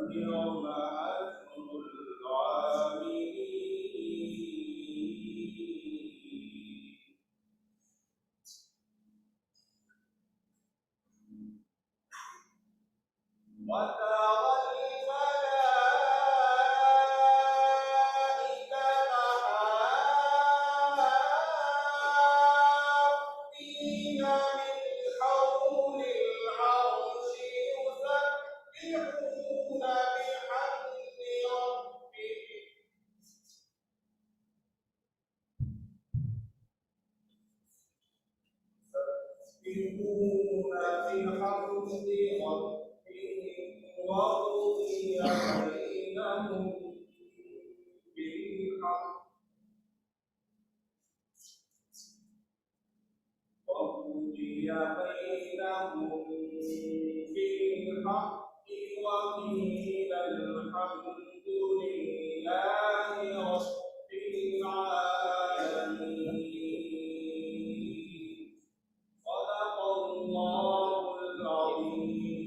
اليوم أكمل العاملين وترى الملائكة حافين من حول العرش يسبحون بحمد ربهم يسبحون بحمد ربهم وقضي بينهم بالحق وقضي بينهم بالحق وقيل الحمد لله رب العالمين صدق الله العظيم.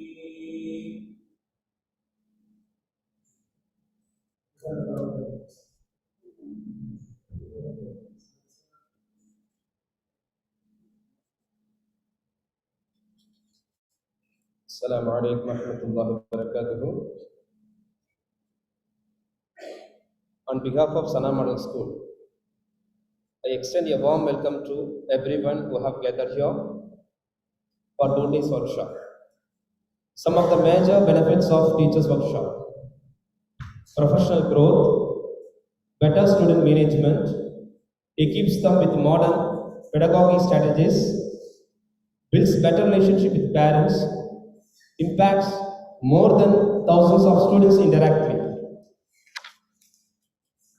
Assalamu alaikum warahmatullahi wabarakatuh. On behalf of Sana Model School, I extend a warm welcome to everyone who have gathered here for today's workshop. Some of the major benefits of Teachers Workshop: professional growth, better student management, equips them with modern pedagogy strategies, builds better relationship with parents, impacts more than thousands of students indirectly.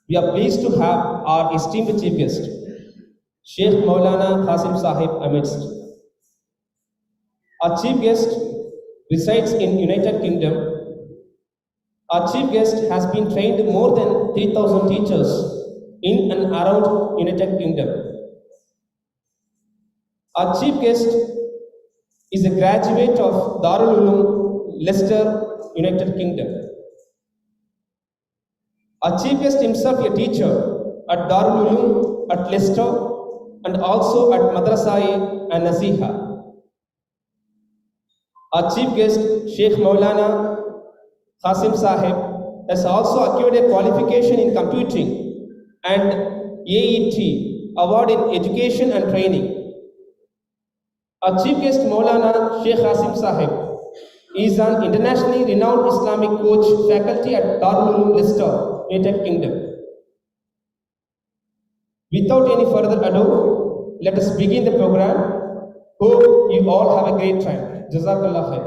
We are pleased to have our esteemed chief guest, Sheikh Maulana Qasim Sahib amidst. Our chief guest resides in United Kingdom. Our chief guest has been trained more than 3,000 teachers in and around United Kingdom. Our chief guest is a graduate of Darul Uloom, Leicester, United Kingdom. Our chief guest himself a teacher at Darul Uloom at Leicester and also at Madrasa-e Nasiha. Our chief guest, Sheikh Maulana Qasim Sahib, has also acquired a qualification in computing and AET award in education and training. Our chief guest, Maulana Sheikh Qasim Sahib, is an internationally renowned Islamic coach faculty at Darul Uloom, Leicester, United Kingdom. Without any further ado, let us begin the program. Hope you all have a great time. Jazakallah khair.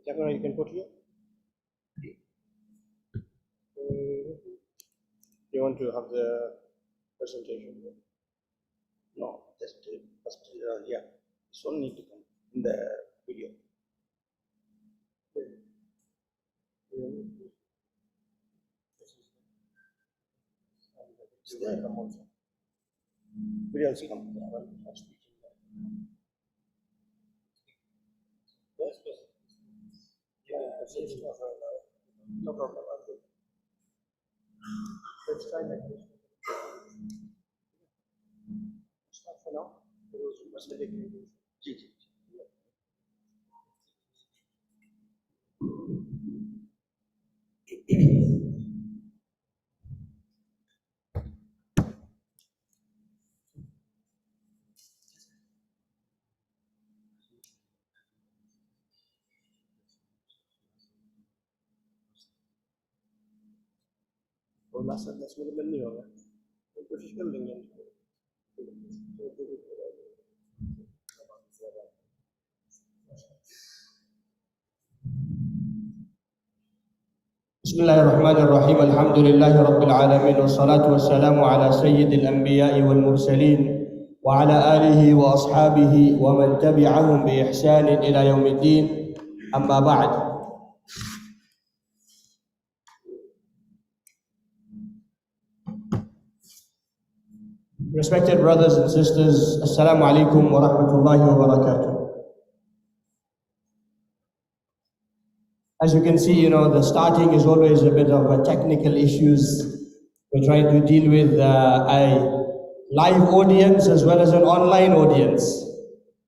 Camera you can put here. You want to have the presentation? No, just first, yeah, this one need to come in the video. Video also come. No problem. Let's try like this. Start for now. जी जी और last में बंद नहीं होगा तो कोशिश कर लेंगे بسم الله الرحمن الرحيم الحمد لله رب العالمين والصلاة والسلام على سيد الأنبياء والمرسلين وعلى آله وأصحابه ومن تبعهم بإحسان إلى يوم الدين أما بعد. Respected brothers and sisters, Assalamu alaikum wa rahmatullahi wa barakatuh. As you can see, the starting is always a bit of technical issues. We're trying to deal with a live audience as well as an online audience,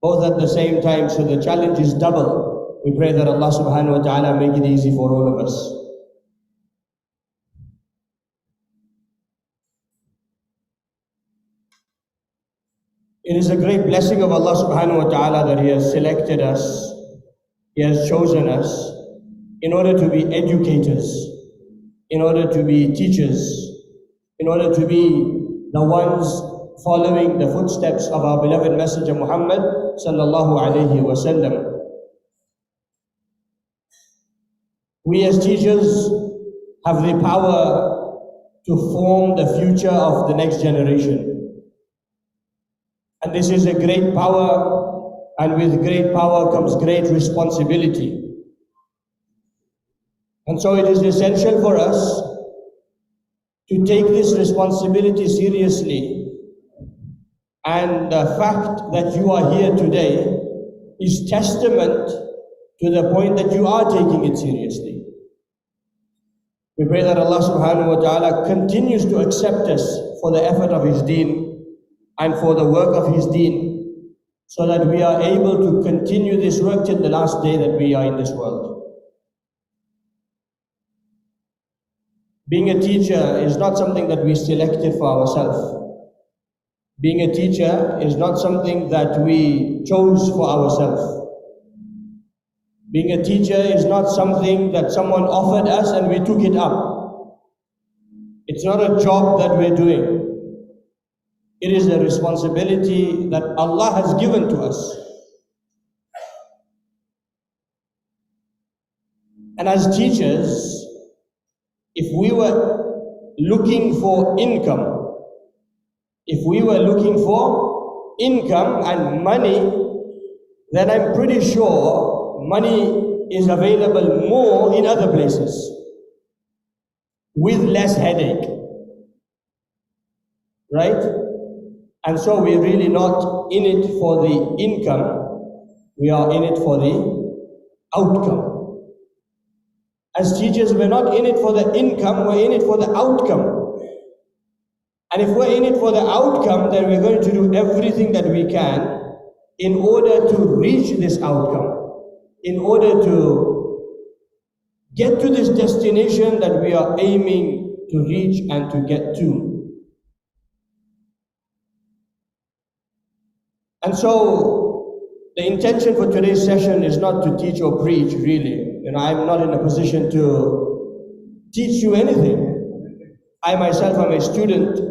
both at the same time, so the challenge is double. We pray that Allah subhanahu wa ta'ala make it easy for all of us. It is a great blessing of Allah subhanahu wa ta'ala that He has selected us, He has chosen us in order to be educators, in order to be teachers, in order to be the ones following the footsteps of our beloved Messenger Muhammad sallallahu alayhi wa sallam. We as teachers have the power to form the future of the next generation. And this is a great power, and with great power comes great responsibility. And so it is essential for us to take this responsibility seriously. And the fact that you are here today is testament to the point that you are taking it seriously. We pray that Allah subhanahu wa ta'ala continues to accept us for the effort of His deen and for the work of His deen, so that we are able to continue this work till the last day that we are in this world. Being a teacher is not something that we selected for ourselves. Being a teacher is not something that we chose for ourselves. Being a teacher is not something that someone offered us and we took it up. It's not a job that we're doing. It is a responsibility that Allah has given to us. And as teachers, if we were looking for income, and money, then I'm pretty sure money is available more in other places with less headache, right? And so we're really not in it for the income, we are in it for the outcome. As teachers, we're not in it for the income, we're in it for the outcome. And if we're in it for the outcome, then we're going to do everything that we can in order to reach this outcome, in order to get to this destination that we are aiming to reach and to get to. And so, the intention for today's session is not to teach or preach, really. I'm not in a position to teach you anything. I myself am a student.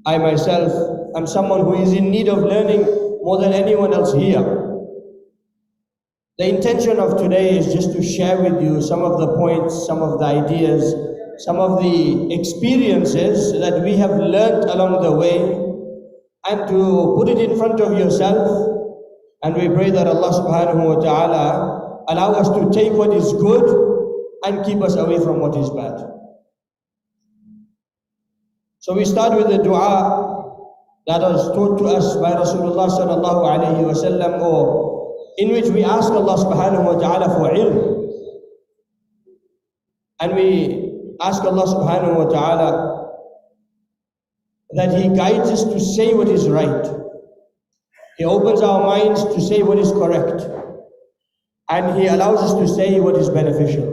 I myself am someone who is in need of learning more than anyone else here. The intention of today is just to share with you some of the points, some of the ideas, some of the experiences that we have learnt along the way, and to put it in front of yourself. And we pray that Allah subhanahu wa ta'ala allow us to take what is good and keep us away from what is bad. So we start with the dua that was taught to us by Rasulullah sallallahu alayhi wa sallam, or in which we ask Allah subhanahu wa ta'ala for ilm. And we ask Allah subhanahu wa ta'ala that He guides us to say what is right. He opens our minds to say what is correct. And He allows us to say what is beneficial.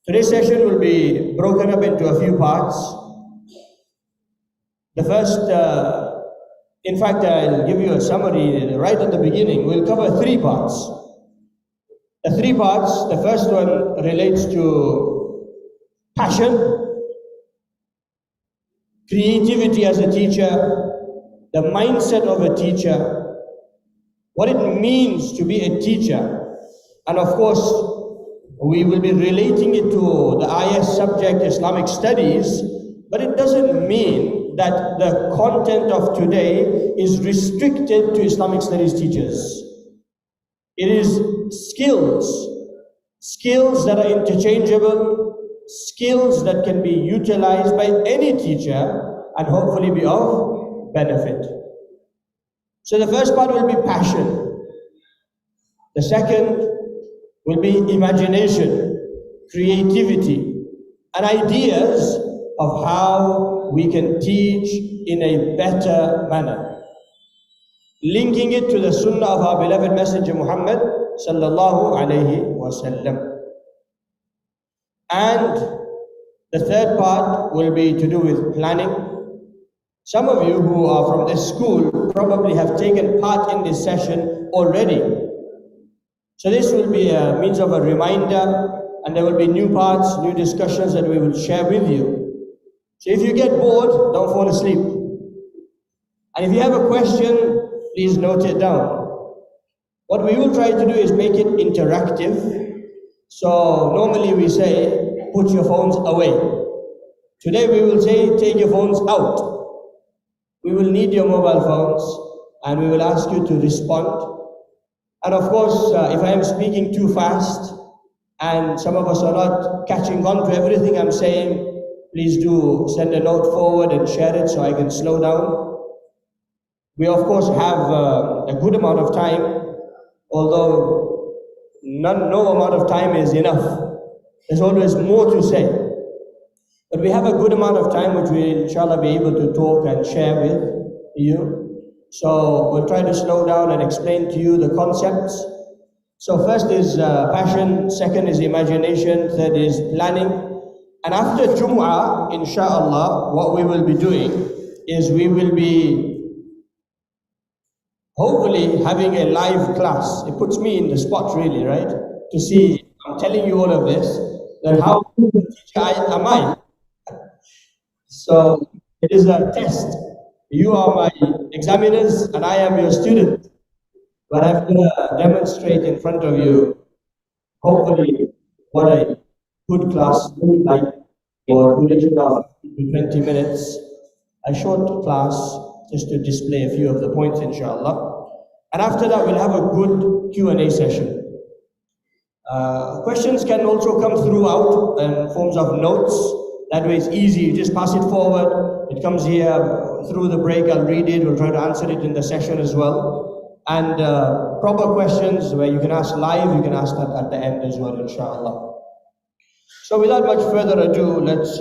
Today's session will be broken up into a few parts. The first, in fact, I'll give you a summary right at the beginning. We'll cover 3 parts. The 3 parts, the first one relates to passion, creativity as a teacher, the mindset of a teacher, what it means to be a teacher, and of course, We will be relating it to the IS subject Islamic studies, but it doesn't mean that the content of today is restricted to Islamic studies teachers. It is skills that are interchangeable, skills that can be utilized by any teacher and hopefully be of benefit. So the first part will be passion. The second will be imagination, creativity, and ideas of how we can teach in a better manner. Linking it to the sunnah of our beloved Messenger Muhammad sallallahu alayhi wasallam. And the third part will be to do with planning. Some of you who are from this school probably have taken part in this session already. So this will be a means of a reminder, and there will be new parts, new discussions that we will share with you. So if you get bored, don't fall asleep. And if you have a question, please note it down. What we will try to do is make it interactive. So normally we say, put your phones away. Today we will say, take your phones out. We will need your mobile phones, and we will ask you to respond. And of course, if I am speaking too fast, and some of us are not catching on to everything I'm saying, please do send a note forward and share it so I can slow down. We of course have a good amount of time, although no amount of time is enough. There's always more to say. But we have a good amount of time which we inshallah be able to talk and share with you. So we'll try to slow down and explain to you the concepts. So first is passion, second is imagination, third is planning. And after Jumu'ah, inshallah, what we will be doing is we will be hopefully having a live class. It puts me in the spot really, right? To see, I'm telling you all of this, then how good a teacher am I? So it is a test. You are my examiners and I am your student. But I'm going to demonstrate in front of you, hopefully, what a good class would like for duration of 20 minutes. A short class just to display a few of the points, inshallah. And after that, we'll have a good Q&A session. Questions can also come throughout in forms of notes. That way it's easy, you just pass it forward. It comes here through the break, I'll read it, we'll try to answer it in the session as well. And proper questions where you can ask live, you can ask that at the end as well, inshallah. So without much further ado, let's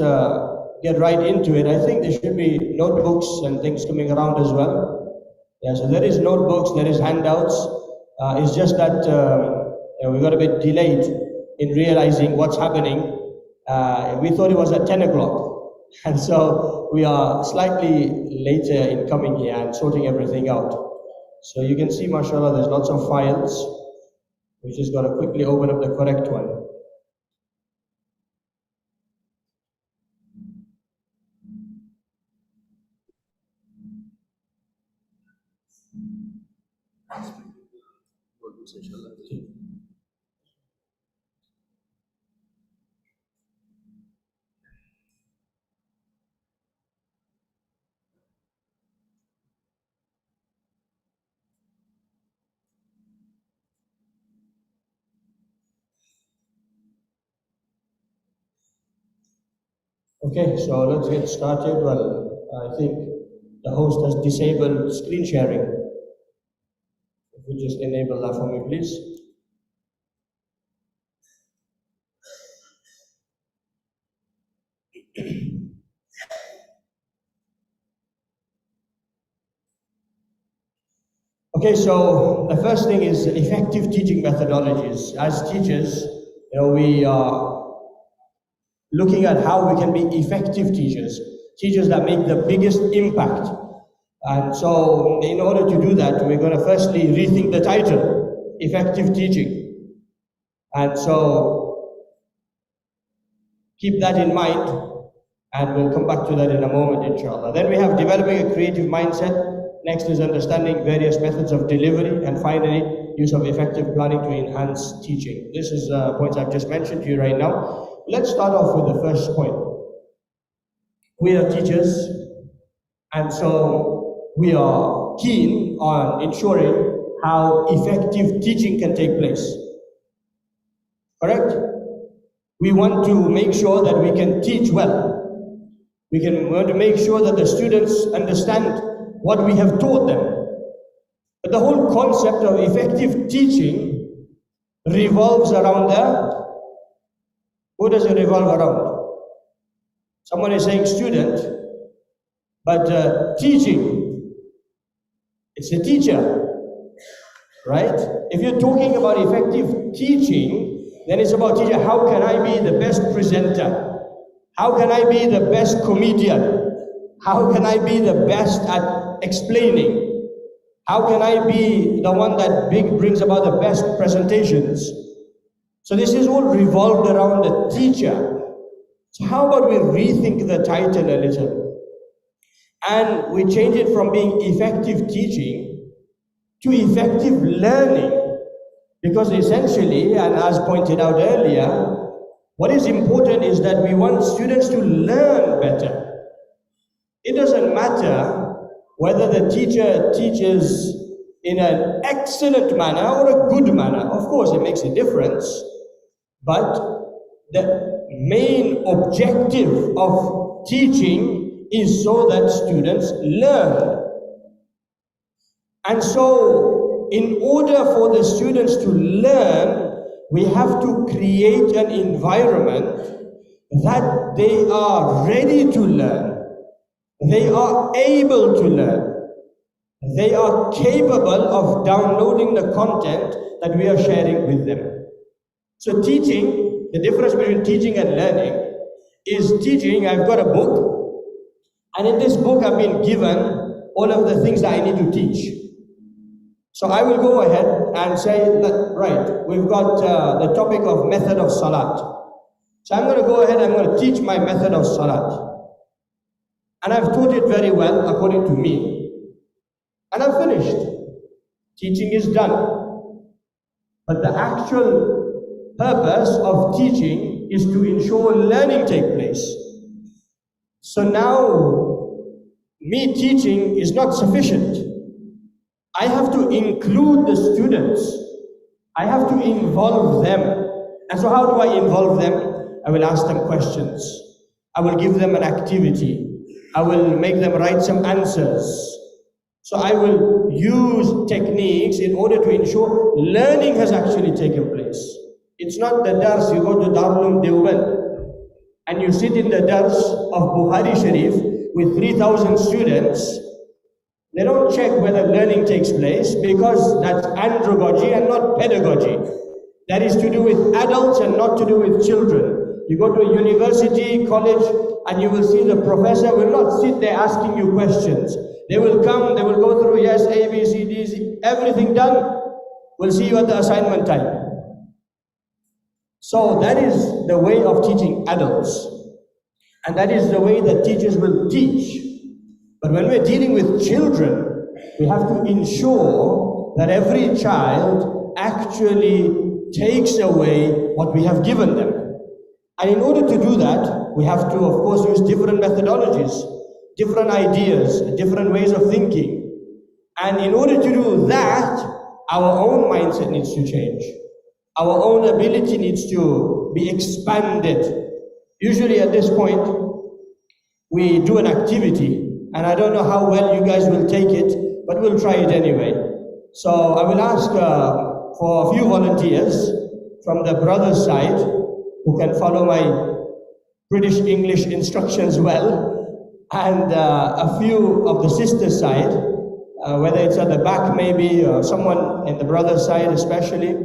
get right into it. I think there should be notebooks and things coming around as well. Yeah, so there is notebooks, there is handouts. It's just that we got a bit delayed in realizing what's happening. We thought it was at 10 o'clock. And so we are slightly later in coming here and sorting everything out. So you can see, mashallah, there's lots of files. We just got to quickly open up the correct one. Okay, so let's get started. Well, I think the host has disabled screen sharing. If you just enable that for me, please. Okay, so the first thing is effective teaching methodologies. As teachers, we are looking at how we can be effective teachers that make the biggest impact. And so in order to do that, we're going to firstly rethink the title, effective teaching. And so keep that in mind, and we'll come back to that in a moment, inshallah. Then we have developing a creative mindset. Next is understanding various methods of delivery. And finally, use of effective planning to enhance teaching. This is points I've just mentioned to you right now. Let's start off with the first point. We are teachers, and so we are keen on ensuring how effective teaching can take place. Correct? We want to make sure that we can teach well. We want to make sure that the students understand what we have taught them. But the whole concept of effective teaching revolves around who does it revolve around? Someone is saying student, but teaching, it's the teacher, right? If you're talking about effective teaching, then it's about teacher. How can I be the best presenter? How can I be the best comedian? How can I be the best at explaining? How can I be the one that brings about the best presentations? So this is all revolved around the teacher. So how about we rethink the title a little? And we change it from being effective teaching to effective learning. Because essentially, and as pointed out earlier, what is important is that we want students to learn better. It doesn't matter whether the teacher teaches in an excellent manner or a good manner. Of course, it makes a difference. But the main objective of teaching is so that students learn. And so, in order for the students to learn, we have to create an environment that they are ready to learn. They are able to learn. They are capable of downloading the content that we are sharing with them. So teaching, the difference between teaching and learning is teaching, I've got a book, and in this book I've been given all of the things that I need to teach. So I will go ahead and say, right, we've got the topic of method of salat. So I'm going to go ahead and I'm going to teach my method of salat. And I've taught it very well according to me. And I'm finished. Teaching is done. But the actual purpose of teaching is to ensure learning takes place. So now, me teaching is not sufficient. I have to include the students. I have to involve them. And so how do I involve them? I will ask them questions. I will give them an activity. I will make them write some answers. So I will use techniques in order to ensure learning has actually taken place. It's not the dars, you go to Darul Deoband and you sit in the dars of Bukhari Sharif with 3,000 students. They don't check whether learning takes place because that's andragogy and not pedagogy. That is to do with adults and not to do with children. You go to a university, college, and you will see the professor will not sit there asking you questions. They will come, they will go through, yes, A, B, C, D, C, everything done. We'll see you at the assignment time. So that is the way of teaching adults. And that is the way that teachers will teach. But when we're dealing with children, we have to ensure that every child actually takes away what we have given them. And in order to do that, we have to, of course, use different methodologies, different ideas, different ways of thinking. And in order to do that, our own mindset needs to change. Our own ability needs to be expanded. Usually at this point, we do an activity. And I don't know how well you guys will take it, but we'll try it anyway. So I will ask for a few volunteers from the brothers' side who can follow my British English instructions well, and a few of the sisters' side, whether it's at the back maybe, or someone in the brothers' side especially,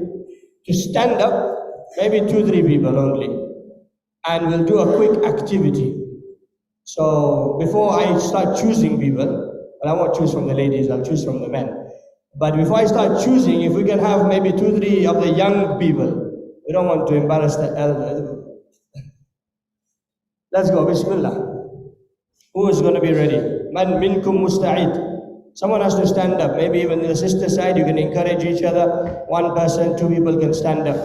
to stand up, maybe 2-3 people only, and we'll do a quick activity. So before I start choosing people, well, I won't choose from the ladies, I'll choose from the men. But before I start choosing, if we can have maybe 2-3 of the young people, we don't want to embarrass the elders. Let's go, Bismillah. Who is going to be ready? Man minkum musta'id. Someone has to stand up. Maybe even the sister side, you can encourage each other. One person, two people can stand up.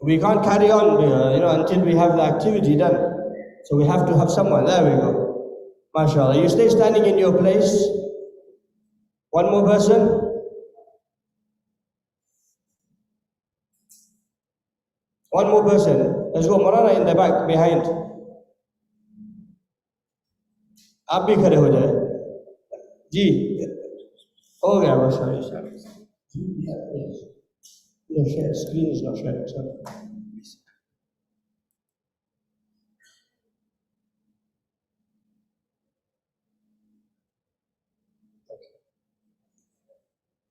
We can't carry on, until we have the activity done. So we have to have someone. There we go. MashaAllah. You stay standing in your place. One more person. One more person. Let's go. Marana in the back, behind. आप भी खड़े हो जाए जी हो गया बस no share screen is not sharing sorry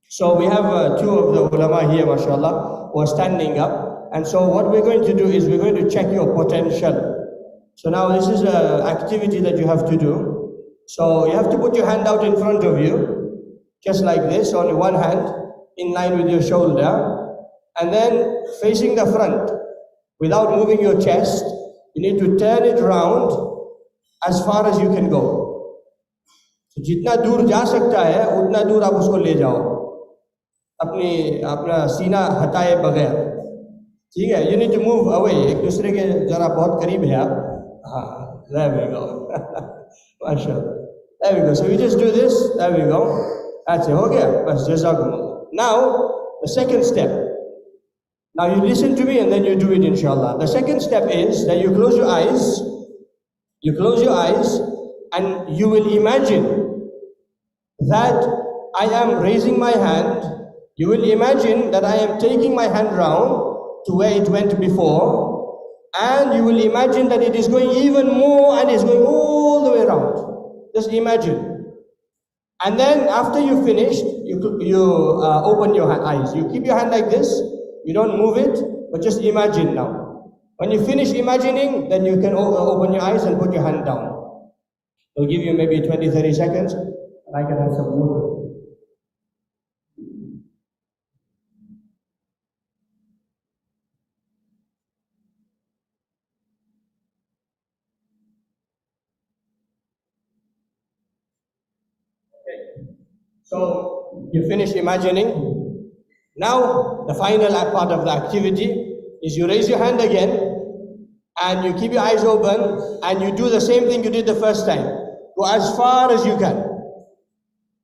so we have two of the ulama here mashallah who are standing up and so what we're going to do is we're going to check your potential so now this is an activity that you have to do. So you have to put your hand out in front of you, just like this, on one hand, in line with your shoulder, and then facing the front, without moving your chest, you need to turn it round as far as you can go. So जितना दूर जा सकता है, उतना दूर आप उसको ले जाओ, अपना सीना हटाए बगैर, ठीक है? You need to move away. एक दूसरे के जरा बहुत करीब है आप, हाँ, there we go. MashaAllah. There we go. So we just do this. There we go. That's it. Okay. Bas jazakumullah. Now, the second step. Now you listen to me and then you do it inshallah. The second step is that you close your eyes. You close your eyes and you will imagine that I am raising my hand. You will imagine that I am taking my hand round to where it went before. And you will imagine that it is going even more and is going all the way around. Just imagine. And then after you finished, you open your eyes. You keep your hand like this. You don't move it, but just imagine now. When you finish imagining, then you can open your eyes and put your hand down. It'll give you maybe 20-30 seconds. And I can have some water. So you finish imagining. Now the final part of the activity is you raise your hand again and you keep your eyes open and you do the same thing you did the first time. Go as far as you can.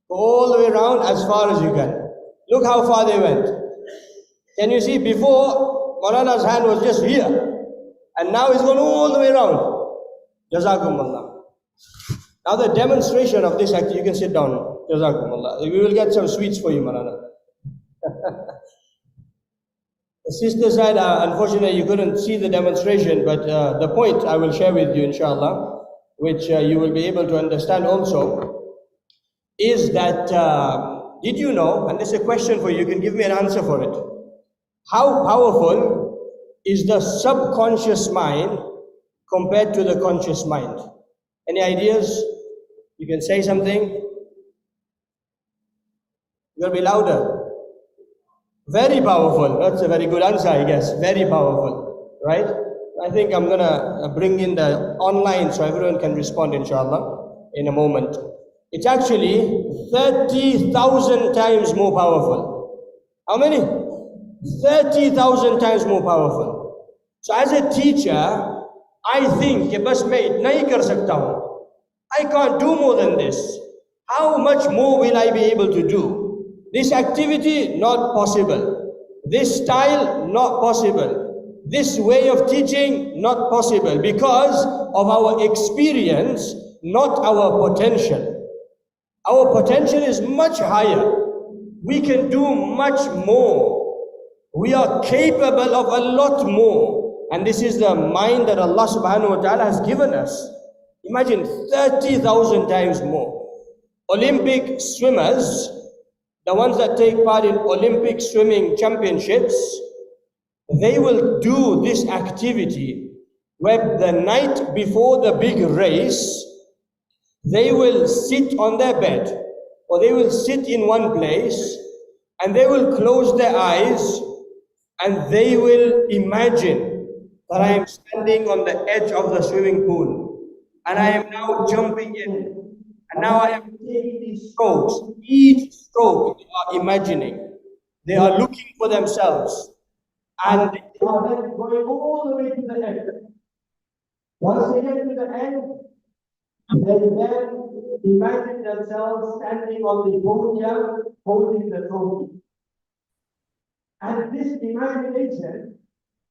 Go all the way around as far as you can. Look how far they went. Can you see before Maulana's hand was just here and now it's gone all the way around. Jazakumullah. Now the demonstration of this activity, you can sit down. Jazakumullah. We will get some sweets for you, Maulana. The sister side, unfortunately, you couldn't see the demonstration, but the point I will share with you, inshallah, which you will be able to understand also, is that, did you know, and this is a question for you, you can give me an answer for it. How powerful is the subconscious mind compared to the conscious mind? Any ideas? You can say something. You're going to be louder. Very powerful. That's a very good answer, I guess. Very powerful, right? I think I'm going to bring in the online so everyone can respond, inshallah, in a moment. It's actually 30,000 times more powerful. How many? 30,000 times more powerful. So as a teacher, I think कि बस मैं इतना ही कर सकता हूँ. I can't do more than this. How much more will I be able to do? This activity, not possible. This style, not possible. This way of teaching, not possible because of our experience, not our potential. Our potential is much higher. We can do much more. We are capable of a lot more. And this is the mind that Allah subhanahu wa ta'ala has given us. Imagine 30,000 times more. Olympic swimmers, the ones that take part in Olympic swimming championships, they will do this activity where the night before the big race, they will sit on their bed or they will sit in one place and they will close their eyes and they will imagine that I am standing on the edge of the swimming pool and I am now jumping in. And now I am taking these strokes. Each stroke they are imagining. They are looking for themselves. And they are then going all the way to the end. Once they get to the end, they then imagine themselves standing on the podium holding the trophy. And this imagination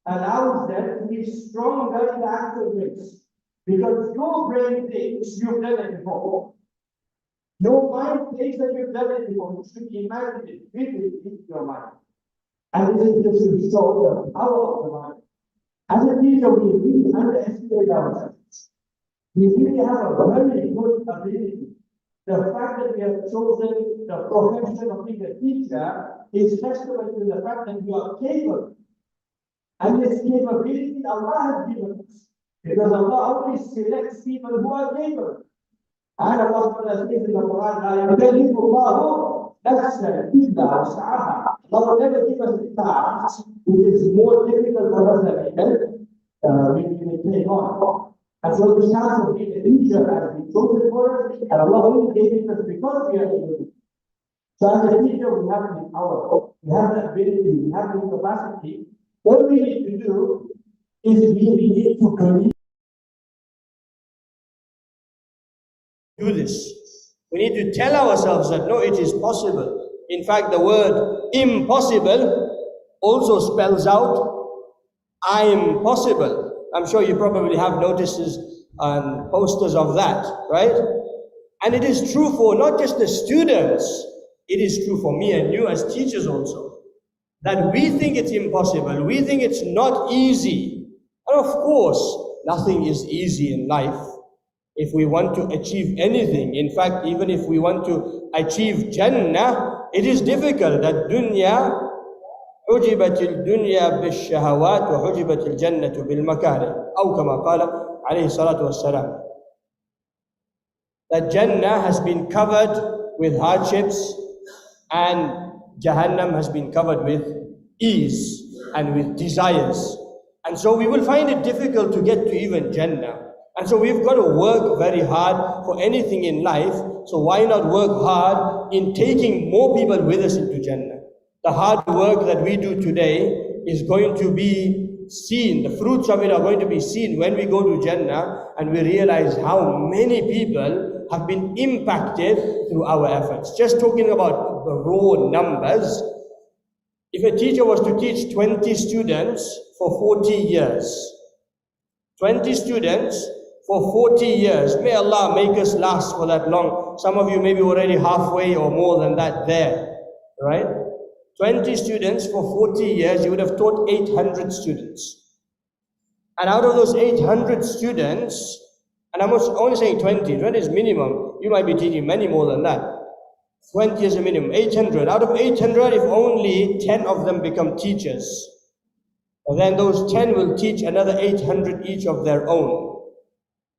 allows them to be stronger in the actual race. Because your brain thinks you've done it before. Your mind thinks that you've done it before. You should imagine it vividly in your mind. And this is just to show the power of the mind. As a teacher, we really underestimate ourselves. We really have a very good ability. The fact that we have chosen the profession of being a teacher is testament to the fact that we are capable. And this capability Allah has given us. Because Allah only selects people who are capable. And Allah says in the Quran, لا يكلف الله نفسا إلا وسعها. Allah will never give us a task which is more difficult for us than we can take on. And so the chance of being a teacher has been chosen for us, and Allah only gave it us because we are able to. So as a teacher, we have the power, we have the ability, we have the capacity. All we need to do is we need to believe. Do this. We need to tell ourselves that no, it is possible. In fact, the word impossible also spells out I'm possible. I'm sure you probably have notices and posters of that, right? And it is true for not just the students, it is true for me and you as teachers also. That we think it's impossible, we think it's not easy. And of course, nothing is easy in life. If we want to achieve anything, in fact, even if we want to achieve Jannah, it is difficult. That dunya, حجبت الدنيا بالشهوات وحجبت الجنة بالمكاره أو كما قال عليه الصلاة والسلام. That Jannah has been covered with hardships and Jahannam has been covered with ease and with desires. And so we will find it difficult to get to even Jannah. And so we've got to work very hard for anything in life. So why not work hard in taking more people with us into Jannah? The hard work that we do today is going to be seen. The fruits of it are going to be seen when we go to Jannah and we realize how many people have been impacted through our efforts. Just talking about the raw numbers, if a teacher was to teach 20 students for 40 years, 20 students for 40 years, may Allah make us last for that long. Some of you may be already halfway or more than that there, right? 20 students for 40 years, you would have taught 800 students. And out of those 800 students, and I'm only saying 20 is minimum. You might be teaching many more than that. 20 is a minimum, 800. Out of 800, if only 10 of them become teachers, and then those 10 will teach another 800 each of their own.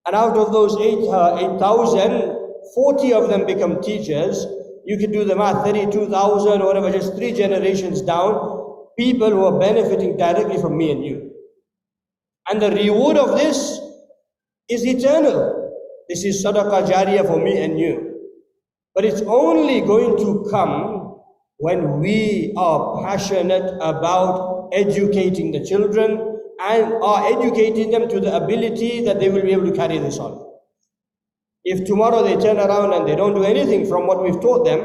And out of those 8,000, 40 of them become teachers. You can do the math, 32,000 or whatever, just 3 generations down, people who are benefiting directly from me and you. And the reward of this is eternal. This is sadaqah jariyah for me and you. But it's only going to come when we are passionate about educating the children and are educating them to the ability that they will be able to carry this on. If tomorrow they turn around and they don't do anything from what we've taught them,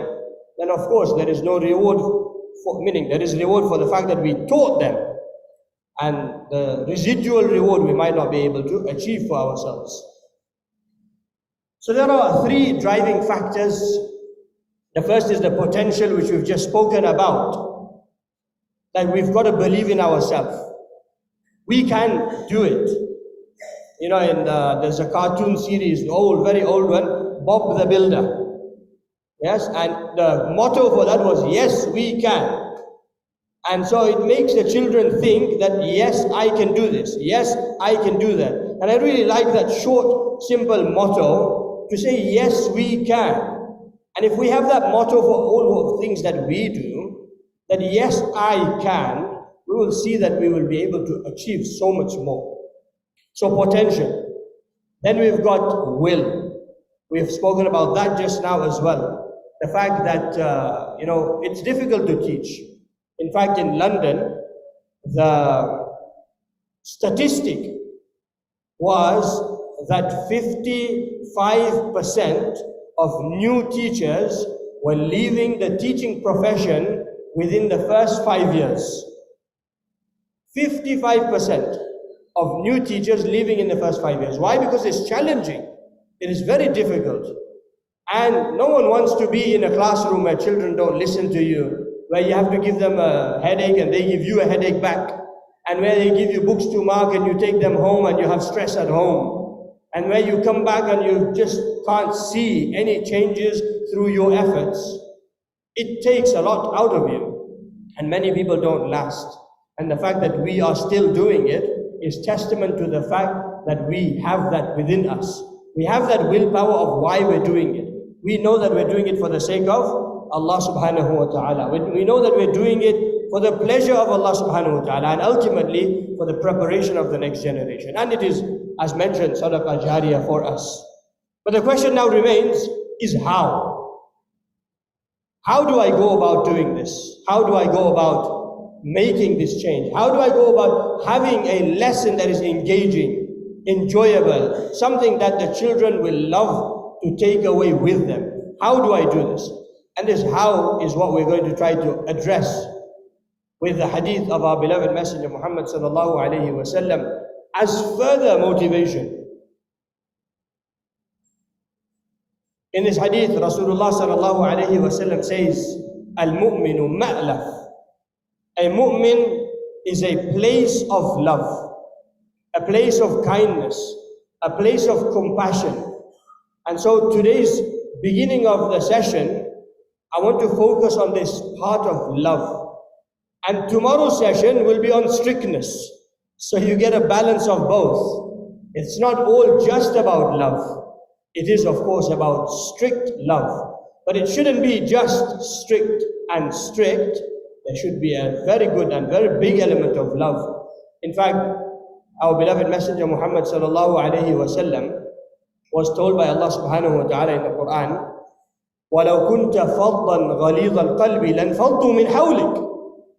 then of course there is no reward for, meaning there is reward for the fact that we taught them, and the residual reward we might not be able to achieve for ourselves. So there are 3 driving factors. The first is the potential, which we've just spoken about, that we've got to believe in ourselves. We can do it. You know, there's a cartoon series, very old one, Bob the Builder. Yes, and the motto for that was, yes, we can. And so it makes the children think that, yes, I can do this. Yes, I can do that. And I really like that short, simple motto to say, yes, we can. And if we have that motto for all of the things that we do, that yes, I can, we will see that we will be able to achieve so much more. So potential. Then we've got will. We've spoken about that just now as well. The fact that, it's difficult to teach. In fact, in London, the statistic was that 55% of new teachers were leaving the teaching profession within the first 5 years. 55% of new teachers leaving in the first 5 years. Why? Because it's challenging. It is very difficult. And no one wants to be in a classroom where children don't listen to you, where you have to give them a headache and they give you a headache back, and where they give you books to mark and you take them home and you have stress at home, and where you come back and you just can't see any changes through your efforts. It takes a lot out of you, and many people don't last. And the fact that we are still doing it is testament to the fact that we have that within us. We have that willpower of why we're doing it. We know that we're doing it for the sake of Allah subhanahu wa ta'ala. We know that we're doing it for the pleasure of Allah subhanahu wa ta'ala, and ultimately for the preparation of the next generation. And it is, as mentioned, sadaqah jariyah for us. But the question now remains is how? How do I go about doing this? How do I go about making this change? How do I go about having a lesson that is engaging, enjoyable, something that the children will love to take away with them? How do I do this? And this how is what we're going to try to address with the hadith of our beloved Messenger Muhammad sallallahu alayhi wa sallam as further motivation. In this hadith, Rasulullah sallallahu alayhi wa sallam says, Al-mu'minu ma'laf. A mu'min is a place of love, a place of kindness, a place of compassion. And so today's beginning of the session, I want to focus on this part of love. And tomorrow's session will be on strictness. So you get a balance of both. It's not all just about love. It is, of course, about strict love. But it shouldn't be just strict and strict. There should be a very good and very big element of love. In fact, our beloved Messenger Muhammad sallallahu alayhi wa sallam was told by Allah subhanahu wa ta'ala in the Quran, وَلَوْ كُنْتَ فَضًّا غَلِيظَ الْقَلْبِ لَانْفَضُّوا مِنْ حَوْلِكَ.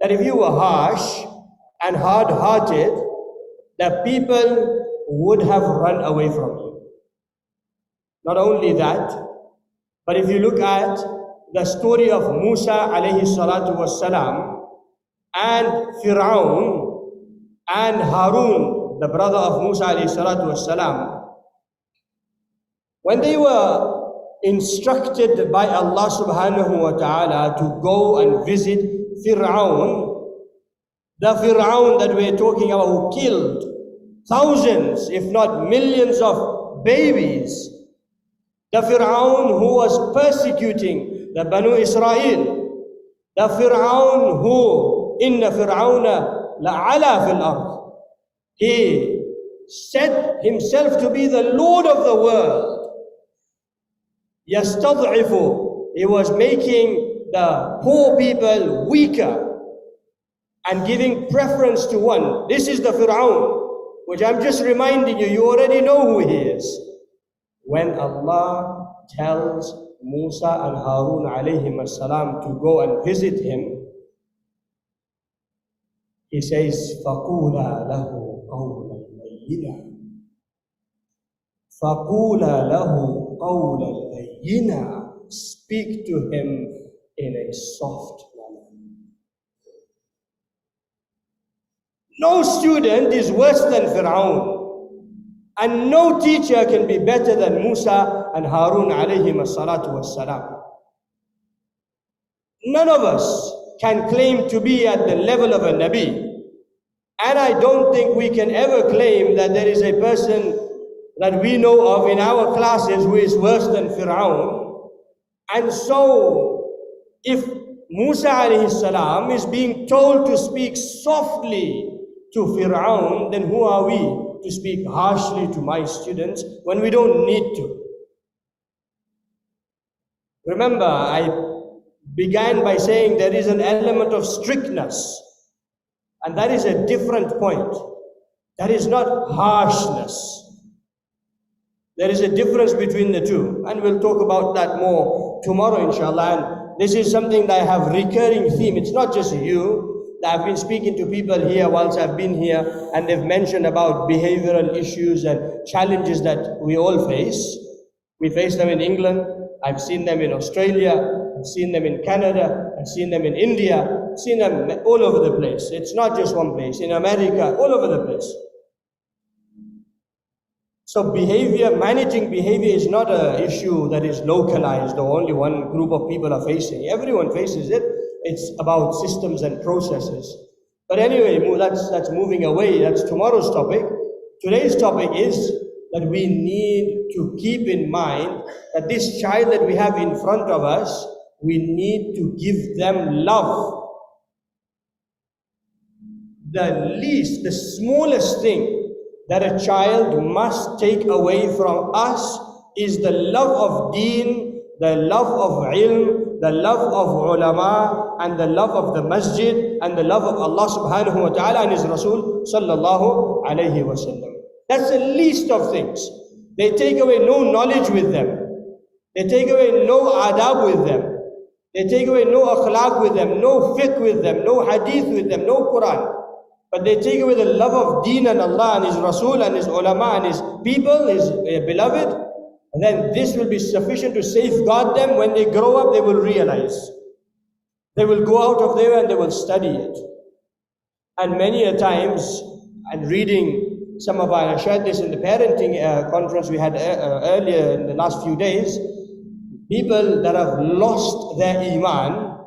That if you were harsh and hard-hearted, the people would have run away from you. Not only that, but if you look at the story of Musa alayhi salatu wassalam and Fir'aun and Harun, the brother of Musa alayhi salatu wassalam, when they were instructed by Allah subhanahu wa ta'ala to go and visit Fir'aun, the Fir'aun that we're talking about, who killed thousands, if not millions of babies, the Fir'aun who was persecuting the Banu Israel, the Fir'aun who, inna Fir'auna la'ala fil ard, he said himself to be the Lord of the world. Yastad'ifu, he was making the poor people weaker and giving preference to one. This is the Fir'aun, which I'm just reminding you, you already know who he is. When Allah tells Musa and Harun alayhim as-salam to go and visit him, he says, فَقُولَا لَهُ قَوْلًا لَيِّنًا. فَقُولَا لَهُ قَوْلًا لَيِّنًا. Speak to him in a soft manner. No student is worse than Fir'aun, and no teacher can be better than Musa and Harun alayhim as-salatu was-salam. None of us can claim to be at the level of a Nabi, and I don't think we can ever claim that there is a person that we know of in our classes who is worse than Fir'aun. And so, if Musa alayhi salam is being told to speak softly to Fir'aun, then who are we to speak harshly to my students when we don't need to? Remember, I began by saying there is an element of strictness, And that is a different point. That is not harshness. There is a difference between the two. And we'll talk about that more tomorrow, inshallah. And this is something that I have recurring theme. It's not just you. I've been speaking to people here whilst I've been here, and they've mentioned about behavioral issues and challenges that we all face. We face them in England. I've seen them in Australia. I've seen them in Canada. I've seen them in India. I've seen them all over the place. It's not just one place. In America, all over the place. So managing behavior is not an issue that is localized or only one group of people are facing. Everyone faces it. It's about systems and processes. But anyway, that's moving away. That's tomorrow's topic. Today's topic is that we need to keep in mind that this child that we have in front of us, we need to give them love. The smallest thing that a child must take away from us is the love of deen, the love of ilm, the love of ulama, and the love of the masjid, and the love of Allah subhanahu wa ta'ala and His Rasul sallallahu alayhi wa sallam. That's the least of things. They take away no knowledge with them. They take away no adab with them. They take away no akhlaq with them, no fiqh with them, no hadith with them, no Quran. But they take away the love of deen and Allah and His Rasul and His ulama and His people, His beloved. And then this will be sufficient to safeguard them. When they grow up, they will realize. They will go out of there and they will study it. And many a times, and reading some of I shared this in the parenting conference we had earlier in the last few days, people that have lost their iman,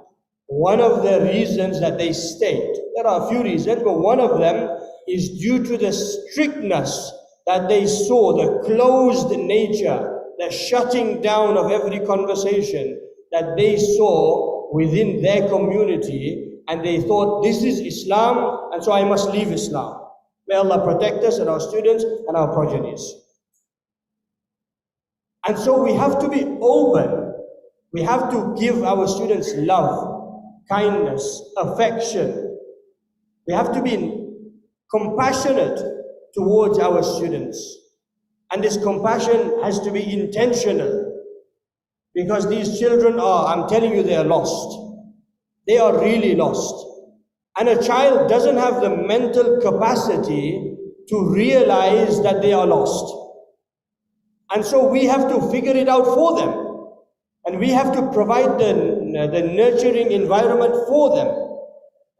one of the reasons that they state, there are a few reasons, but one of them is due to the strictness that they saw, the closed nature, the shutting down of every conversation that they saw within their community, and they thought, this is Islam, and so I must leave Islam. May Allah protect us and our students and our progenies. And so we have to be open. We have to give our students love, kindness, affection. We have to be compassionate towards our students. And this compassion has to be intentional. Because these children are, I'm telling you, they are lost. They are really lost. And a child doesn't have the mental capacity to realize that they are lost. And so we have to figure it out for them. And we have to provide the nurturing environment for them.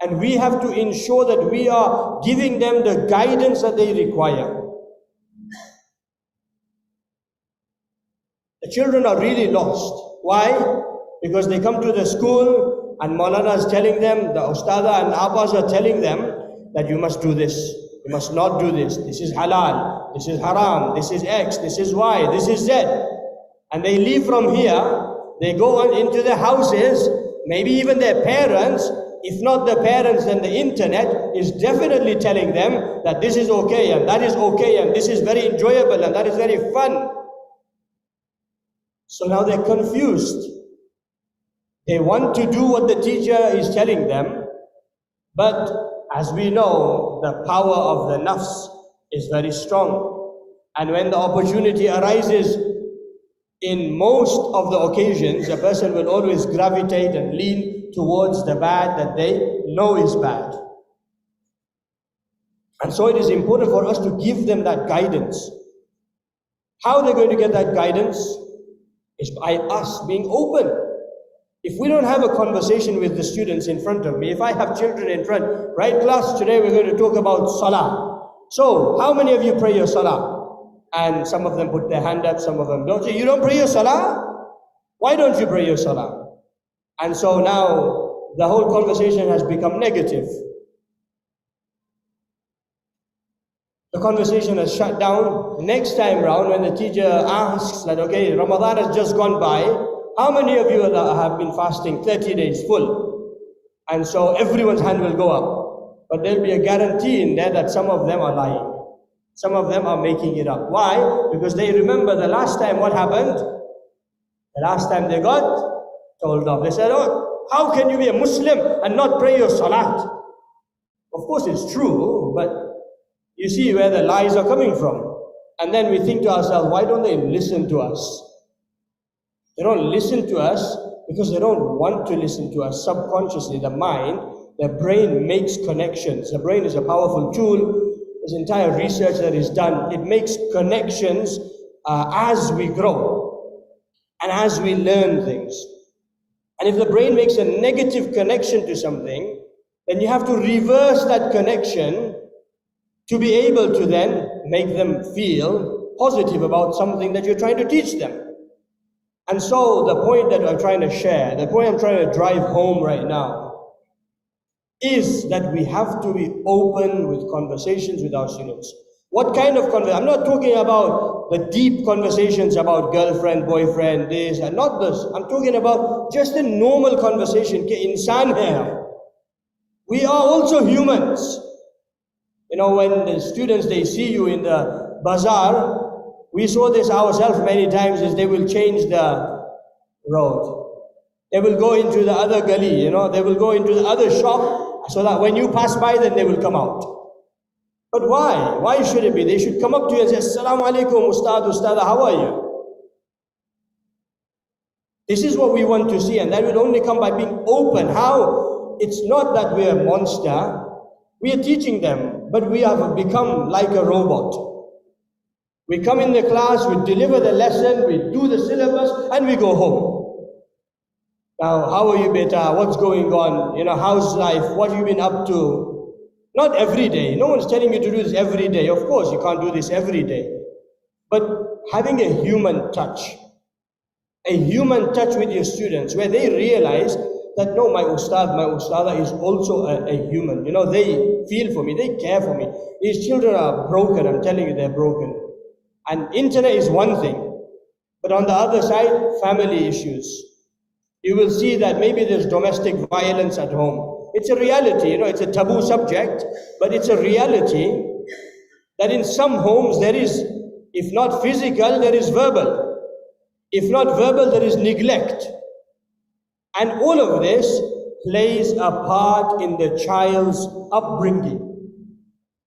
And we have to ensure that we are giving them the guidance that they require. The children are really lost. Why? Because they come to the school and Maulana is telling them, the Ustada and Abbas are telling them that you must do this, you must not do this, this is halal, this is haram, this is X, this is Y, this is Z. And they leave from here, they go on into their houses, maybe even their parents, if not the parents, then the internet is definitely telling them that this is okay and that is okay and this is very enjoyable and that is very fun. So now they're confused. They want to do what the teacher is telling them, but as we know, the power of the nafs is very strong. And when the opportunity arises, in most of the occasions, a person will always gravitate and lean towards the bad that they know is bad. And so it is important for us to give them that guidance. How they're going to get that guidance is by us being open. If we don't have a conversation with the students in front of me, if I have children in front, right class, today we're going to talk about salah. So, how many of you pray your salah? And some of them put their hand up, some of them don't. So, you don't pray your salah? Why don't you pray your salah? And so now, the whole conversation has become negative. The conversation has shut down. Next time round, when the teacher asks that, okay, Ramadan has just gone by, how many of you have been fasting 30 days full? And so everyone's hand will go up. But there'll be a guarantee in there that some of them are lying. Some of them are making it up. Why? Because they remember the last time what happened? The last time they got told off. They said, oh, how can you be a Muslim and not pray your salat? Of course, it's true, but you see where the lies are coming from. And then we think to ourselves, why don't they listen to us? They don't listen to us because they don't want to listen to us. Subconsciously, the mind, the brain makes connections. The brain is a powerful tool. There's entire research that is done. It makes connections as we grow and as we learn things. And if the brain makes a negative connection to something, then you have to reverse that connection to be able to then make them feel positive about something that you're trying to teach them. And so the point that I'm trying to share, the point I'm trying to drive home right now, is that we have to be open with conversations with our students. What kind of conversation? I'm not talking about the deep conversations about girlfriend, boyfriend, this, and not this. I'm talking about just a normal conversation. Ke insaan hai hum. We are also humans. You know, when the students, they see you in the bazaar, we saw this ourselves many times, is they will change the road. They will go into the other gully, you know, they will go into the other shop so that when you pass by, then they will come out. But why? Why should it be? They should come up to you and say, Assalamu alaikum, Ustad, how are you? This is what we want to see, and that will only come by being open. How? It's not that we are a monster. We are teaching them, but we have become like a robot. We come in the class, we deliver the lesson, we do the syllabus, and we go home. Now, how are you, beta? What's going on? You know, how's life? What have you been up to? Not every day. No one's telling you to do this every day. Of course, you can't do this every day. But having a human touch with your students, where they realize that no, my ustada is also a human. You know, they feel for me, they care for me. These children are broken, I'm telling you, they're broken. And internet is one thing, but on the other side, family issues. You will see that maybe there's domestic violence at home. It's a reality, you know, it's a taboo subject, but it's a reality that in some homes there is, if not physical, there is verbal. If not verbal, there is neglect. And all of this plays a part in the child's upbringing.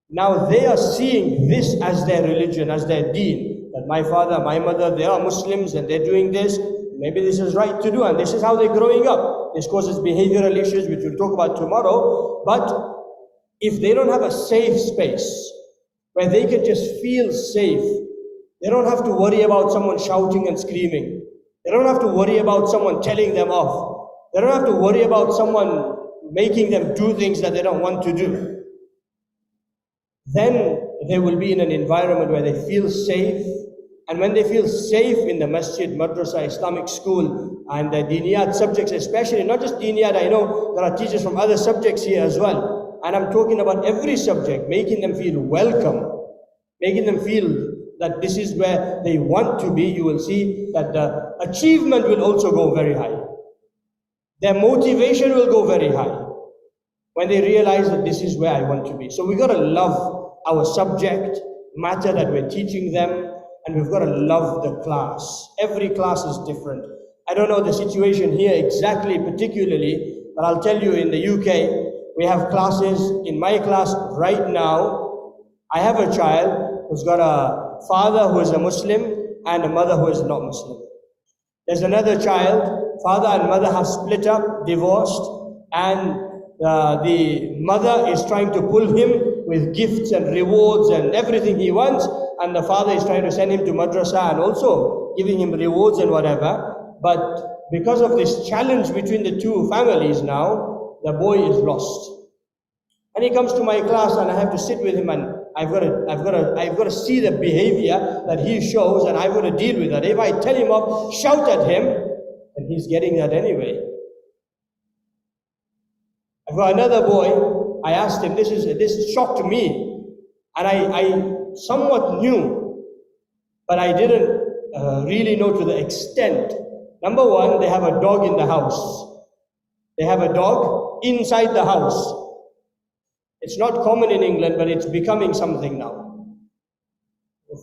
Now they are seeing this as their religion, as their deen. That my father, my mother, they are Muslims and they're doing this. Maybe this is right to do, and this is how they're growing up. This causes behavioral issues, which we'll talk about tomorrow. But if they don't have a safe space where they can just feel safe, they don't have to worry about someone shouting and screaming. They don't have to worry about someone telling them off. They don't have to worry about someone making them do things that they don't want to do. Then they will be in an environment where they feel safe. And when they feel safe in the masjid, madrasa, Islamic school, and the diniyat subjects especially, not just diniyat, I know there are teachers from other subjects here as well. And I'm talking about every subject, making them feel welcome, making them feel that this is where they want to be. You will see that the achievement will also go very high. Their motivation will go very high when they realize that this is where I want to be. So we got to love our subject matter that we're teaching them, and we've got to love the class. Every class is different. I don't know the situation here exactly, particularly, but I'll tell you in the UK, we have classes. In my class right now, I have a child who's got a father who is a Muslim and a mother who is not Muslim. There's another child, father and mother have split up, divorced, and the mother is trying to pull him with gifts and rewards and everything he wants, and the father is trying to send him to madrasa and also giving him rewards and whatever. But because of this challenge between the two families now, the boy is lost. And he comes to my class and I have to sit with him, and I've got to see the behavior that he shows, and I've got to deal with that. If I tell him off, shout at him, then he's getting that anyway. I've got another boy, I asked him, this shocked me, and I somewhat knew, but I didn't really know to the extent. Number one, they have a dog in the house. They have a dog inside the house. It's not common in England, but it's becoming something now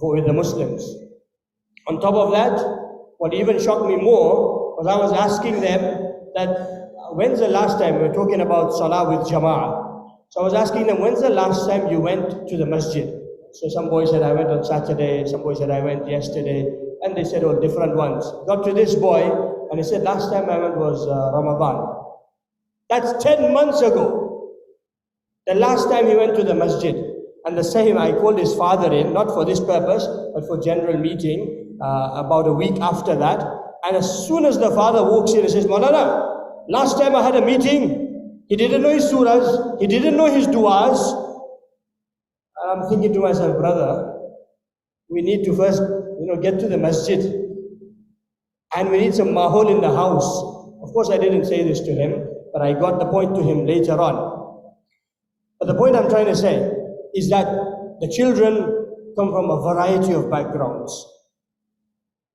for the Muslims. On top of that, what even shocked me more was I was asking them that when's the last time, we're talking about salah with jama'ah, So I was asking them, when's the last time you went to the masjid? So some boy said, I went on Saturday. Some boy said, I went yesterday. And they said, oh, different ones. Got to this boy, and he said, last time I went was Ramadan. That's 10 months ago. The last time he went to the masjid. And the same, I called his father in, not for this purpose, but for general meeting, about a week after that. And as soon as the father walks in, he says, Maulana, last time I had a meeting, he didn't know his surahs, he didn't know his du'as. And I'm thinking to myself, brother, we need to first, get to the masjid. And we need some mahol in the house. Of course, I didn't say this to him, but I got the point to him later on. But the point I'm trying to say is that the children come from a variety of backgrounds.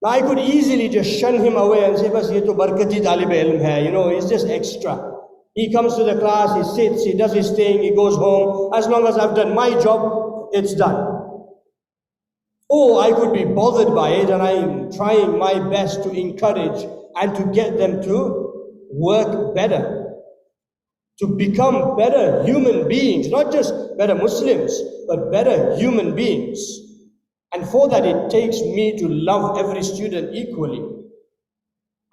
Now, I could easily just shun him away and say, bas ye to barkati talib ilm hai, he's just extra. He comes to the class, he sits, he does his thing, he goes home. As long as I've done my job, it's done. Or I could be bothered by it, and I'm trying my best to encourage and to get them to work better, to become better human beings, not just better Muslims, but better human beings. And for that, it takes me to love every student equally.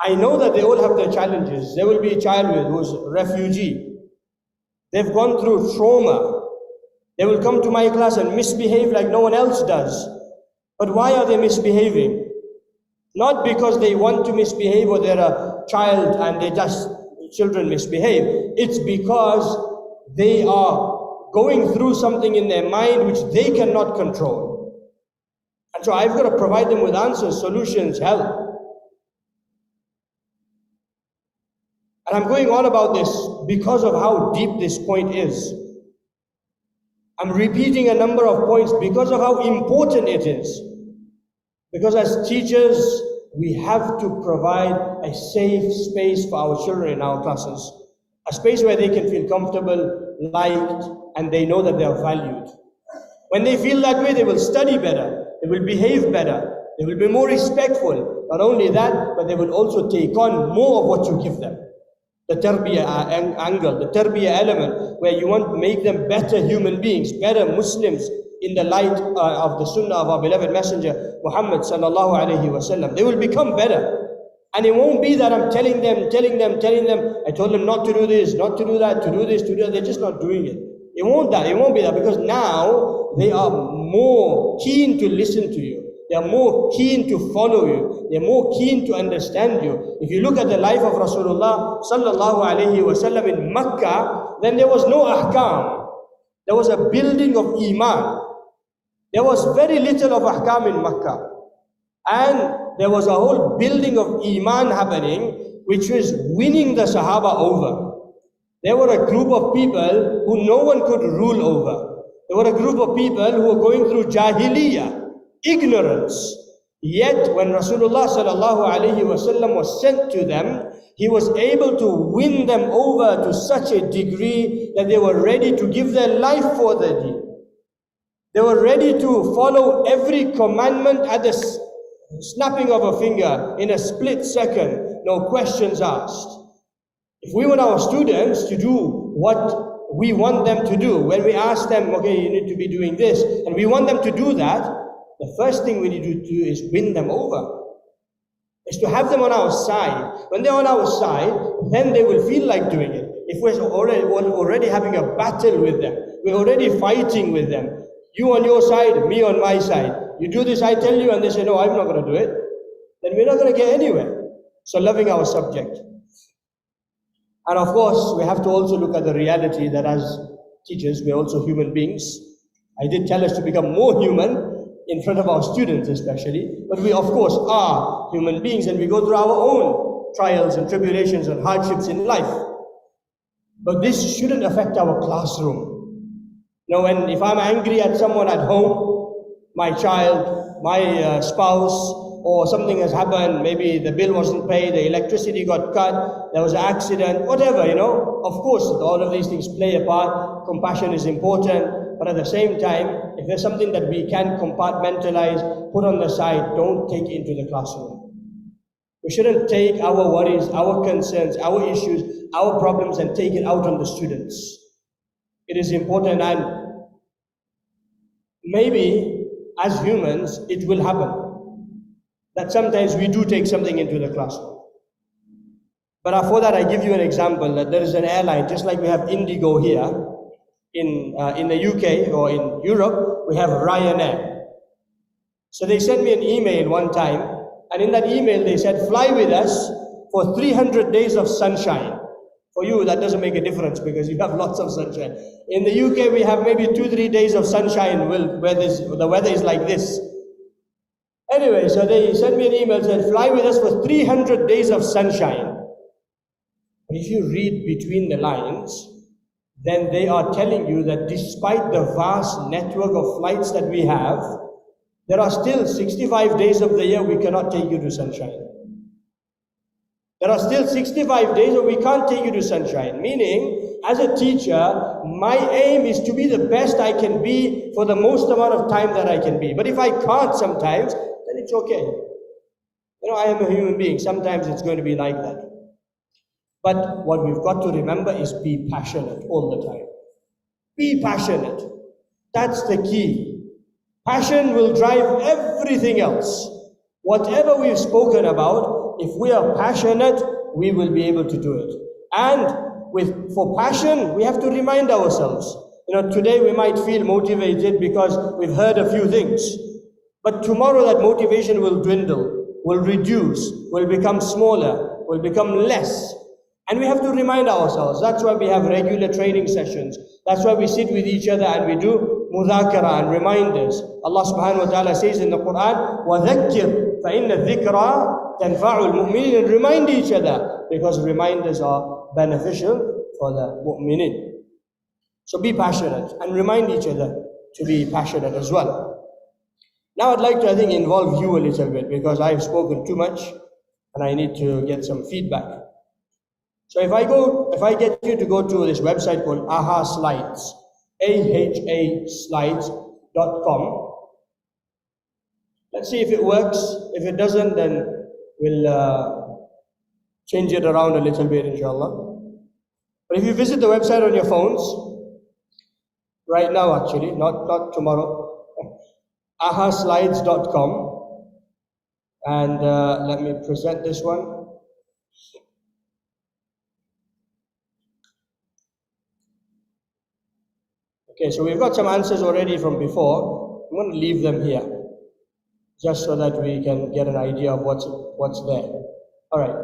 I know that they all have their challenges. There will be a child who's a refugee. They've gone through trauma. They will come to my class and misbehave like no one else does. But why are they misbehaving? Not because they want to misbehave or they're a child and children misbehave. It's because they are going through something in their mind which they cannot control. And so I've got to provide them with answers, solutions, help. And I'm going on about this because of how deep this point is. I'm repeating a number of points because of how important it is. Because as teachers, we have to provide a safe space for our children in our classes. A space where they can feel comfortable, liked, and they know that they are valued. When they feel that way, they will study better, they will behave better, they will be more respectful. Not only that, but they will also take on more of what you give them. The tarbiyah angle, the tarbiyah element, where you want to make them better human beings, better Muslims in the light of the sunnah of our beloved messenger, Muhammad sallallahu alayhi wa sallam. They will become better. And it won't be that I'm telling them, I told them not to do this, not to do that, to do this, to do that. They're just not doing it. It won't be that, because now they are more keen to listen to you. They are more keen to follow you. They're more keen to understand you. If you look at the life of Rasulullah sallallahu alayhi wa sallam in Makkah, then there was no ahkam. There was a building of iman. There was very little of ahkam in Makkah. And there was a whole building of iman happening, which was winning the Sahaba over. There were a group of people who no one could rule over. There were a group of people who were going through jahiliyyah, ignorance. Yet when Rasulullah sallallahu alayhi wa sallam was sent to them, he was able to win them over to such a degree that they were ready to give their life for the deen. They were ready to follow every commandment at the snapping of a finger in a split second, no questions asked. If we want our students to do what we want them to do, when we ask them, okay, you need to be doing this, and we want them to do that, the first thing we need to do is win them over. Is to have them on our side. When they're on our side, then they will feel like doing it. If we're already having a battle with them, we're already fighting with them, you on your side, me on my side, you do this, I tell you, and they say, no, I'm not going to do it, then we're not going to get anywhere. So loving our subject. And of course, we have to also look at the reality that as teachers, we're also human beings. I did tell us to become more human in front of our students especially, but we of course are human beings and we go through our own trials and tribulations and hardships in life. But this shouldn't affect our classroom. If I'm angry at someone at home, my child, my spouse, or something has happened, maybe the bill wasn't paid, the electricity got cut, there was an accident, whatever, of course, all of these things play a part. Compassion is important, but at the same time, if there's something that we can compartmentalize, put on the side, don't take it into the classroom. We shouldn't take our worries, our concerns, our issues, our problems and take it out on the students. It is important, and maybe as humans it will happen that sometimes we do take something into the classroom. But for that, I give you an example that there is an airline, just like we have Indigo here in the UK or in Europe, we have Ryanair. So they sent me an email one time, and in that email they said, fly with us for 300 days of sunshine. For you, that doesn't make a difference because you have lots of sunshine. In the UK, we have maybe 2-3 days of sunshine where the weather is like this. Anyway, so they sent me an email, said, fly with us for 300 days of sunshine. But if you read between the lines, then they are telling you that despite the vast network of flights that we have, there are still 65 days of the year we cannot take you to sunshine. There are still 65 days where we can't take you to sunshine. Meaning, as a teacher, my aim is to be the best I can be for the most amount of time that I can be. But if I can't sometimes, then it's okay. You know, I am a human being. Sometimes it's going to be like that. But what we've got to remember is be passionate all the time. Be passionate. That's the key. Passion will drive everything else. Whatever we've spoken about, if we are passionate, we will be able to do it. And for passion, we have to remind ourselves. You know, today we might feel motivated because we've heard a few things. But tomorrow that motivation will dwindle, will reduce, will become smaller, will become less. And we have to remind ourselves. That's why we have regular training sessions. That's why we sit with each other and we do mudhakara and reminders. Allah subhanahu wa ta'ala says in the Quran, وَذَكِّرْ فَإِنَّ الذِّكْرَى تَنْفَعُ الْمُؤْمِنِينَ. And remind each other, because reminders are beneficial for the mu'minin. So be passionate and remind each other to be passionate as well. Now I'd like to, involve you a little bit because I've spoken too much and I need to get some feedback. So if I get you to go to this website called AHA Slides, AHA Slides.com. Let's see if it works. If it doesn't, then we'll change it around a little bit, inshallah. But if you visit the website on your phones, right now actually, not tomorrow, ahaslides.com, and let me present this one. Okay, so we've got some answers already from before. I'm going to leave them here, just so that we can get an idea of what's there. All right,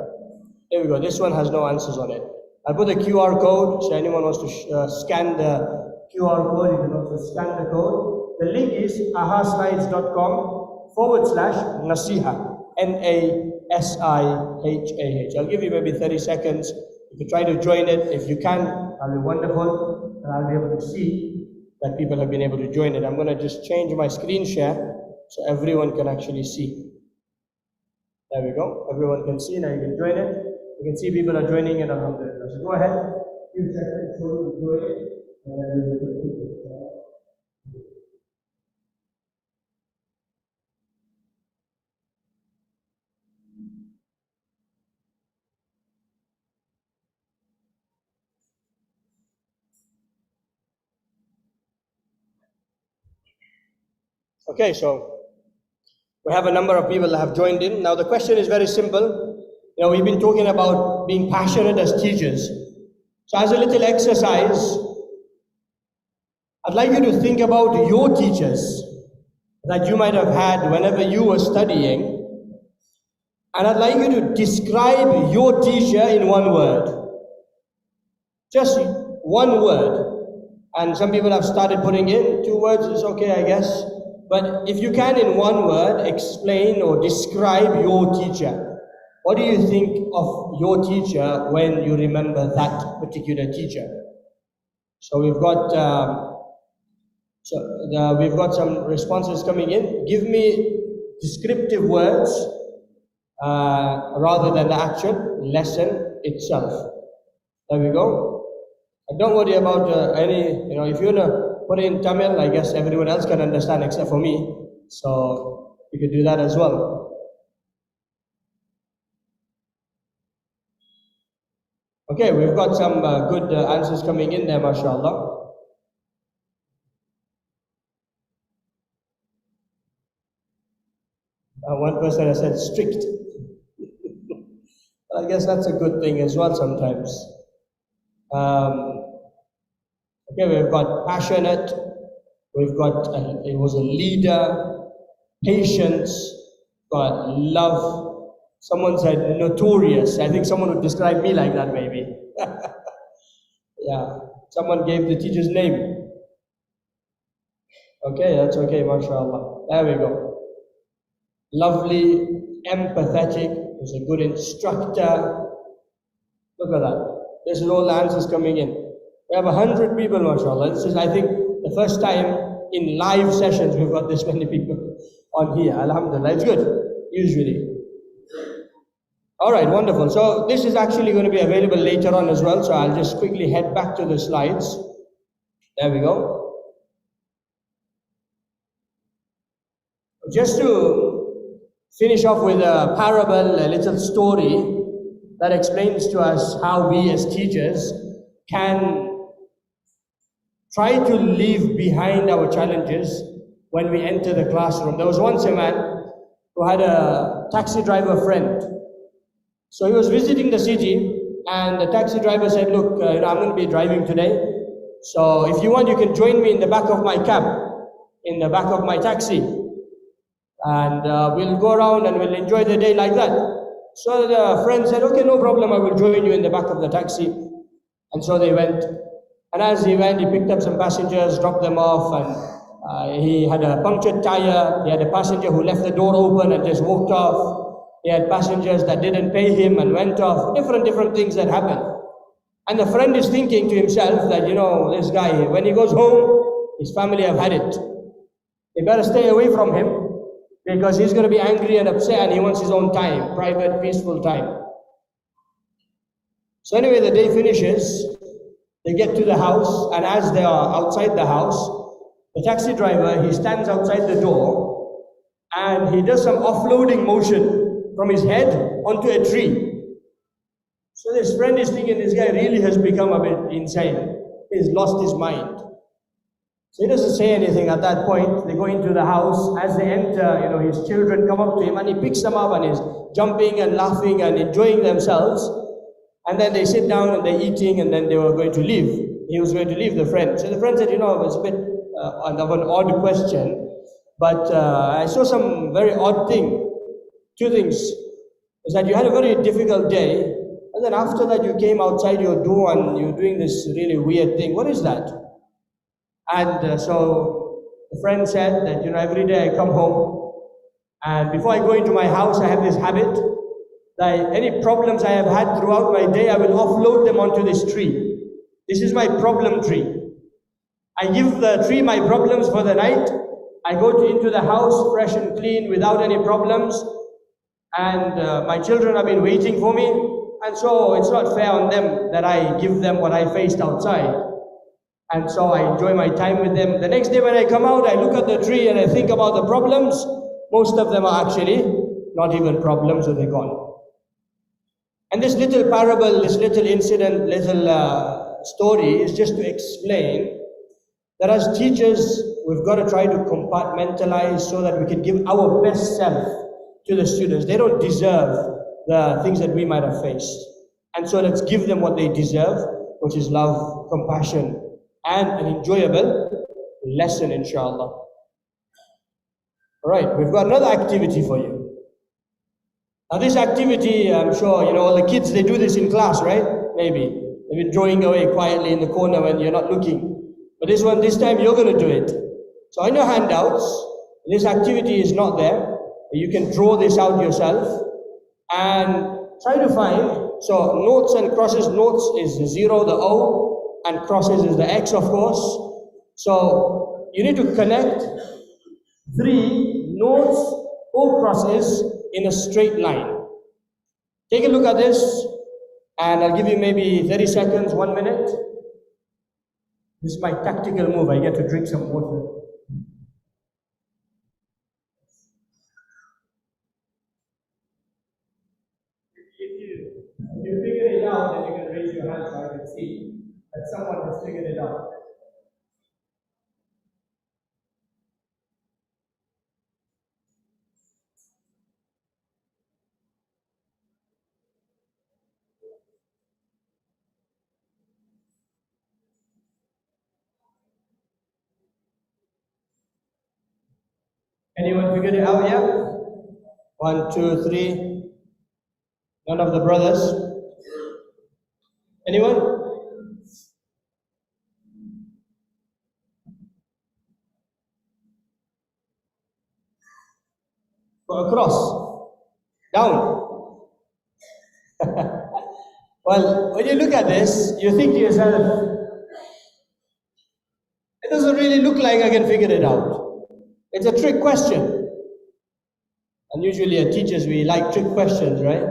there we go. This one has no answers on it. I'll put the QR code, so anyone wants to scan the QR code, you can also scan the code. The link is ahaslides.com/nasiha, NASIHAH. I'll give you maybe 30 seconds. If you try to join it, if you can, that'll be wonderful, and I'll be able to see that people have been able to join it. I'm going to just change my screen share so everyone can actually see. There we go. Everyone can see. Now you can join it. You can see people are joining it. Alhamdulillah. So go ahead. Few seconds so you join it. And then we will put it. Okay, so we have a number of people that have joined in. Now the question is very simple. You know, we've been talking about being passionate as teachers. So as a little exercise, I'd like you to think about your teachers that you might have had whenever you were studying. And I'd like you to describe your teacher in one word. Just one word. And some people have started putting in 2 words, it's okay, I guess. But if you can, in one word, explain or describe your teacher. What do you think of your teacher when you remember that particular teacher? So we've got some responses coming in. Give me descriptive words rather than the actual lesson itself. There we go. And don't worry about if you want to put it in Tamil, I guess everyone else can understand except for me. So you can do that as well. Okay, we've got some good answers coming in there, mashallah. person has said strict. I guess that's a good thing as well sometimes. Okay, we've got passionate, we've got, it was a leader, patience, got love. Someone said notorious. I think someone would describe me like that maybe. Yeah, someone gave the teacher's name. Okay, that's okay, mashallah. There we go. Lovely, empathetic, was a good instructor. Look at that. This is all the answers coming in. We have 100 people, mashallah. This is, I think, the first time in live sessions we've got this many people on here. Alhamdulillah, it's good, usually. All right, wonderful. So this is actually going to be available later on as well. So I'll just quickly head back to the slides. There we go. Just to finish off with a parable, a little story that explains to us how we as teachers can try to leave behind our challenges when we enter the classroom. There was once a man who had a taxi driver friend. So he was visiting the city, and the taxi driver said, look, I'm going to be driving today. So if you want, you can join me in the back of my cab, in the back of my taxi. And we'll go around and we'll enjoy the day like that. So the friend said, okay, no problem, I will join you in the back of the taxi. And so they went. And as he went, he picked up some passengers, dropped them off, and he had a punctured tire. He had a passenger who left the door open and just walked off. He had passengers that didn't pay him and went off. Different things that happened. And the friend is thinking to himself that, this guy, when he goes home, his family have had it. They better stay away from him, because he's going to be angry and upset and he wants his own time, private, peaceful time. So anyway, the day finishes, they get to the house, and as they are outside the house, the taxi driver, he stands outside the door and he does some offloading motion from his head onto a tree. So this friend is thinking, this guy really has become a bit insane. He's lost his mind. So he doesn't say anything at that point. They go into the house. As they enter, his children come up to him and he picks them up and is jumping and laughing and enjoying themselves. And then they sit down and they're eating, and then they were going to leave. He was going to leave the friend. So the friend said, it was a bit of an odd question, but I saw some very odd thing. Two things. Is that you had a very difficult day, and then after that you came outside your door and you're doing this really weird thing. What is that? And so the friend said that, every day I come home, and before I go into my house, I have this habit that any problems I have had throughout my day, I will offload them onto this tree. This is my problem tree. I give the tree my problems for the night. I go into the house fresh and clean without any problems. And my children have been waiting for me. And so it's not fair on them that I give them what I faced outside. And so I enjoy my time with them. The next day when I come out, I look at the tree and I think about the problems. Most of them are actually not even problems, so they're gone. And this little parable, this little incident, little story is just to explain that as teachers, we've got to try to compartmentalize so that we can give our best self to the students. They don't deserve the things that we might have faced. And so let's give them what they deserve, which is love, compassion, and an enjoyable lesson, inshallah. All right, we've got another activity for you. Now this activity, I'm sure, all the kids, they do this in class, right? Maybe. They've been drawing away quietly in the corner when you're not looking. But this time you're going to do it. So on your handouts, this activity is not there. You can draw this out yourself and try to find, so notes and crosses, notes is the 0, the O, and crosses is the X, of course. So you need to connect 3 notes or crosses in a straight line. Take a look at this, and I'll give you maybe 30 seconds, 1 minute. This is my tactical move. I get to drink some water. If you figure it out, then you can raise your hand so I can see that someone has figured it out. Anyone figured it out yet? 1, 2, 3. None of the brothers. Anyone? Go across. Down. Well, when you look at this, you think to yourself, it doesn't really look like I can figure it out. It's a trick question. And usually as teachers, we like trick questions, right?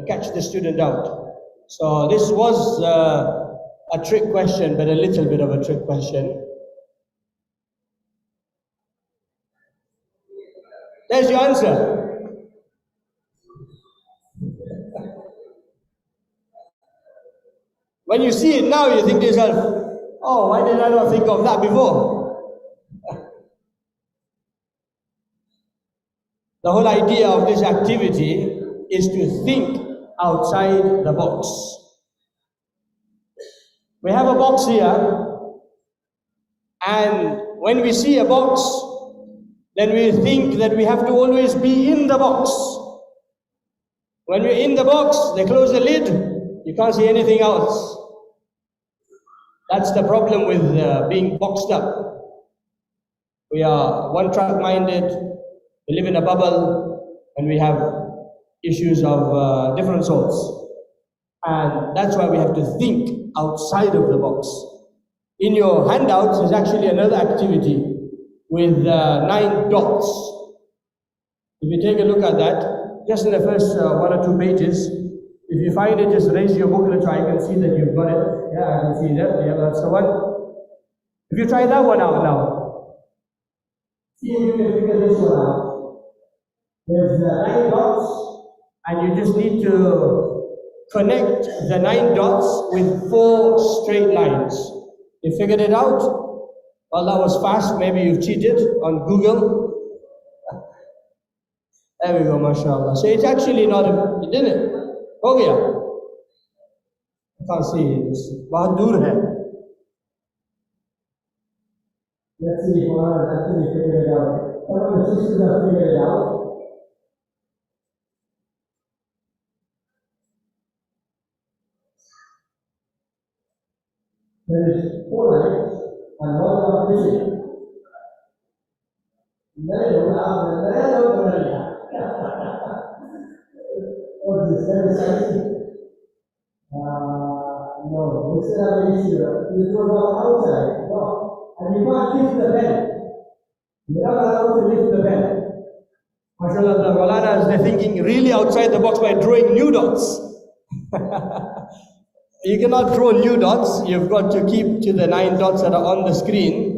Catch the student out. So this was a trick question, but a little bit of a trick question. There's your answer. When you see it now, you think to yourself, oh, why did I not think of that before? The whole idea of this activity is to think outside the box. We have a box here, and when we see a box, then we think that we have to always be in the box. When we're in the box, they close the lid, you can't see anything else. That's the problem with being boxed up. We are one-track minded, we live in a bubble, and we have issues of different sorts. And that's why we have to think outside of the box. In your handouts is actually another activity with 9 dots. If you take a look at that, just in the first 1 or 2 pages, if you find it, just raise your booklet so I can see that you've got it. Yeah, I can see that. Yeah, that's the one. If you try that one out now, see if you can figure this one out. There's 9 dots, and you just need to connect the 9 dots with 4 straight lines. You figured it out? Well, that was fast. Maybe you've cheated on Google. There we go, mashallah. So it's actually not a, you didn't it? हो गया? I can't see it. बहुत दूर है. Let's see if one actually figure it out. Some of the sisters have figured it out. There is 4 lines and 1 are missing. नहीं होगा, नया लोग बना लिया. What is this? That is something. No, this is not very sure. This was outside. No. And you can't lift the pen. You're not allowed to lift the pen. MashaAllah, the Maulanas, they're thinking really outside the box by drawing new dots. You cannot draw new dots. You've got to keep to the 9 dots that are on the screen.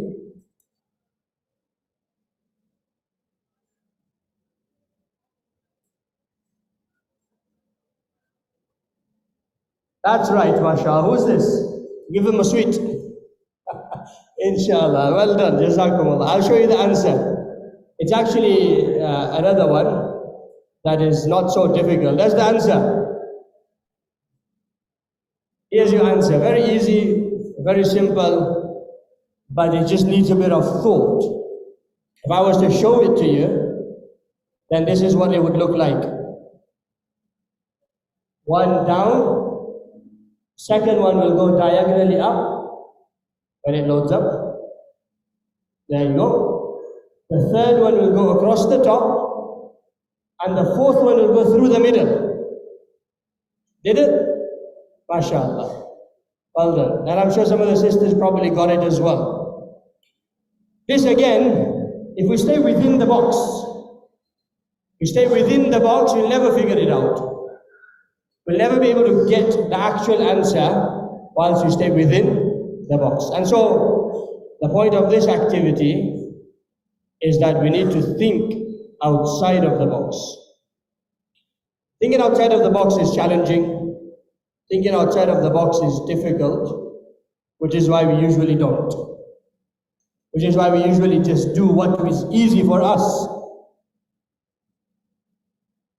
That's right, mashallah. Who's this? Give him a sweet. Inshallah. Well done. Jazakumullah. I'll show you the answer. It's actually another one that is not so difficult. That's the answer. Here's your answer. Very easy, very simple, but it just needs a bit of thought. If I was to show it to you, then this is what it would look like. 1 down. Second one will go diagonally up when it loads up. There you go. The third one will go across the top, and the fourth one will go through the middle. Did it? MashaAllah. Well done. And I'm sure some of the sisters probably got it as well. This again, if we stay within the box, we'll never figure it out. We'll never be able to get the actual answer once you stay within the box. And so, the point of this activity is that we need to think outside of the box. Thinking outside of the box is challenging. Thinking outside of the box is difficult, which is why we usually don't. Which is why we usually just do what is easy for us.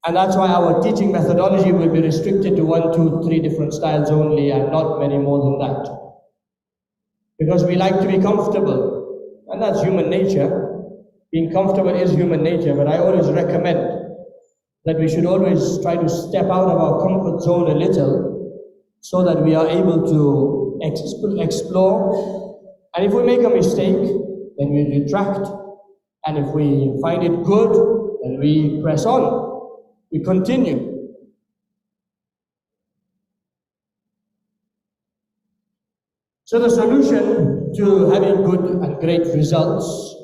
And that's why our teaching methodology will be restricted to 1, 2, 3 different styles only and not many more than that. Because we like to be comfortable, and that's human nature. Being comfortable is human nature, but I always recommend that we should always try to step out of our comfort zone a little so that we are able to explore. And if we make a mistake, then we retract. And if we find it good, then we press on. We continue. So the solution to having good and great results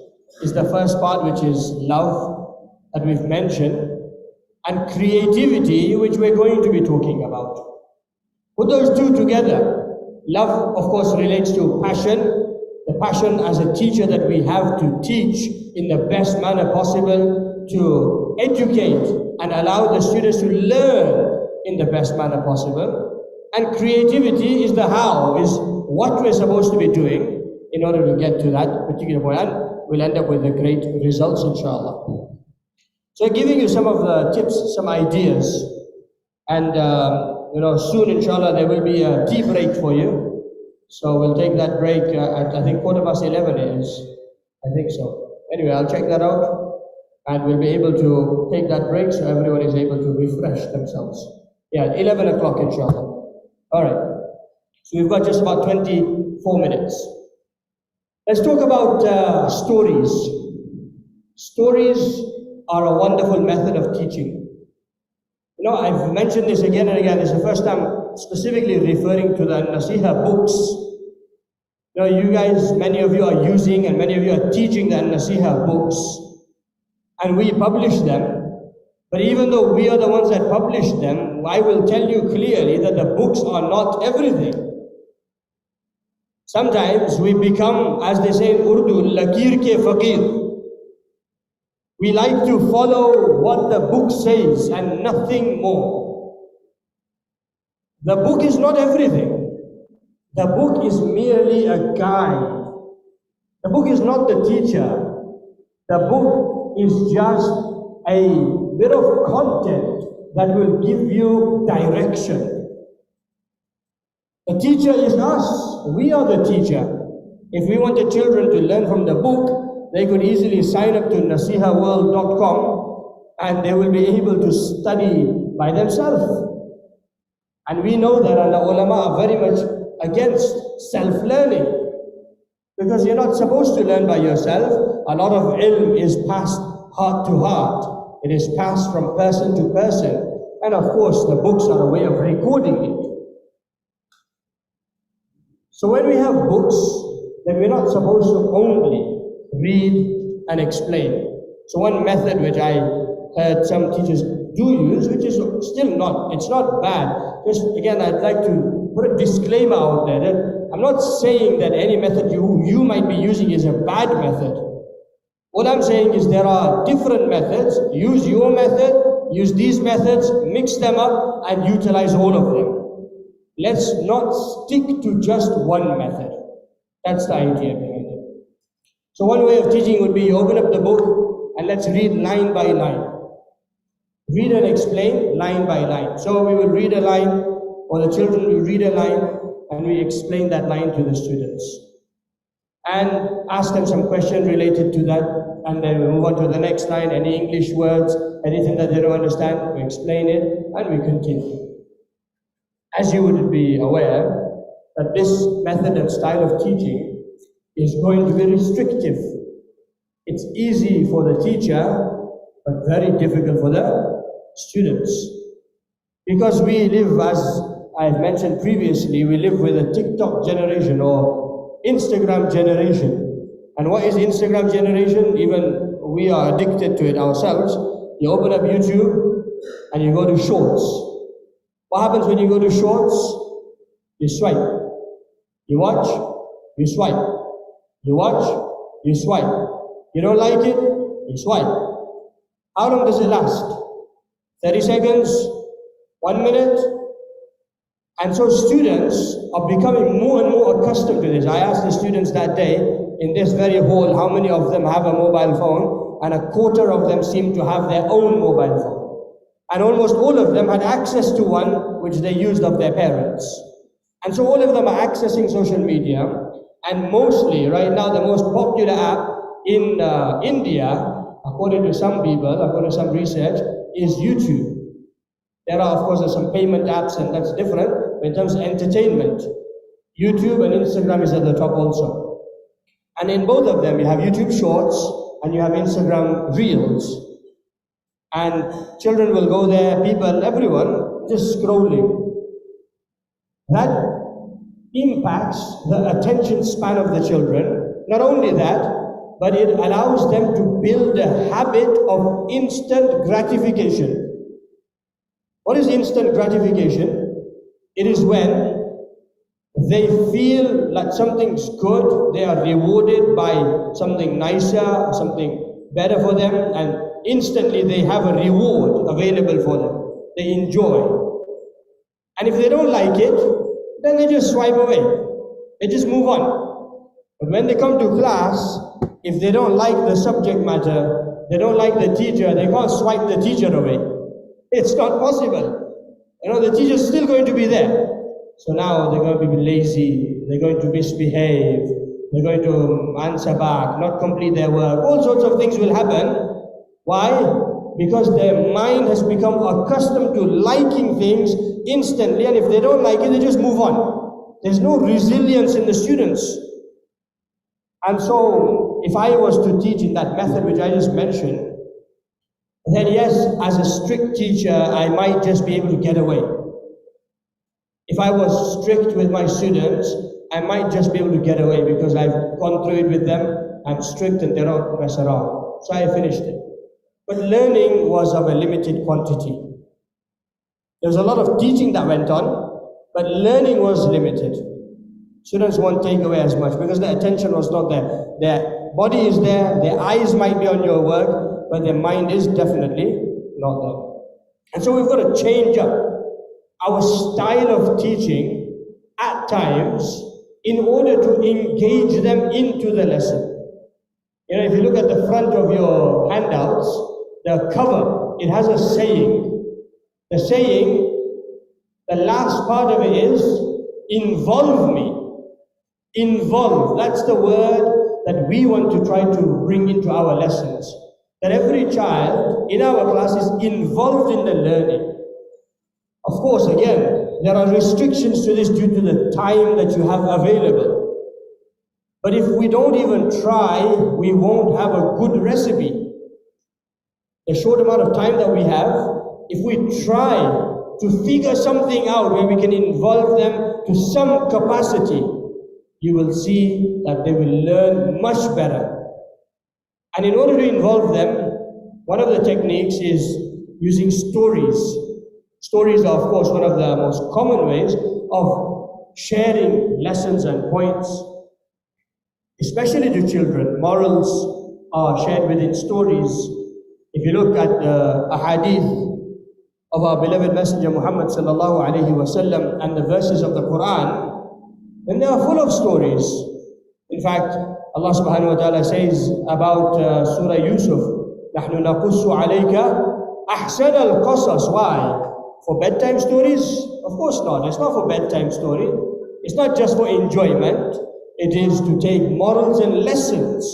is the first part, which is love, that we've mentioned, and creativity, which we're going to be talking about. Put those two together. Love, of course, relates to passion. The passion as a teacher that we have to teach in the best manner possible, to educate and allow the students to learn in the best manner possible. And creativity is the how, is what we're supposed to be doing in order to get to that particular point. And we'll end up with the great results, inshallah. So giving you some of the tips, some ideas, and soon, inshallah, there will be a tea break for you. So we'll take that break at, I think, 11:15 is, I think so. Anyway, I'll check that out, and we'll be able to take that break so everyone is able to refresh themselves. Yeah, 11 o'clock, inshallah. All right. So we've got just about 24 minutes. Let's talk about stories. Stories are a wonderful method of teaching. You know, I've mentioned this again and again. This is the first time specifically referring to the Nasiha books. You know, you guys, many of you are using and many of you are teaching the Nasiha books, and we publish them. But even though we are the ones that publish them, I will tell you clearly that the books are not everything. Sometimes we become, as they say in Urdu, lakir ke faqir. We like to follow what the book says and nothing more. The book is not everything. The book is merely a guide. The book is not the teacher. The book is just a bit of content that will give you direction. The teacher is us. We are the teacher. If we want the children to learn from the book, they could easily sign up to nasihaworld.com and they will be able to study by themselves. And we know that the ulama are very much against self-learning, because you're not supposed to learn by yourself. A lot of ilm is passed heart to heart. It is passed from person to person. And of course, the books are a way of recording it. So when we have books, then we're not supposed to only read and explain. So one method which I heard some teachers do use, which is still not, it's not bad. Just again, I'd like to put a disclaimer out there that I'm not saying that any method you might be using is a bad method. What I'm saying is there are different methods. Use your method, use these methods, mix them up and utilize all of them. Let's not stick to just one method. That's the idea behind it. So one way of teaching would be you open up the book and let's read line by line. Read and explain line by line. So we will read a line, or the children will read a line, and we explain that line to the students. And ask them some question related to that, and then we move on to the next line, any English words, anything that they don't understand, we explain it, and we continue. As you would be aware, that this method and style of teaching is going to be restrictive. It's easy for the teacher, but very difficult for the students. Because we live, as I've mentioned previously, we live with a TikTok generation or Instagram generation. And what is Instagram generation? Even we are addicted to it ourselves. You open up YouTube and you go to shorts. What happens when you go to shorts? You swipe. You watch, you swipe. You watch, you swipe. You don't like it, you swipe. How long does it last? 30 seconds? 1 minute? And so students are becoming more and more accustomed to this. I asked the students that day in this very hall how many of them have a mobile phone, and a quarter of them seem to have their own mobile phone. And almost all of them had access to one which they used of their parents. And so all of them are accessing social media. And mostly, right now, the most popular app in India, according to some people, according to some research, is YouTube. There are, of course, there's some payment apps, and that's different. But in terms of entertainment, YouTube and Instagram is at the top also. And in both of them, you have YouTube Shorts and you have Instagram Reels. And children will go there, people, everyone, just scrolling. That impacts the attention span of the children. Not only that, but it allows them to build a habit of instant gratification. What is instant gratification? It is when they feel like something's good, they are rewarded by something nicer, something better for them, and instantly they have a reward available for them. They enjoy. And if they don't like it, then they just swipe away. They just move on. But when they come to class, if they don't like the subject matter, they don't like the teacher, they can't swipe the teacher away. It's not possible. You know, the teacher's still going to be there. So now they're going to be lazy, they're going to misbehave, they're going to answer back, not complete their work. All sorts of things will happen. Why? Because their mind has become accustomed to liking things instantly, and if they don't like it, they just move on. There's no resilience in the students. And so, if I was to teach in that method which I just mentioned, then yes, as a strict teacher, I might just be able to get away. If I was strict with my students, I might just be able to get away because I've gone through it with them, I'm strict and they don't mess around. So I finished it. But learning was of a limited quantity. There was a lot of teaching that went on, but learning was limited. Students won't take away as much because their attention was not there. Their body is there, their eyes might be on your work, but their mind is definitely not there. And so we've got to change up our style of teaching at times in order to engage them into the lesson. You know, if you look at the front of your handouts, the cover, it has a saying. The saying, the last part of it is, involve me. Involve, that's the word that we want to try to bring into our lessons. That every child in our class is involved in the learning. Of course, again, there are restrictions to this due to the time that you have available. But if we don't even try, we won't have a good recipe. The short amount of time that we have, if we try to figure something out where we can involve them to some capacity, you will see that they will learn much better. And in order to involve them, one of the techniques is using stories. Stories are, of course, one of the most common ways of sharing lessons and points, especially to children. Morals are shared within stories. If you look at a hadith of our beloved Messenger Muhammad sallallahu alaihi wasallam and the verses of the Quran, then they are full of stories. In fact, Allah subhanahu wa ta'ala says about Surah Yusuf, نَحْنُ نَقُصُّ عَلَيْكَ أَحْسَنَ الْقَصَصِ. Why? For bedtime stories? Of course not. It's not for bedtime story. It's not just for enjoyment. It is to take morals and lessons.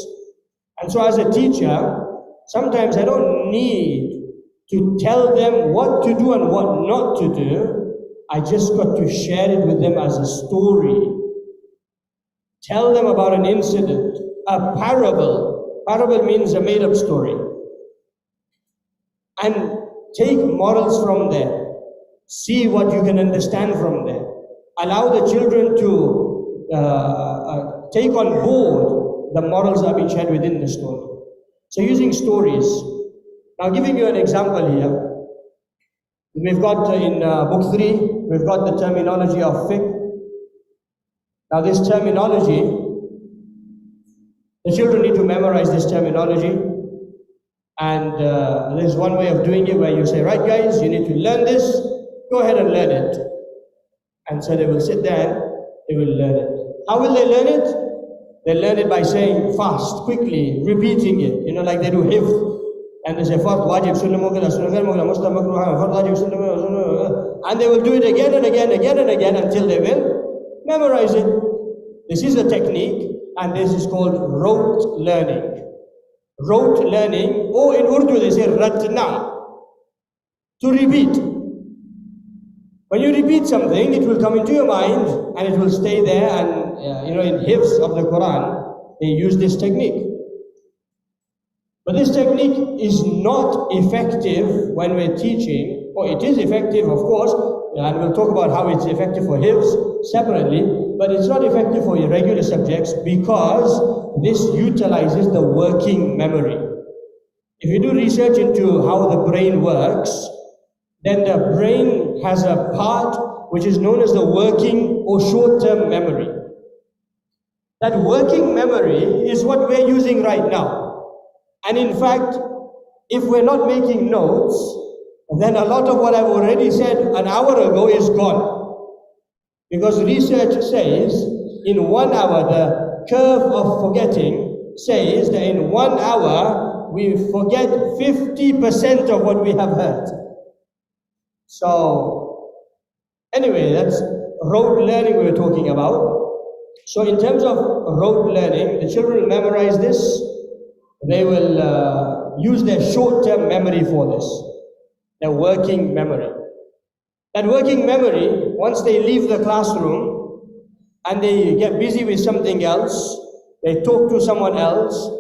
And so as a teacher, sometimes I don't need to tell them what to do and what not to do. I just got to share it with them as a story. Tell them about an incident, a parable. Parable means a made-up story. And take morals from there. See what you can understand from there. Allow the children to take on board the morals that have been shared within the story. So using stories. Now giving you an example here. We've got in book 3, we've got the terminology of fiqh. Now this terminology, the children need to memorize this terminology. And there's one way of doing it where you say, right guys, you need to learn this, go ahead and learn it. And so they will sit there and they will learn it. How will they learn it? They learn it by saying fast, quickly, repeating it, you know, like they do hifz. And they say, fard, wajib, sunnah, mughla, sunnah, mughla, muslim, makruh, fard, wajib, sunnah, sunnah. And they will do it again and again, again and again until they will memorize it. This is a technique, and this is called rote learning. rote learning, or in Urdu they say ratna, to repeat. When you repeat something, it will come into your mind and it will stay there. And in hifz of the Quran, they use this technique. But this technique is not effective when we're teaching, or it is effective, of course, and we'll talk about how it's effective for hifz separately, but it's not effective for irregular subjects because this utilizes the working memory. If you do research into how the brain works, then the brain has a part which is known as the working or short-term memory. That working memory is what we're using right now. And in fact, if we're not making notes, then a lot of what I've already said an hour ago is gone. Because research says in 1 hour, the curve of forgetting says that in 1 hour, we forget 50% of what we have heard. So, anyway, that's rote learning we were talking about. So in terms of rote learning, the children will memorize this. They will use their short-term memory for this, their working memory. That working memory, once they leave the classroom and they get busy with something else, they talk to someone else,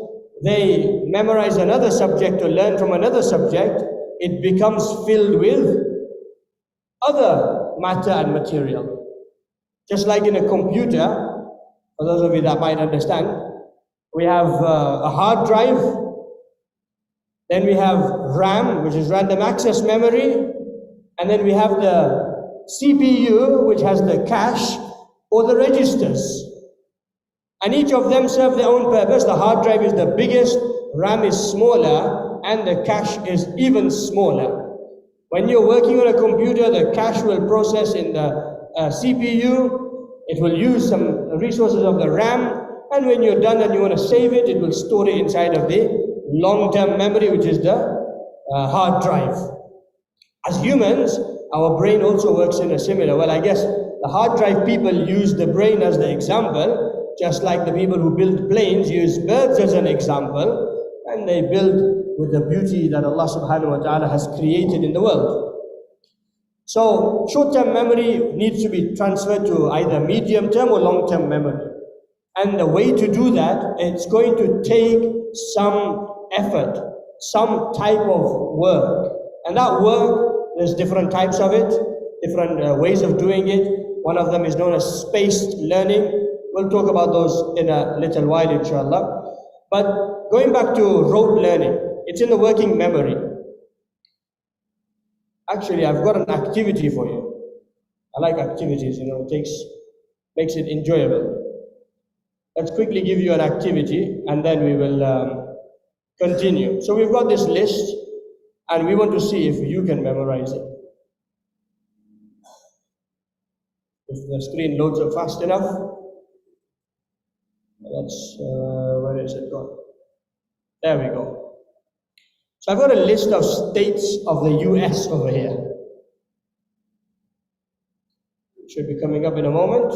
they memorize another subject or learn from another subject, it becomes filled with other matter and material. Just like in a computer, for those of you that might understand, we have a hard drive, then we have RAM, which is random access memory, and then we have the CPU, which has the cache or the registers. And each of them serve their own purpose. The hard drive is the biggest, RAM is smaller, and the cache is even smaller. When you're working on a computer, the cache will process in the CPU, it will use some resources of the RAM, and when you're done and you want to save it, it will store it inside of the long-term memory, which is the hard drive. As humans, our brain also works in a similar way. Well, I guess the hard drive people use the brain as the example, just like the people who build planes use birds as an example, and they build with the beauty that Allah subhanahu wa ta'ala has created in the world. So, short-term memory needs to be transferred to either medium-term or long-term memory. And the way to do that, it's going to take some effort, some type of work. And that work, there's different types of it, different ways of doing it. One of them is known as spaced learning. We'll talk about those in a little while, inshallah. But going back to rote learning, it's in the working memory. Actually, I've got an activity for you. I like activities, it makes it enjoyable. Let's quickly give you an activity and then we will continue. So we've got this list and we want to see if you can memorize it. If the screen loads up fast enough, that's, where is it gone? There we go. So I've got a list of states of the US over here. It should be coming up in a moment.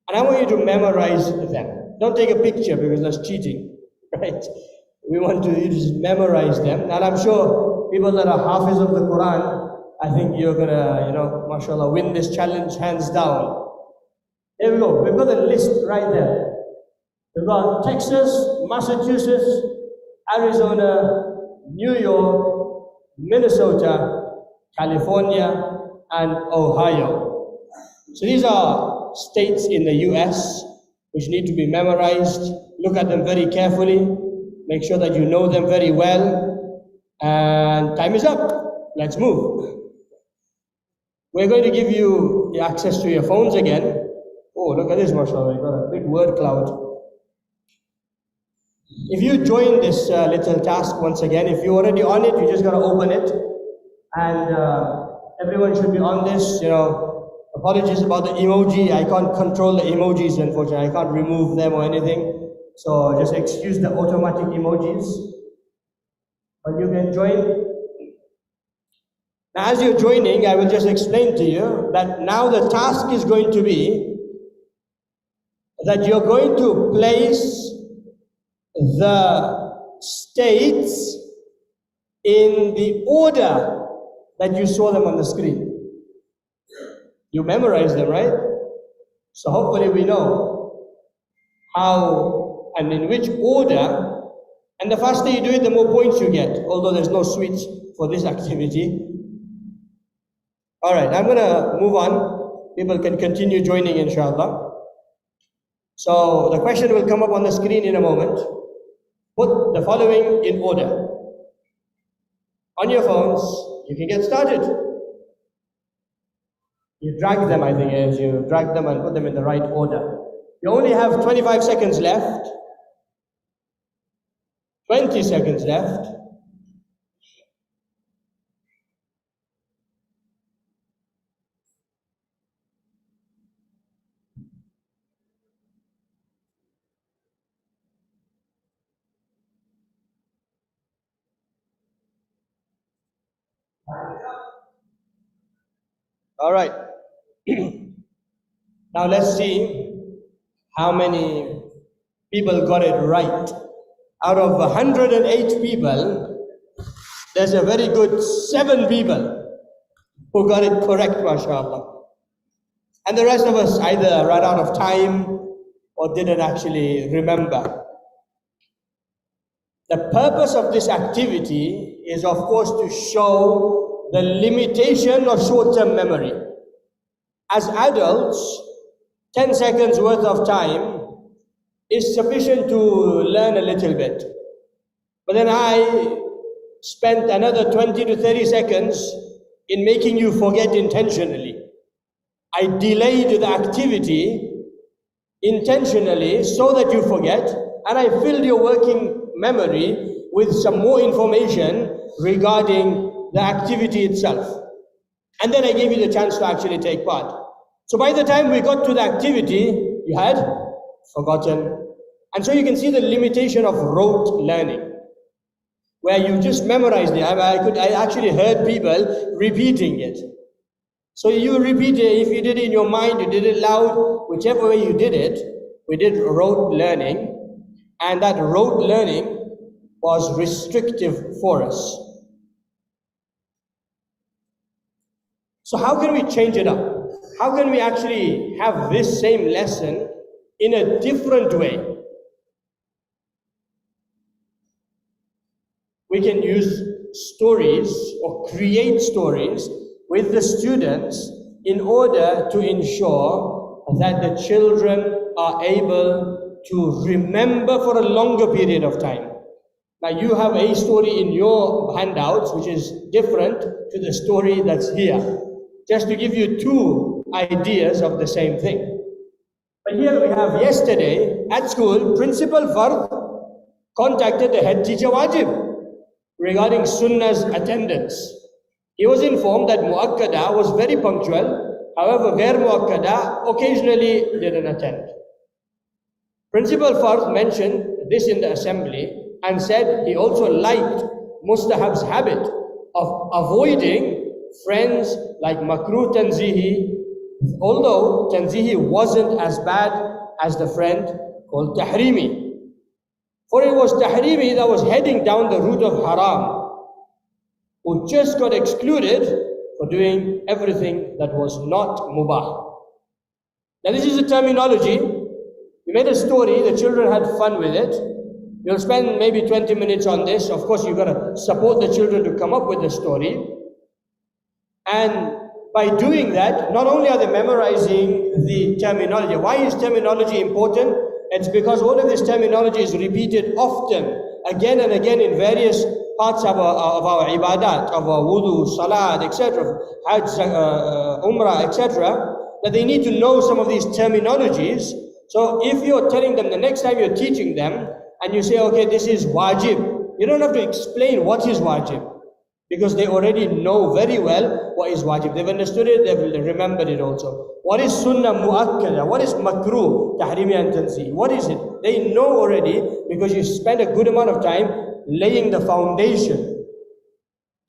And I want you to memorize them. Don't take a picture because that's cheating, right? We want you to just memorize them. And I'm sure people that are hafiz of the Quran, I think you're gonna, mashallah, win this challenge hands down. Here we go. We've got the list right there. We've got Texas, Massachusetts, Arizona, New York, Minnesota, California, and Ohio. So these are states in the US which need to be memorized. Look at them very carefully. Make sure that you know them very well. And time is up. Let's move. We're going to give you the access to your phones again. Oh, look at this, mashallah. We've got a big word cloud. If you join this little task once again, if you're already on it, you just got to open it. And everyone should be on this, Apologies about the emoji. I can't control the emojis, unfortunately. I can't remove them or anything. So just excuse the automatic emojis. But you can join. Now, as you're joining, I will just explain to you that now the task is going to be that you're going to place the states in the order that you saw them on the screen. You memorize them, right? So hopefully we know how and in which order, and the faster you do it, the more points you get, although there's no switch for this activity. All right, I'm gonna move on. People can continue joining, inshallah. So the question will come up on the screen in a moment. Put the following in order. On your phones, you can get started. You drag them, I think, as you drag them and put them in the right order. You only have 25 seconds left. 20 seconds left. All right. Now let's see how many people got it right. Out of 108 people, there's a very good 7 people who got it correct, mashallah. And the rest of us either ran out of time or didn't actually remember. The purpose of this activity is, of course, to show the limitation of short-term memory. As adults, 10 seconds worth of time is sufficient to learn a little bit. But then I spent another 20 to 30 seconds in making you forget intentionally. I delayed the activity intentionally so that you forget, and I filled your working memory with some more information regarding the activity itself. And then I gave you the chance to actually take part. So by the time we got to the activity, you had forgotten. And so you can see the limitation of rote learning, where you just memorized it. I actually heard people repeating it. So you repeat it. If you did it in your mind, you did it loud, whichever way you did it, we did rote learning. And that rote learning was restrictive for us. So how can we change it up? How can we actually have this same lesson in a different way? We can use stories or create stories with the students in order to ensure that the children are able to remember for a longer period of time. Now you have a story in your handouts which is different to the story that's here, just to give you 2 ideas of the same thing. But here we have yesterday at school, Principal Fard contacted the head teacher Wajib regarding Sunnah's attendance. He was informed that Muakkada was very punctual, however, Ghair Muakkada occasionally didn't attend. Principal Fard mentioned this in the assembly and said he also liked Mustahab's habit of avoiding friends like Makruh Tanzihi, although Tanzihi wasn't as bad as the friend called Tahrimi. For it was Tahrimi that was heading down the route of haram, who just got excluded for doing everything that was not mubah. Now this is a terminology. We made a story, the children had fun with it. You'll spend maybe 20 minutes on this. Of course, you've got to support the children to come up with the story. And by doing that, not only are they memorizing the terminology. Why is terminology important? It's because all of this terminology is repeated often, again and again in various parts of our ibadat, of our wudu, salat, etc., hajj, umrah, etc., that they need to know some of these terminologies. So if you're telling them the next time you're teaching them, and you say, okay, this is wajib, you don't have to explain what is wajib, because they already know very well what is wajib. They've understood it, they've remembered it also. What is sunnah mu'akkada? What is makruh, tahrimi and tanzih? What is it? They know already, because you spend a good amount of time laying the foundation.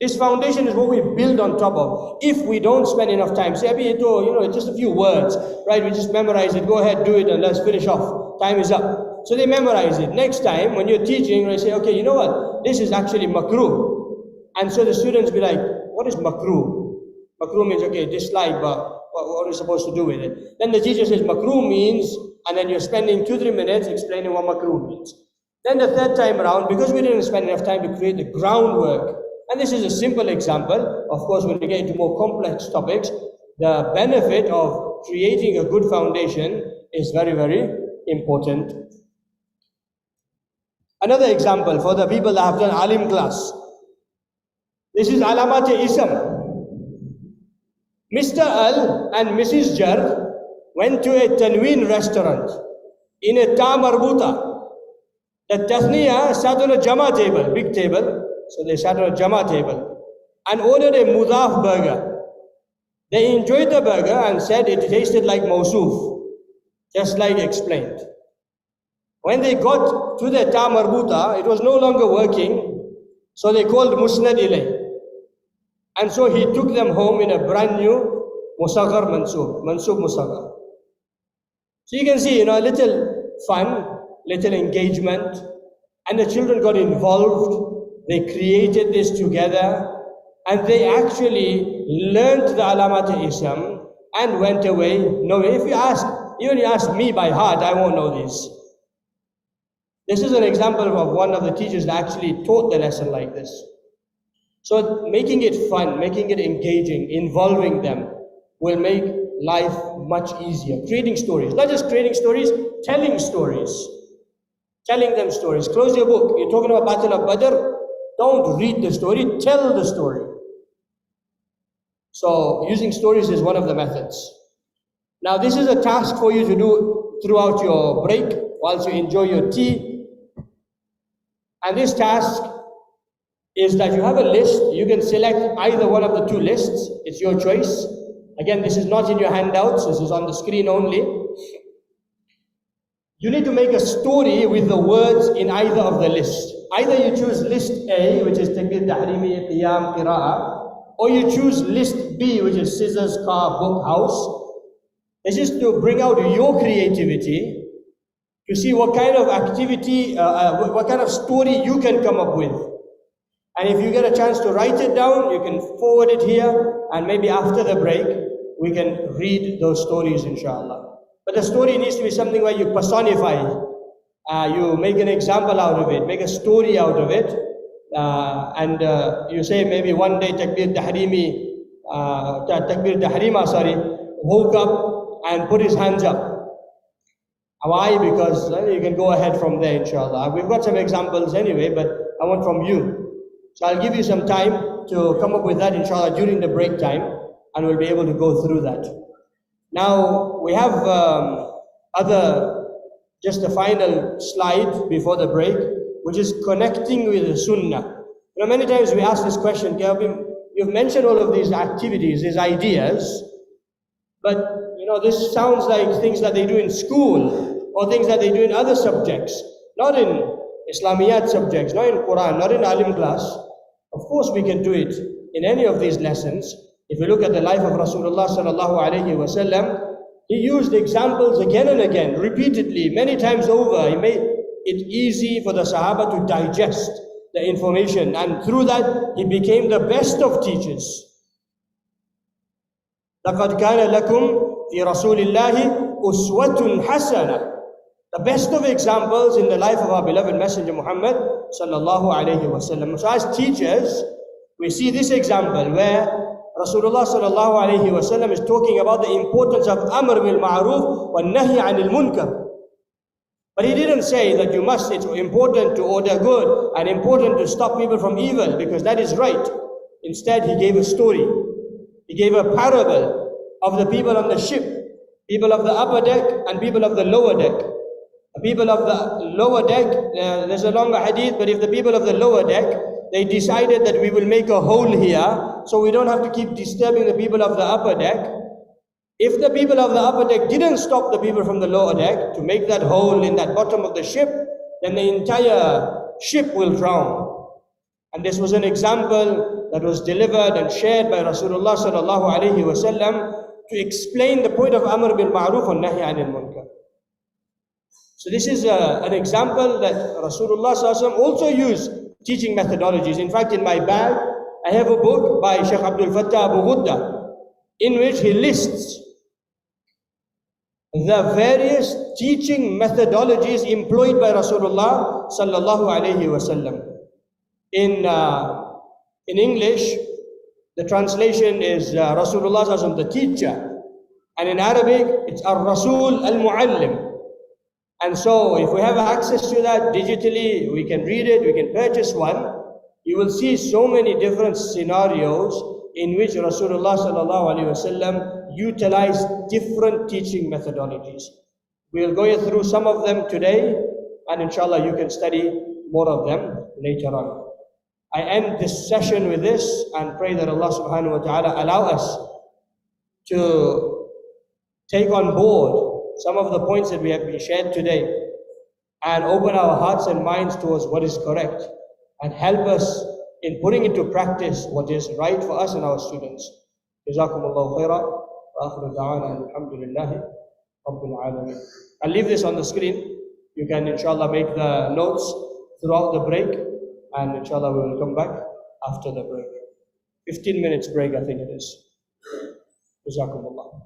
This foundation is what we build on top of. If we don't spend enough time, say, it's just a few words, right? We just memorize it, go ahead, do it, and let's finish off. Time is up. So they memorize it. Next time when you're teaching, they say, okay, you know what? This is actually makruh. And so the students be like, what is makruh? Makruh means, okay, dislike, but what are we supposed to do with it? Then the teacher says makruh means, and then you're spending 2-3 minutes explaining what makruh means. Then the third time around, because we didn't spend enough time to create the groundwork, and this is a simple example, of course when we get into more complex topics, the benefit of creating a good foundation is very, very important. Another example for the people that have done alim class. This is alamat-e-ism. Mr. Al and Mrs. Jar went to a Tanween restaurant in a ta marbuta. The Tathniya sat on a Jama table, big table, so they sat on a Jama table and ordered a mudaf burger. They enjoyed the burger and said it tasted like Mawsuf, just like explained. When they got to the ta marbuta, it was no longer working, so they called Musnad ilay. And so he took them home in a brand new Musaghar Mansub Musaghar. So you can see, a little fun, little engagement, and the children got involved. They created this together, and they actually learned the alamat-e-ism and went away knowing. If you ask me by heart, I won't know this. This is an example of one of the teachers that actually taught the lesson like this. So making it fun, making it engaging, involving them will make life much easier. Creating stories, not just creating stories, telling stories. Telling them stories. Close your book. You're talking about Battle of Badr. Don't read the story, tell the story. So using stories is one of the methods. Now this is a task for you to do throughout your break, whilst you enjoy your tea. And this task is that you have a list. You can select either one of the two lists. It's your choice. Again, this is not in your handouts. This is on the screen only. You need to make a story with the words in either of the lists. Either you choose list A, which is Takbir, Tahrimi, Qiyam, Qira'ah, or you choose list B, which is scissors, car, book, house. This is to bring out your creativity, to see what kind of activity, what kind of story you can come up with. And if you get a chance to write it down, you can forward it here, and maybe after the break, we can read those stories, inshallah. But the story needs to be something where you personify, you make an example out of it, make a story out of it, and you say maybe one day Takbir Tahrima, woke up and put his hands up. Why? Because you can go ahead from there, inshallah. We've got some examples anyway, but I want from you. So I'll give you some time to come up with that, inshallah, during the break time, and we'll be able to go through that. Now, we have just a final slide before the break, which is connecting with the Sunnah. Many times we ask this question, you've mentioned all of these activities, these ideas, but this sounds like things that they do in school, or things that they do in other subjects, not in Islamiyat subjects, not in Quran, not in Alim class. Of course we can do it in any of these lessons. If we look at the life of Rasulullah sallallahu alaihi wasallam, he used examples again and again, repeatedly, many times over. He made it easy for the Sahaba to digest the information, and through that he became the best of teachers. لَقَدْ كَانَ لَكُمْ فِي رَسُولِ اللَّهِ أُسْوَةٌ حَسَنَةٌ. The best of examples in the life of our beloved Messenger Muhammad sallallahu alaihi wasallam. So as teachers, we see this example where Rasulullah sallallahu alaihi wasallam is talking about the importance of Amr bil Ma'ruf wa Nahi anil Munkar. But he didn't say that it's important to order good and important to stop people from evil, because that is right. Instead, he gave a story. He gave a parable of the people on the ship, people of the upper deck and people of the lower deck. The people of the lower deck, there's a longer hadith, but if the people of the lower deck, they decided that we will make a hole here, so we don't have to keep disturbing the people of the upper deck. If the people of the upper deck didn't stop the people from the lower deck to make that hole in that bottom of the ship, then the entire ship will drown. And this was an example that was delivered and shared by Rasulullah sallallahu alaihi wasallam to explain the point of Amr bil Ma'ruf wa Nahi anil Munkar. So this is an example that Rasulullah SAW also used teaching methodologies. In fact, in my bag, I have a book by Sheikh Abdul Fattah Abu Ghudda, in which he lists the various teaching methodologies employed by Rasulullah sallallahu alaihi wasallam. In English, the translation is Rasulullah sallallahu alaihi wasallam, the teacher, and in Arabic, it's Ar-Rasul Al-Muallim. And so, if we have access to that digitally, we can read it, we can purchase one. You will see so many different scenarios in which Rasulullah sallallahu alaihi wasallam utilized different teaching methodologies. We'll go through some of them today, and inshallah you can study more of them later on. I end this session with this and pray that Allah subhanahu wa ta'ala allow us to take on board some of the points that we have been shared today and open our hearts and minds towards what is correct and help us in putting into practice what is right for us and our students. Jazakumullahu khaira wa akhiru da'wana alhamdulillahi rabbil alameen. I'll leave this on the screen. You can inshallah make the notes throughout the break, and inshallah we will come back after the break. 15 minutes break, I think it is. Jazakumullah.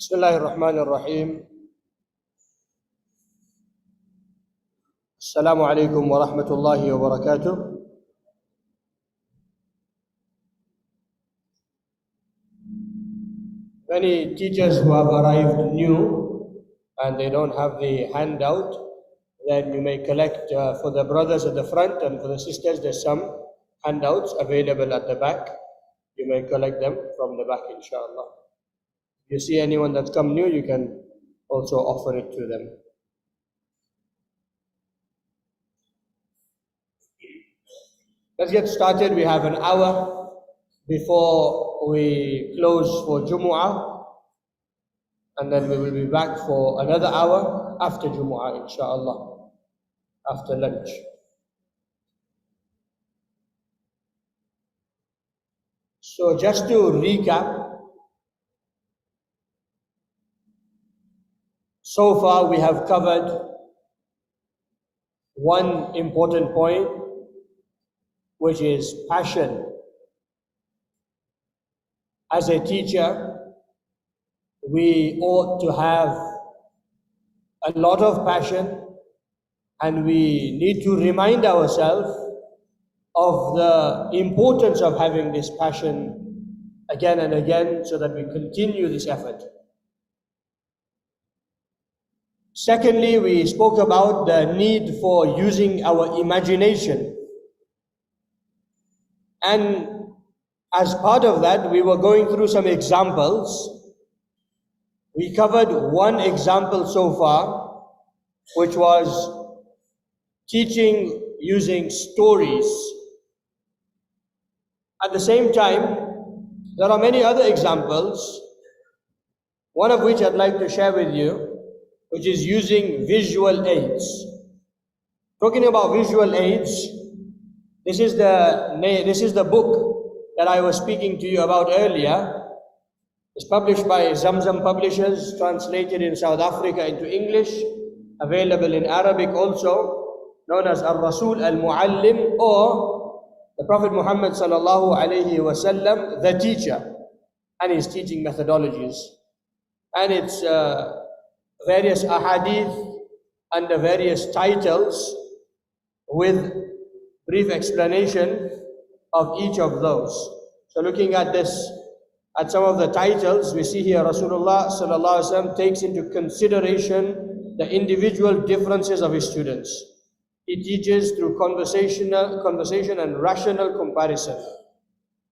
Bismillahir Rahmanir Rahim. Assalamu alaikum wa rahmatullahi wa barakatuh. Many teachers who have arrived new and they don't have the handout, then you may collect for the brothers at the front, and for the sisters there's some handouts available at the back. You may collect them from the back, inshallah. If you see anyone that's come new, you can also offer it to them. Let's get started. We have an hour before we close for Jumu'ah, and then we will be back for another hour after Jumu'ah, inshallah, after lunch. So just to recap, so far we have covered one important point, which is passion. As a teacher, we ought to have a lot of passion, and we need to remind ourselves of the importance of having this passion again and again so that we continue this effort. Secondly, we spoke about the need for using our imagination. And as part of that, we were going through some examples. We covered one example so far, which was teaching using stories. At the same time, there are many other examples, one of which I'd like to share with you, which is using visual aids. Talking about visual aids, this is the book that I was speaking to you about earlier. It's published by Zamzam Publishers, translated in South Africa into English, available in Arabic also, known as Al-Rasul Al-Muallim, or the Prophet Muhammad sallallahu alayhi wasallam, the teacher, and his teaching methodologies. And it's various ahadith under various titles with brief explanation of each of those. So looking at this, at some of the titles, we see here Rasulullah sallallahu alaihi wasallam takes into consideration the individual differences of his students. He teaches through conversation and rational comparison.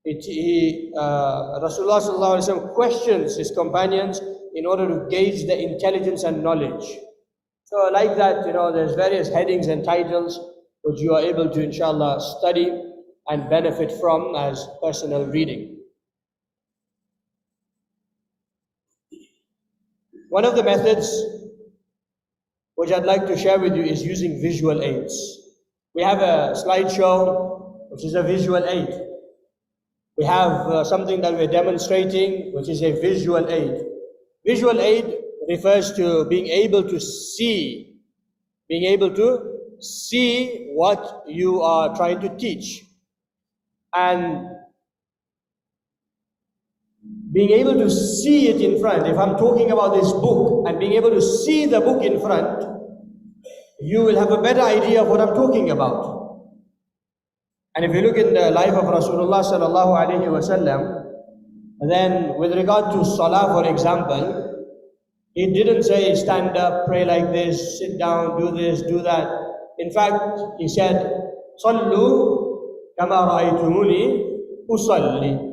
Rasulullah sallallahu alaihi wasallam questions his companions in order to gauge the intelligence and knowledge. So like that, there's various headings and titles which you are able to, inshallah, study and benefit from as personal reading. One of the methods which I'd like to share with you is using visual aids. We have a slideshow, which is a visual aid. We have something that we're demonstrating, which is a visual aid. Visual aid refers to being able to see what you are trying to teach, and being able to see it in front. If I'm talking about this book and being able to see the book in front, you will have a better idea of what I'm talking about. And if you look in the life of Rasulullah sallallahu alaihi wasallam, then with regard to salah, for example, he didn't say stand up, pray like this, sit down, do this, do that. In fact, he said, Sallu kama ra'aytumuni usalli.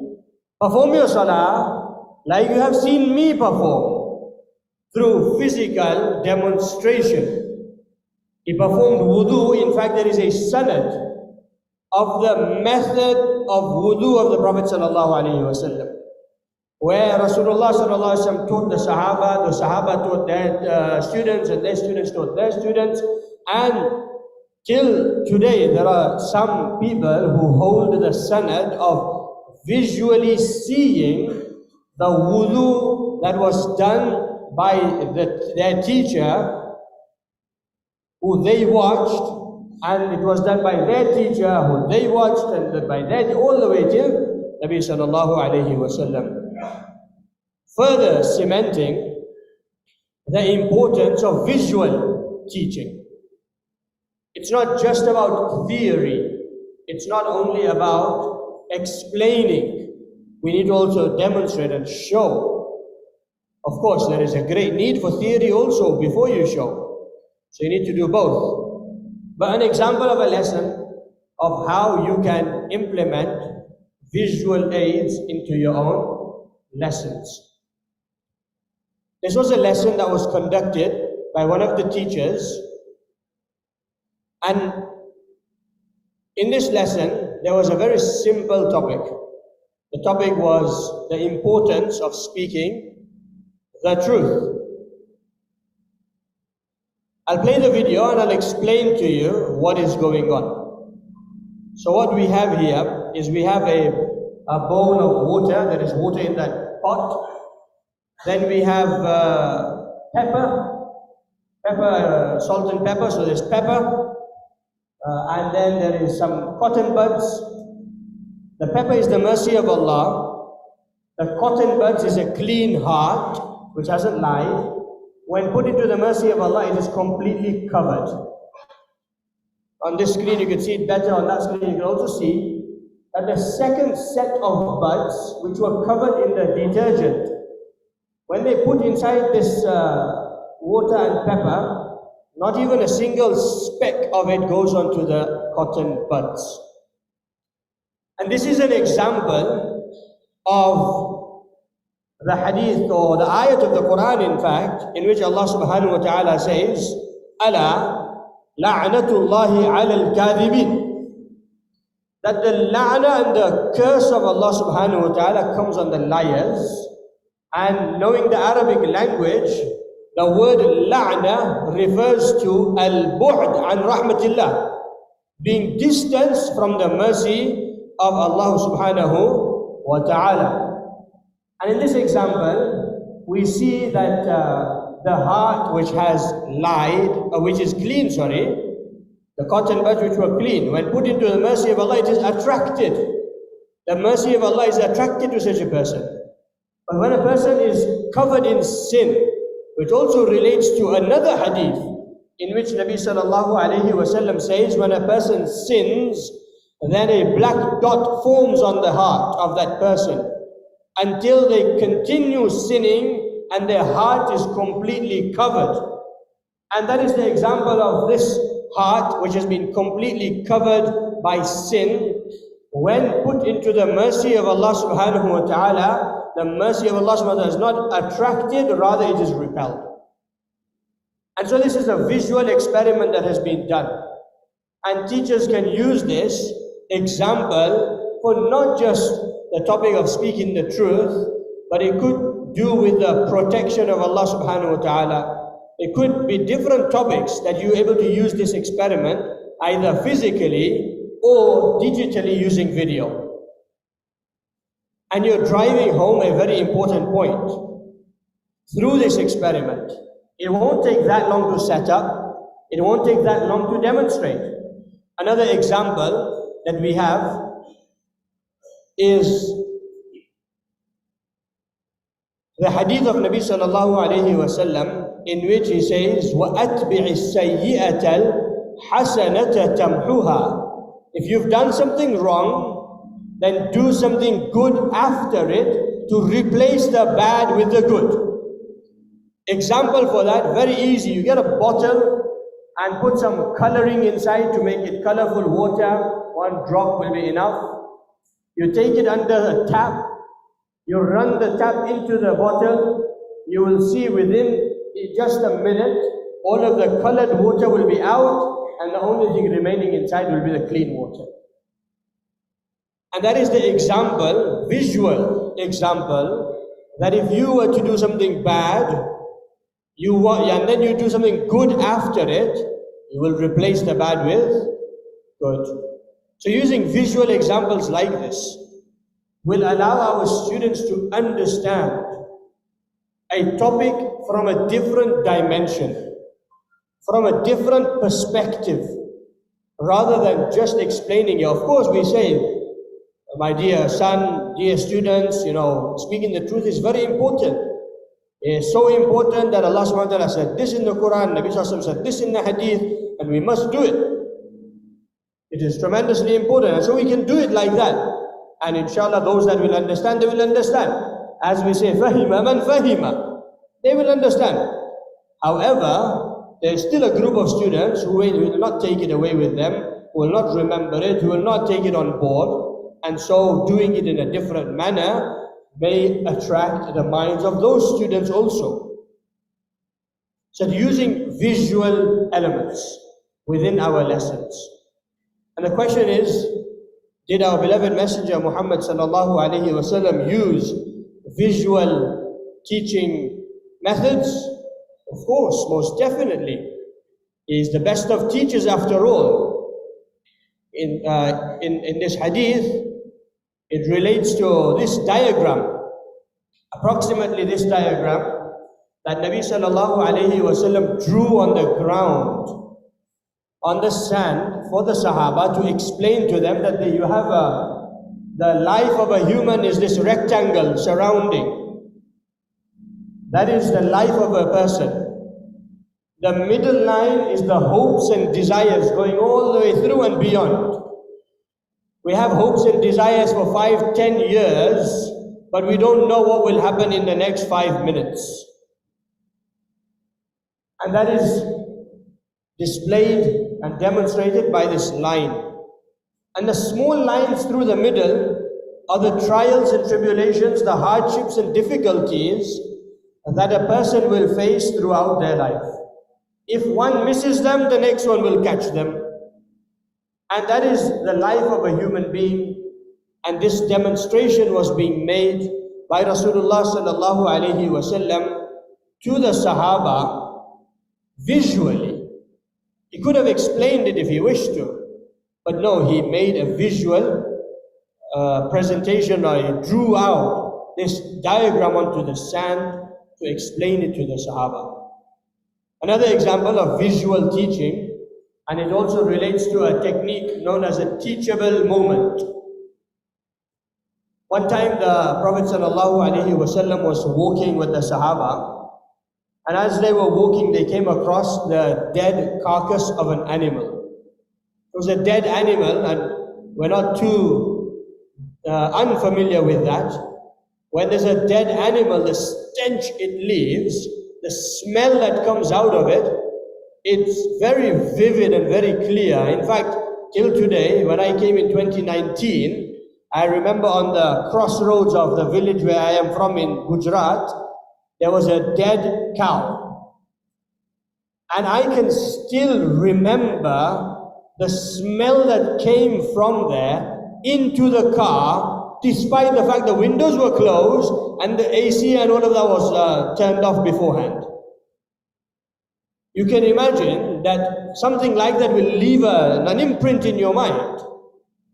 Perform your salah like you have seen me perform, through physical demonstration. He performed wudu. In fact, there is a sanad of the method of wudu of the Prophet sallallahu alaihi wasallam, where Rasulullah sallallahu alaihi wasallam taught the Sahaba taught their students, and their students taught their students, and till today there are some people who hold the sanad of visually seeing the wudu that was done by their teacher, who they watched, and it was done by their teacher, who they watched, and by their, all the way till Nabi sallallahu alayhi wasallam. Further cementing the importance of visual teaching. It's not just about theory. It's not only about explaining. We need to also demonstrate and show. Of course, there is a great need for theory also before you show. So you need to do both. But an example of a lesson of how you can implement visual aids into your own lessons. This was a lesson that was conducted by one of the teachers, and in this lesson there was a very simple topic. The topic was the importance of speaking the truth. I'll play the video and I'll explain to you what is going on. So what we have here is we have a bowl of water. There is water in that pot. Then we have salt and pepper, so there's pepper. And then there is some cotton buds. The pepper is the mercy of Allah. The cotton buds is a clean heart which hasn't lied. When put into the mercy of Allah, it is completely covered. On this screen you can see it better. On that screen you can also see that the second set of buds, which were covered in the detergent, when they put inside this water and pepper, not even a single speck of it goes onto the cotton buds. And this is an example of the hadith or the ayat of the Quran, in fact, in which Allah subhanahu wa ta'ala says, Ala la'natullahi ala al-kadhibin. That the la'na and the curse of Allah subhanahu wa ta'ala comes on the liars. And knowing the Arabic language, the word la'na refers to al-bu'd an rahmatillah, being distanced from the mercy of Allah subhanahu wa ta'ala. And in this example, we see that the heart which has lied, which is clean, the cotton buds which were clean, when put into the mercy of Allah, it is attracted. The mercy of Allah is attracted to such a person. But when a person is covered in sin, which also relates to another hadith, in which Nabi sallallahu alayhi wasallam says, when a person sins, then a black dot forms on the heart of that person, until they continue sinning and their heart is completely covered. And that is the example of this heart which has been completely covered by sin. When put into the mercy of Allah subhanahu wa ta'ala, the mercy of Allah subhanahu wa ta'ala is not attracted, rather it is repelled. And so this is a visual experiment that has been done. And teachers can use this example for not just the topic of speaking the truth, but it could do with the protection of Allah subhanahu wa ta'ala. It could be different topics that you're able to use this experiment either physically or digitally using video. And you're driving home a very important point. Through this experiment, it won't take that long to set up, it won't take that long to demonstrate. Another example that we have is the hadith of Nabi sallallahu alayhi wa sallam, in which he says, وَأَتْبِعِ السَّيِّئَةَ الْحَسَنَةَ تَمْحُهَا. If you've done something wrong, then do something good after it to replace the bad with the good. Example for that, very easy. You get a bottle and put some coloring inside to make it colorful water. One drop will be enough. You take it under a tap. You run the tap into the bottle. You will see within just a minute, all of the colored water will be out, and the only thing remaining inside will be the clean water. And that is the example, visual example, that if you were to do something bad, and then you do something good after it, you will replace the bad with good. So using visual examples like this will allow our students to understand a topic from a different dimension, from a different perspective, rather than just explaining it. Of course, we say, my dear son, dear students, speaking the truth is very important. It's so important that Allah subhanahu wa ta'ala said this in the Quran, Nabi sallallahu alaihi wasallam said this in the Hadith, and we must do it. It is tremendously important, and so we can do it like that. And inshallah, those that will understand, they will understand. As we say, fahima man fahima, they will understand. However, there is still a group of students who will not take it away with them, who will not remember it, who will not take it on board. And so doing it in a different manner may attract the minds of those students also. So using visual elements within our lessons. And the question is, did our beloved Messenger Muhammad sallallahu alaihi wasallam use visual teaching methods? Of course, most definitely. He is the best of teachers after all. In this hadith, it relates to this diagram, approximately this diagram that Nabi sallallahu alayhi wasallam drew on the ground, on the sand, for the Sahaba to explain to them that you have the life of a human is this rectangle surrounding. That is the life of a person. The middle line is the hopes and desires going all the way through and beyond. We have hopes and desires for 5-10 years, but we don't know what will happen in the next 5 minutes. And that is displayed and demonstrated by this line. And the small lines through the middle are the trials and tribulations, the hardships and difficulties that a person will face throughout their life. If one misses them, the next one will catch them. And that is the life of a human being. And this demonstration was being made by Rasulullah sallallahu alaihi wasallam to the Sahaba visually. He could have explained it if he wished to, but no, he made a visual presentation, or he drew out this diagram onto the sand to explain it to the Sahaba. Another example of visual teaching, and it also relates to a technique known as a teachable moment. One time the Prophet ﷺ was walking with the Sahaba, and as they were walking, they came across the dead carcass of an animal. It was a dead animal, and we're not too unfamiliar with that. When there's a dead animal, the stench it leaves, the smell that comes out of it, it's very vivid and very clear. In fact, till today, when I came in 2019, I remember on the crossroads of the village where I am from in Gujarat, there was a dead cow. And I can still remember the smell that came from there into the car, despite the fact the windows were closed and the AC and all of that was turned off beforehand. You can imagine that something like that will leave an imprint in your mind,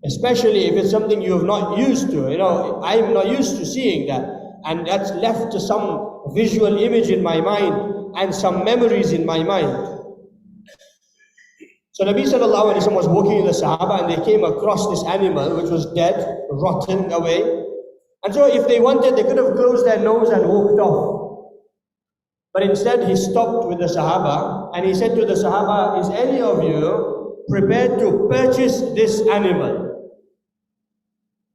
especially if it's something you have not used to. You know, I'm not used to seeing that, and that's left some visual image in my mind and some memories in my mind. So Nabi sallallahu alaihi wasallam was walking with the Sahaba and they came across this animal which was dead, rotten away. And so if they wanted, they could have closed their nose and walked off. But instead he stopped with the Sahaba and he said to the Sahaba, is any of you prepared to purchase this animal?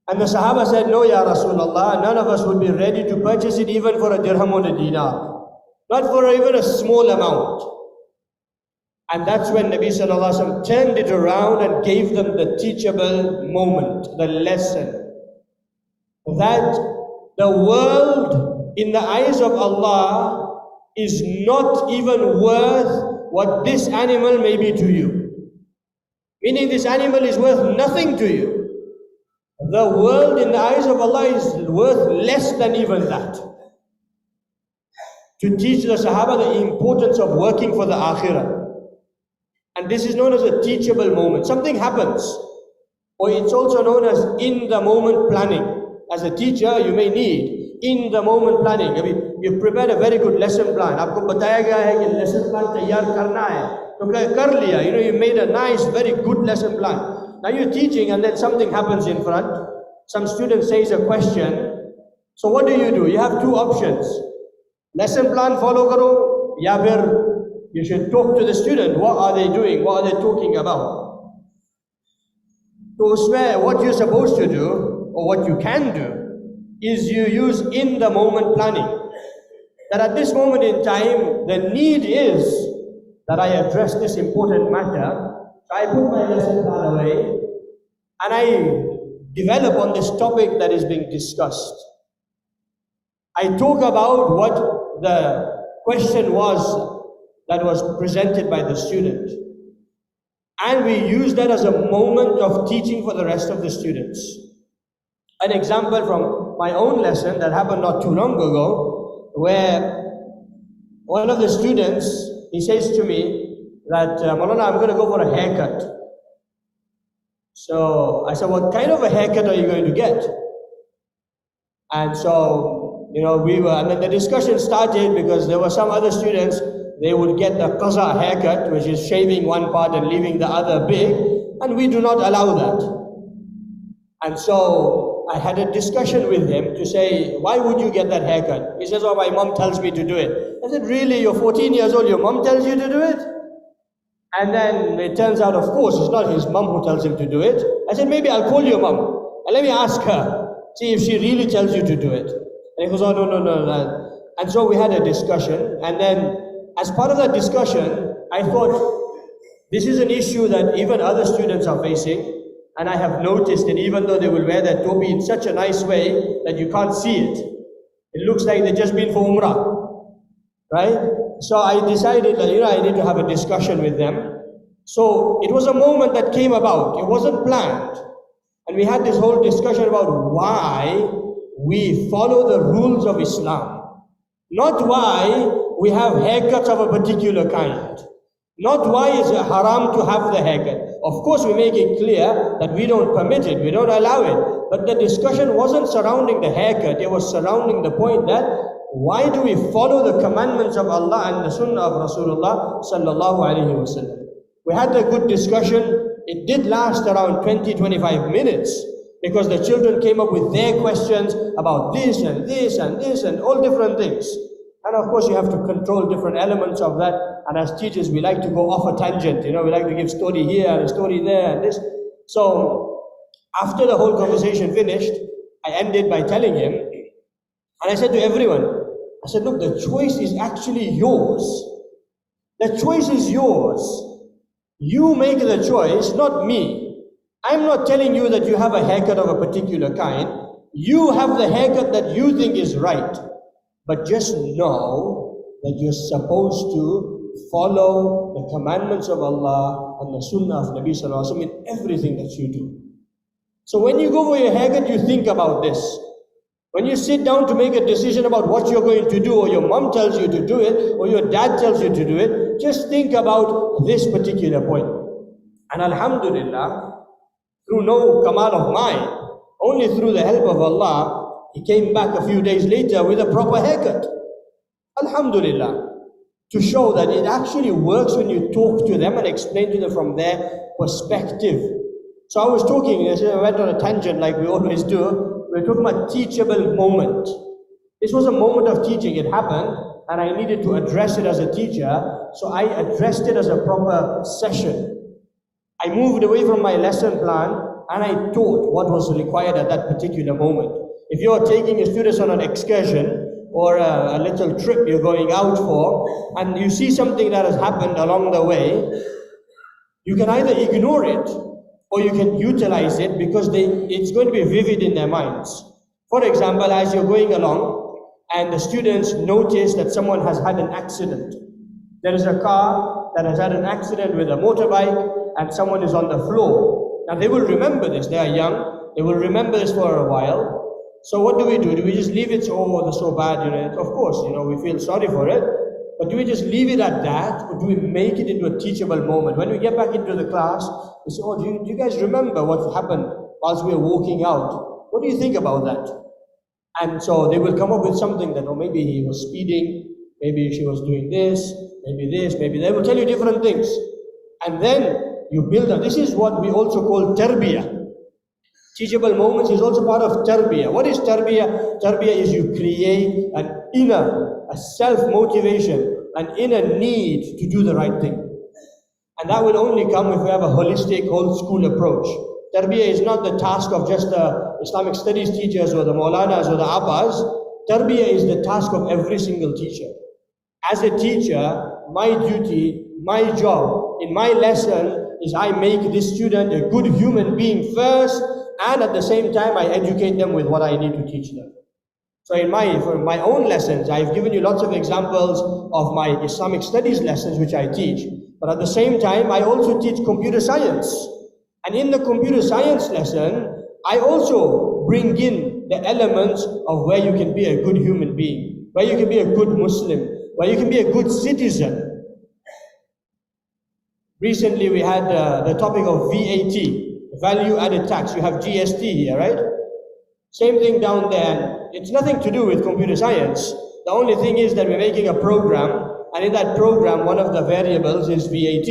And the Sahaba said, no, Ya Rasulullah, none of us would be ready to purchase it even for a dirham or a dinar. Not for even a small amount. And that's when Nabi sallallahu alaihi wasallam turned it around and gave them the teachable moment, the lesson. That the world in the eyes of Allah is not even worth what this animal may be to you. Meaning this animal is worth nothing to you. The world in the eyes of Allah is worth less than even that. To teach the Sahaba the importance of working for the Akhirah. And this is known as a teachable moment. Something happens. Or it's also known as in-the-moment planning. As a teacher, you may need in-the-moment planning. I mean, you've prepared a very good lesson plan. Aapko bataya gaya hai ki lesson plan taiyar karna hai. To kar liya. You know, you made a nice, very good lesson plan. Now you're teaching and then something happens in front. Some student says a question. So what do? You have two options. Lesson plan follow karo, ya phir you should talk to the student. What are they doing? What are they talking about? So usme, what you're supposed to do, or what you can do, is you use in-the-moment planning. That at this moment in time, the need is that I address this important matter. So I put my lesson plan away, and I develop on this topic that is being discussed. I talk about what the question was that was presented by the student. And we use that as a moment of teaching for the rest of the students. An example from my own lesson that happened not too long ago, where one of the students, he says to me that, Maulana, I'm going to go for a haircut. So I said, what kind of a haircut are you going to get? And so, you know, and then the discussion started because there were some other students. They would get the qaza haircut, which is shaving one part and leaving the other big, and we do not allow that. And so I had a discussion with him to say, why would you get that haircut? He says, oh, my mom tells me to do it. I said, really? You're 14 years old, your mom tells you to do it? And then it turns out, of course, it's not his mom who tells him to do it. I said, maybe I'll call your mom and let me ask her, see if she really tells you to do it. And he goes, oh, no. And so we had a discussion, and then as part of that discussion, I thought, this is an issue that even other students are facing, and I have noticed that even though they will wear their topi in such a nice way that you can't see it, it looks like they've just been for Umrah, right? So I decided that, I need to have a discussion with them. So it was a moment that came about. It wasn't planned. And we had this whole discussion about why we follow the rules of Islam. Not why we have haircuts of a particular kind. Not why is it haram to have the haircut. Of course, we make it clear that we don't permit it, we don't allow it. But the discussion wasn't surrounding the haircut, it was surrounding the point that why do we follow the commandments of Allah and the Sunnah of Rasulullah sallallahu alaihi wasallam. We had a good discussion. It did last around 20-25 minutes because the children came up with their questions about this and this and this and all different things. And of course, you have to control different elements of that. And as teachers, we like to go off a tangent. We like to give story here and a story there and this. So after the whole conversation finished, I ended by telling him, and I said to everyone, I said, look, the choice is actually yours. The choice is yours. You make the choice, not me. I'm not telling you that you have a haircut of a particular kind. You have the haircut that you think is right. But just know that you're supposed to follow the commandments of Allah and the Sunnah of Nabi Sallallahu Alaihi Wasallam in everything that you do. So when you go for your haircut, you think about this. When you sit down to make a decision about what you're going to do, or your mom tells you to do it, or your dad tells you to do it, just think about this particular point. And Alhamdulillah, through no kamal of mine, only through the help of Allah, he came back a few days later with a proper haircut. Alhamdulillah. To show that it actually works when you talk to them and explain to them from their perspective. So I was talking, I went on a tangent like we always do. We're talking about teachable moment. This was a moment of teaching. It happened and I needed to address it as a teacher. So I addressed it as a proper session. I moved away from my lesson plan and I taught what was required at that particular moment. If you're taking your students on an excursion or a little trip you're going out for, and you see something that has happened along the way, you can either ignore it or you can utilize it because it's going to be vivid in their minds. For example, as you're going along and the students notice that someone has had an accident. There is a car that has had an accident with a motorbike and someone is on the floor. Now they will remember this, they are young, they will remember this for a while. So what do? Do we just leave it, oh, that's so bad, Of course, we feel sorry for it. But do we just leave it at that, or do we make it into a teachable moment? When we get back into the class, we say, oh, do you guys remember what happened whilst we were walking out? What do you think about that? And so they will come up with something that, oh, maybe he was speeding, maybe she was doing this, maybe they will tell you different things. And then you build up. This is what we also call tarbiyah. Teachable moments is also part of tarbiyah. What is tarbiyah? Tarbiyah is you create a self-motivation, an inner need to do the right thing. And that will only come if we have a holistic, whole school approach. Tarbiyah is not the task of just the Islamic studies teachers or the Maulanas or the Abbas. Tarbiyah is the task of every single teacher. As a teacher, my duty, my job, in my lesson is I make this student a good human being first, and at the same time I educate them with what I need to teach them. So for my own lessons, I've given you lots of examples of my Islamic studies lessons which I teach. But at the same time, I also teach computer science. And in the computer science lesson, I also bring in the elements of where you can be a good human being, where you can be a good Muslim, where you can be a good citizen. Recently we had the topic of VAT, value added tax. You have GST here, right? Same thing down there. It's nothing to do with computer science. The only thing is that we're making a program, and in that program, one of the variables is VAT.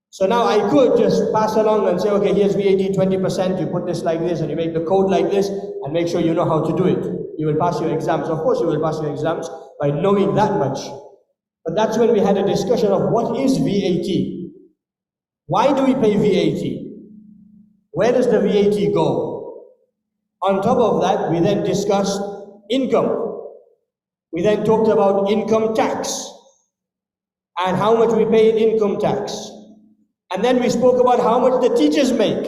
So now I could just pass along and say, okay, here's VAT 20%, you put this like this, and you make the code like this, and make sure you know how to do it. You will pass your exams. Of course you will pass your exams by knowing that much. But that's when we had a discussion of what is VAT? Why do we pay VAT? Where does the VAT go? On top of that, we then discussed income. We then talked about income tax and how much we pay in income tax. And then we spoke about how much the teachers make.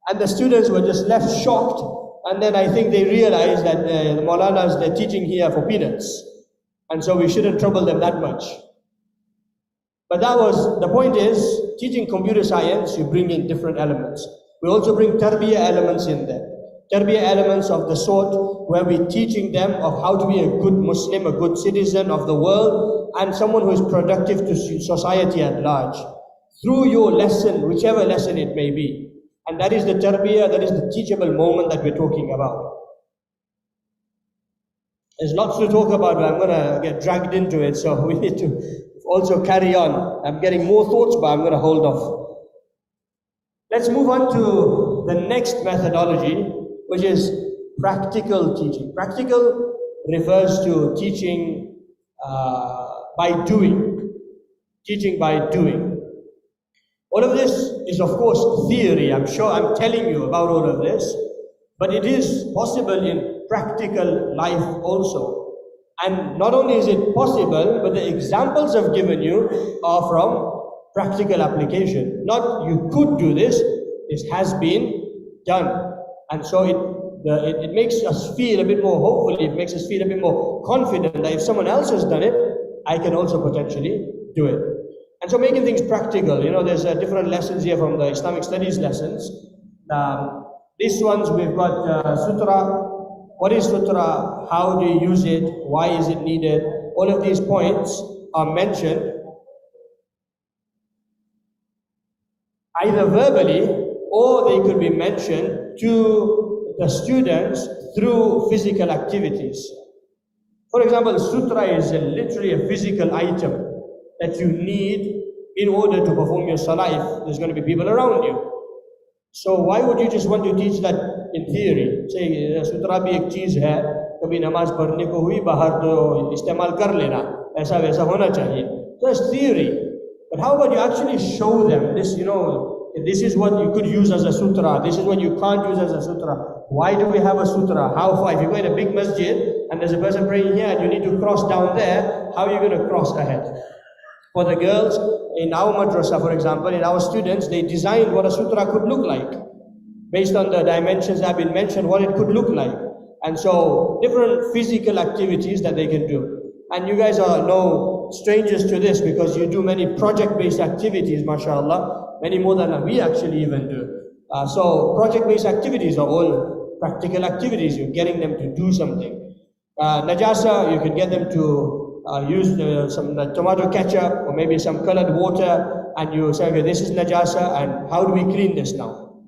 And the students were just left shocked. And then I think they realized that the Maulanas, they're teaching here for peanuts. And so we shouldn't trouble them that much. But the point is, teaching computer science, you bring in different elements. We also bring tarbiyah elements in there. Tarbiyah elements of the sort where we're teaching them of how to be a good Muslim, a good citizen of the world, and someone who is productive to society at large. Through your lesson, whichever lesson it may be. And that is the tarbiyah, that is the teachable moment that we're talking about. There's lots to talk about, but I'm going to get dragged into it, so we need to also carry on. I'm getting more thoughts, but I'm going to hold off. Let's move on to the next methodology, which is practical teaching. Practical refers to teaching by doing. Teaching by doing. All of this is, of course, theory. I'm sure I'm telling you about all of this, but it is possible in practical life also. And not only is it possible, but the examples I've given you are from practical application. Not you could do this, this has been done. And so it makes us feel a bit more, hopefully it makes us feel a bit more confident that if someone else has done it, I can also potentially do it. And so making things practical, you know, there's different lessons here from the Islamic studies lessons. These ones we've got sutra. What is sutra? How do you use it? Why is it needed? All of these points are mentioned either verbally or they could be mentioned to the students through physical activities. For example, sutra is literally a physical item that you need in order to perform your salah if there's going to be people around you. So why would you just want to teach that in theory? Say sutra bhi ek cheez hai, kabhi namaz padhne ko hui bahar to istemal kar lena, aisa waisa hona chahiye. So it's theory. But how about you actually show them this, you know, this is what you could use as a sutra, this is what you can't use as a sutra. Why do we have a sutra? How far? If you go in a big masjid and there's a person praying here and you need to cross down there, how are you going to cross ahead? For the girls, in our madrasa, for example, in our students, they designed what a sutra could look like. Based on the dimensions that have been mentioned, what it could look like. And so, different physical activities that they can do. And you guys are no strangers to this because you do many project-based activities, mashallah, many more than we actually even do. So, project-based activities are all practical activities. You're getting them to do something. Najasa, you could get them to use some tomato ketchup or maybe some colored water, and you say, okay, this is najasa, and how do we clean this now?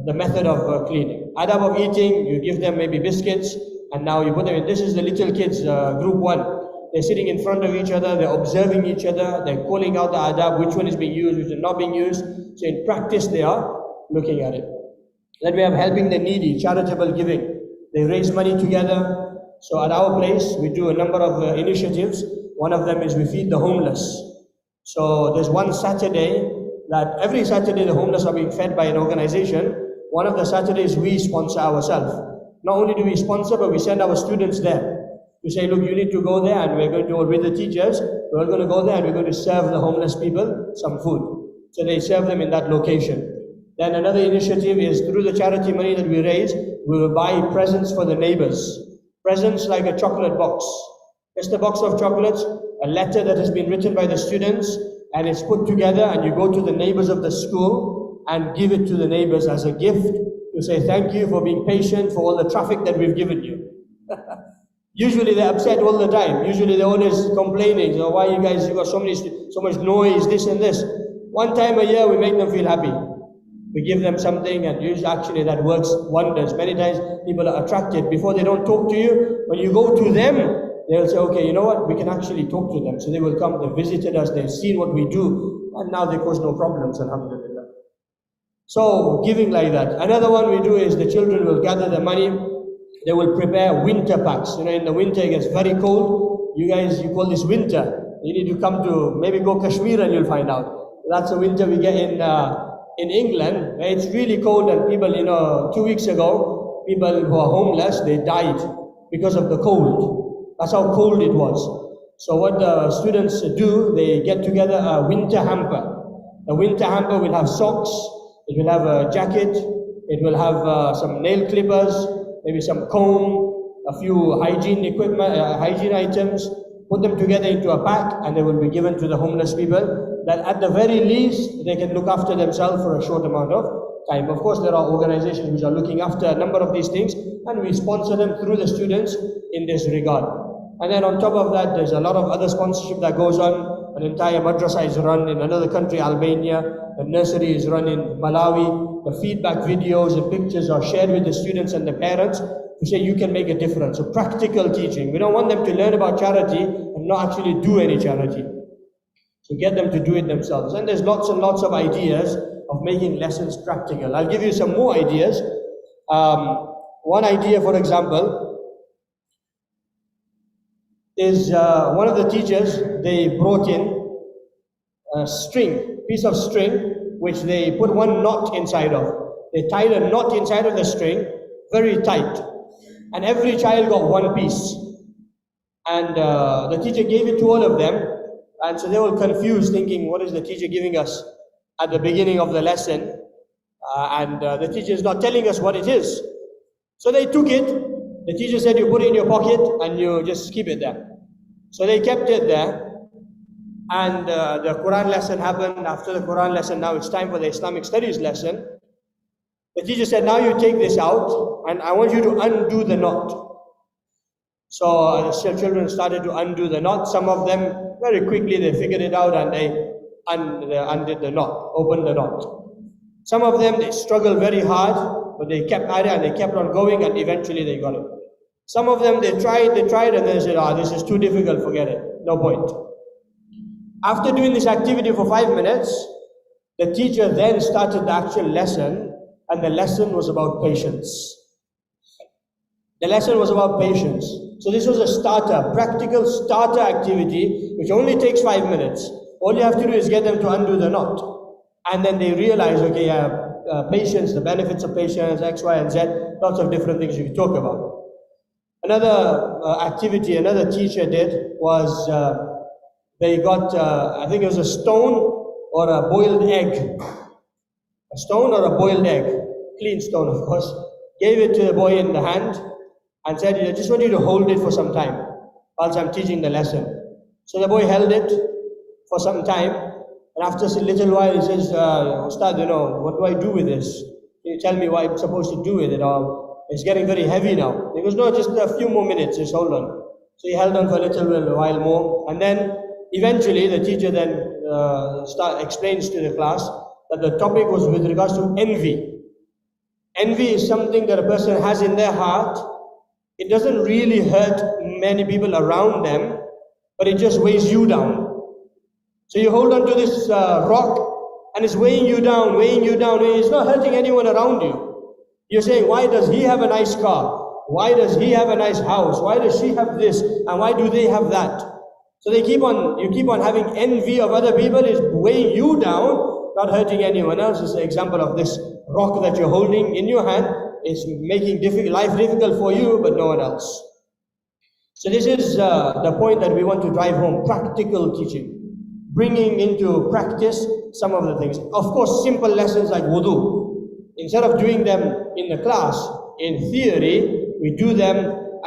The method of cleaning. Adab of eating, you give them maybe biscuits, and now you put them in. This is the little kids, group 1. They're sitting in front of each other, they're observing each other, they're calling out the adab, which one is being used, which is not being used. So in practice, they are looking at it. Then we have helping the needy, charitable giving. They raise money together. So at our place, we do a number of initiatives. One of them is we feed the homeless. So there's one Saturday that every Saturday the homeless are being fed by an organization. One of the Saturdays we sponsor ourselves. Not only do we sponsor, but we send our students there. We say, look, you need to go there, and we're going to, with the teachers, we're going to go there and we're going to serve the homeless people some food. So they serve them in that location. Then another initiative is through the charity money that we raise, we will buy presents for the neighbors. Presents like a chocolate box. Just a box of chocolates, a letter that has been written by the students, and it's put together, and you go to the neighbors of the school and give it to the neighbors as a gift to say thank you for being patient for all the traffic that we've given you. Usually they're upset all the time. Usually they're always complaining, so why you guys, you got so much noise, this and this. One time a year we make them feel happy. We give them something, and usually actually that works wonders. Many times people are attracted. Before they don't talk to you, when you go to them, they'll say, okay, you know what, we can actually talk to them. So they will come, they visited us, they've seen what we do, and now they cause no problems, alhamdulillah. So giving like that. Another one we do is the children will gather the money, they will prepare winter packs. You know, in the winter it gets very cold. You guys, you call this winter. You need to come to, maybe go Kashmir and you'll find out. That's the winter we get in England, where it's really cold, and people, you know, 2 weeks ago, people who are homeless, they died because of the cold. That's how cold it was. So what the students do, they get together a winter hamper. The winter hamper will have socks, it will have a jacket, it will have some nail clippers, maybe some comb, a few hygiene equipment, hygiene items. Put them together into a pack, and they will be given to the homeless people, that at the very least they can look after themselves for a short amount of time. Of course, there are organizations which are looking after a number of these things, and we sponsor them through the students in this regard. And then on top of that, there's a lot of other sponsorship that goes on. An entire madrasa is run in another country, Albania. A nursery is run in Malawi. The feedback videos and pictures are shared with the students and the parents to say you can make a difference. So practical teaching. We don't want them to learn about charity and not actually do any charity. So get them to do it themselves. And there's lots and lots of ideas of making lessons practical. I'll give you some more ideas. One idea, for example, is one of the teachers, they brought in a piece of string, which they put one knot inside of. They tied a knot inside of the string, very tight. And every child got one piece. And the teacher gave it to all of them. And so they were confused, thinking, what is the teacher giving us at the beginning of the lesson? And the teacher is not telling us what it is. So they took it. The teacher said, you put it in your pocket and you just keep it there. So they kept it there. And the Quran lesson happened. After the Quran lesson, now it's time for the Islamic studies lesson. The teacher said, now you take this out and I want you to undo the knot. So the children started to undo the knot. Some of them, very quickly, they figured it out and they undid the knot, opened the knot. Some of them, they struggled very hard, but they kept at it and they kept on going and eventually they got it. Some of them, they tried and they said, this is too difficult, forget it, no point. After doing this activity for 5 minutes, the teacher then started the actual lesson, and the lesson was about patience. The lesson was about patience. So this was a starter, practical starter activity, which only takes 5 minutes. All you have to do is get them to undo the knot. And then they realize, okay, patience, the benefits of patience, X, Y, and Z, lots of different things you can talk about. Another activity another teacher did was they got, I think it was a stone or a boiled egg. A stone or a boiled egg, clean stone of course. Gave it to the boy in the hand and said, I just want you to hold it for some time whilst I'm teaching the lesson. So the boy held it for some time, and after a little while he says, Ustad, what do I do with this? Can you tell me what I'm supposed to do with it? Or it's getting very heavy now. He goes, no, just a few more minutes, just hold on. So he held on for a little while more, and then eventually the teacher then explains to the class that the topic was with regards to envy. Envy is something that a person has in their heart. It doesn't really hurt many people around them, but it just weighs you down. So you hold on to this rock and it's weighing you down, weighing you down. It's not hurting anyone around you. You're saying, why does he have a nice car? Why does he have a nice house? Why does she have this? And why do they have that? So you keep on having envy of other people. Is weighing you down, not hurting anyone else. It's an example of this rock that you're holding in your hand. It's making life difficult for you, but no one else. So this is the point that we want to drive home, practical teaching. Bringing into practice some of the things. Of course, simple lessons like wudu. Instead of doing them in the class, in theory, we do them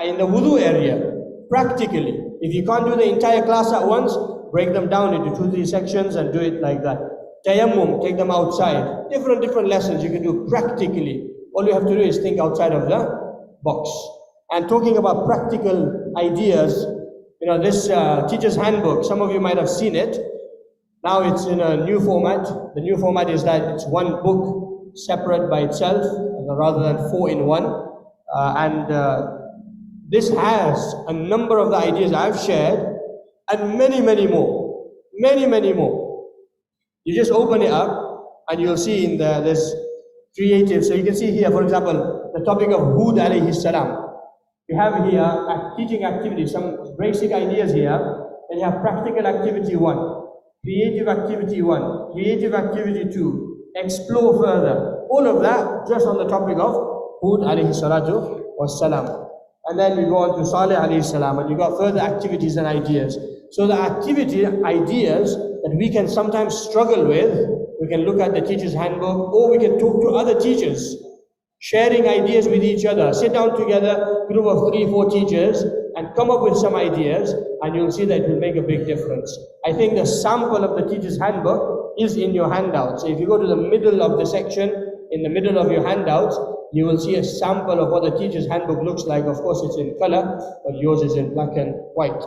in the wudu area, practically. If you can't do the entire class at once, break them down into 2-3 sections and do it like that. Tayammum, take them outside. Different lessons you can do practically. All you have to do is think outside of the box. And talking about practical ideas, this teacher's handbook, some of you might have seen it. Now it's in a new format. The new format is that it's one book separate by itself rather than 4 in 1. This has a number of the ideas I've shared and many more. Many more. You just open it up and you'll see in there's creative. So you can see here, for example, the topic of Hud alayhi salam. You have here teaching activities, some basic ideas here. Then you have practical activity 1, creative activity 1, creative activity 2, explore further. All of that just on the topic of Hud alayhi salatu wassalam. And then we go on to Saleh alayhi salam, and you got further activities and ideas. So the activity ideas that we can sometimes struggle with, we can look at the teacher's handbook, or we can talk to other teachers, sharing ideas with each other. Sit down together, group of 3-4 teachers, and come up with some ideas, and you'll see that it will make a big difference. I think the sample of the teacher's handbook is in your handout. So if you go to the middle of the section, in the middle of your handouts, you will see a sample of what the teacher's handbook looks like. Of course, it's in color, but yours is in black and white.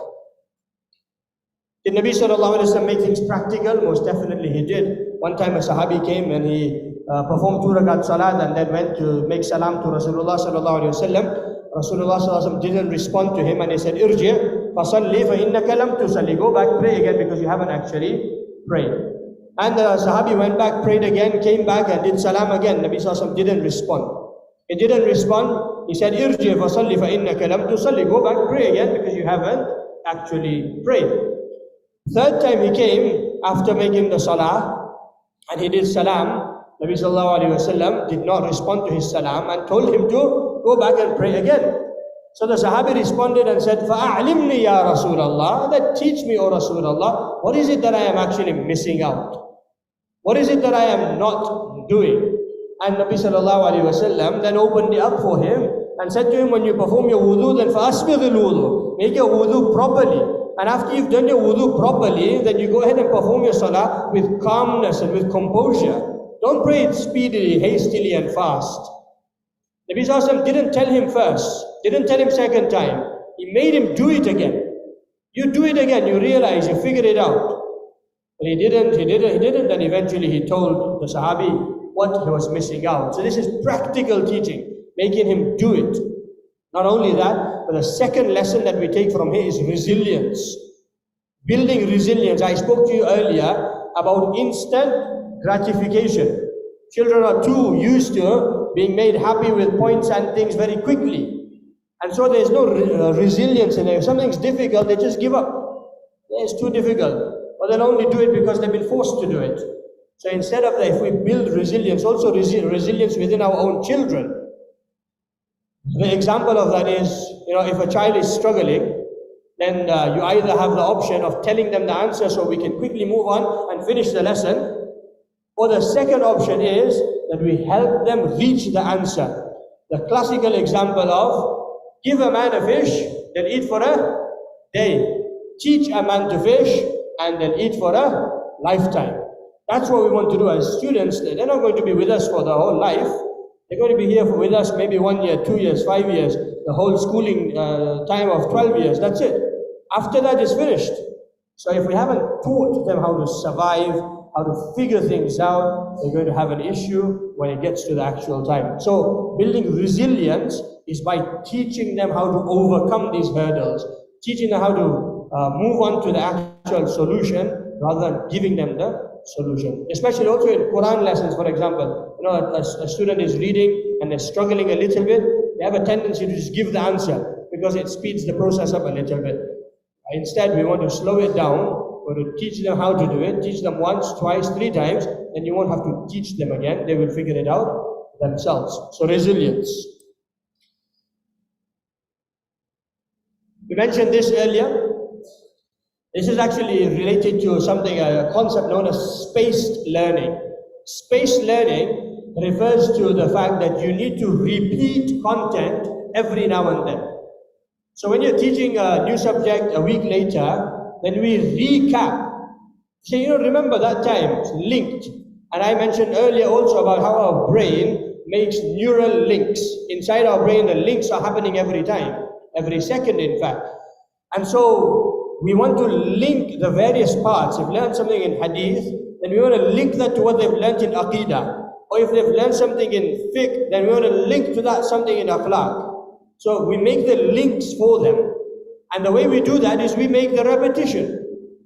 Did Nabi sallallahu alaihi wasallam make things practical? Most definitely he did. One time a Sahabi came and he performed 2 rakat salat and then went to make salam to Rasulullah sallallahu alaihi wasallam. Rasulullah sallallahu alaihi wasallam didn't respond to him and he said, "Irji' fasalli fa innaka lam tusalli." Go back, pray again because you haven't actually prayed. And the Sahabi went back, prayed again, came back and did salam again. Nabi sallallahu alaihi wasallam didn't respond. He didn't respond. He said, "Irji' fasalli fa innaka lam tusalli." Go back, pray again because you haven't actually prayed. Third time he came after making the salah and he did salam. Nabi sallallahu alaihi wasallam did not respond to his salam and told him to go back and pray again. So the Sahabi responded and said, فَأَعْلِمْنِي يَا رَسُولَ اللَّهِ, that teach me, O Rasulullah, what is it that I am actually missing out? What is it that I am not doing? And Nabi sallallahu alayhi wasallam then opened it up for him and said to him, when you perform your wudu, then فَأَسْبِغِ الْوُضُو, make your wudu properly. And after you've done your wudu properly, then you go ahead and perform your salah with calmness and with composure. Don't pray it speedily, hastily and fast. Nabi sallallahu alayhi wasallam didn't tell him first, didn't tell him second time. He made him do it again. You do it again, you realize, you figure it out. But he didn't, and eventually he told the Sahabi what he was missing out. So this is practical teaching, making him do it. Not only that, but the second lesson that we take from here is resilience. Building resilience. I spoke to you earlier about instant gratification. Children are too used to being made happy with points and things very quickly. And so there's no resilience in it. If something's difficult, they just give up. It's too difficult. Or they'll only do it because they've been forced to do it. So instead of that, if we build resilience, also resilience within our own children. The example of that is, if a child is struggling, then you either have the option of telling them the answer so we can quickly move on and finish the lesson, or the second option is that we help them reach the answer. The classical example of give a man a fish, they'll eat for a day. Teach a man to fish, and they'll eat for a lifetime. That's what we want to do as students. They're not going to be with us for the whole life. They're going to be here with us maybe 1 year, 2 years, 5 years, the whole schooling time of 12 years. That's it. After that is finished. So if we haven't taught them how to survive, how to figure things out, they're going to have an issue when it gets to the actual time. So building resilience is by teaching them how to overcome these hurdles, teaching them how to move on to the actual solution rather than giving them the solution. Especially also in Quran lessons, for example, a student is reading and they're struggling a little bit, they have a tendency to just give the answer because it speeds the process up a little bit. Instead, we want to slow it down. We want to teach them how to do it, teach them once, twice, 3 times, then you won't have to teach them again. They will figure it out themselves. So resilience. We mentioned this earlier. This is actually related to something, a concept known as spaced learning. Spaced learning refers to the fact that you need to repeat content every now and then. So when you're teaching a new subject a week later, then we recap. So remember that time, it's linked. And I mentioned earlier also about how our brain makes neural links. Inside our brain, the links are happening every time, every second in fact. And so we want to link the various parts. If you learn something in hadith, then we want to link that to what they've learned in aqidah. Or if they've learned something in fiqh, then we want to link to that something in akhlaq. So we make the links for them. And the way we do that is we make the repetition.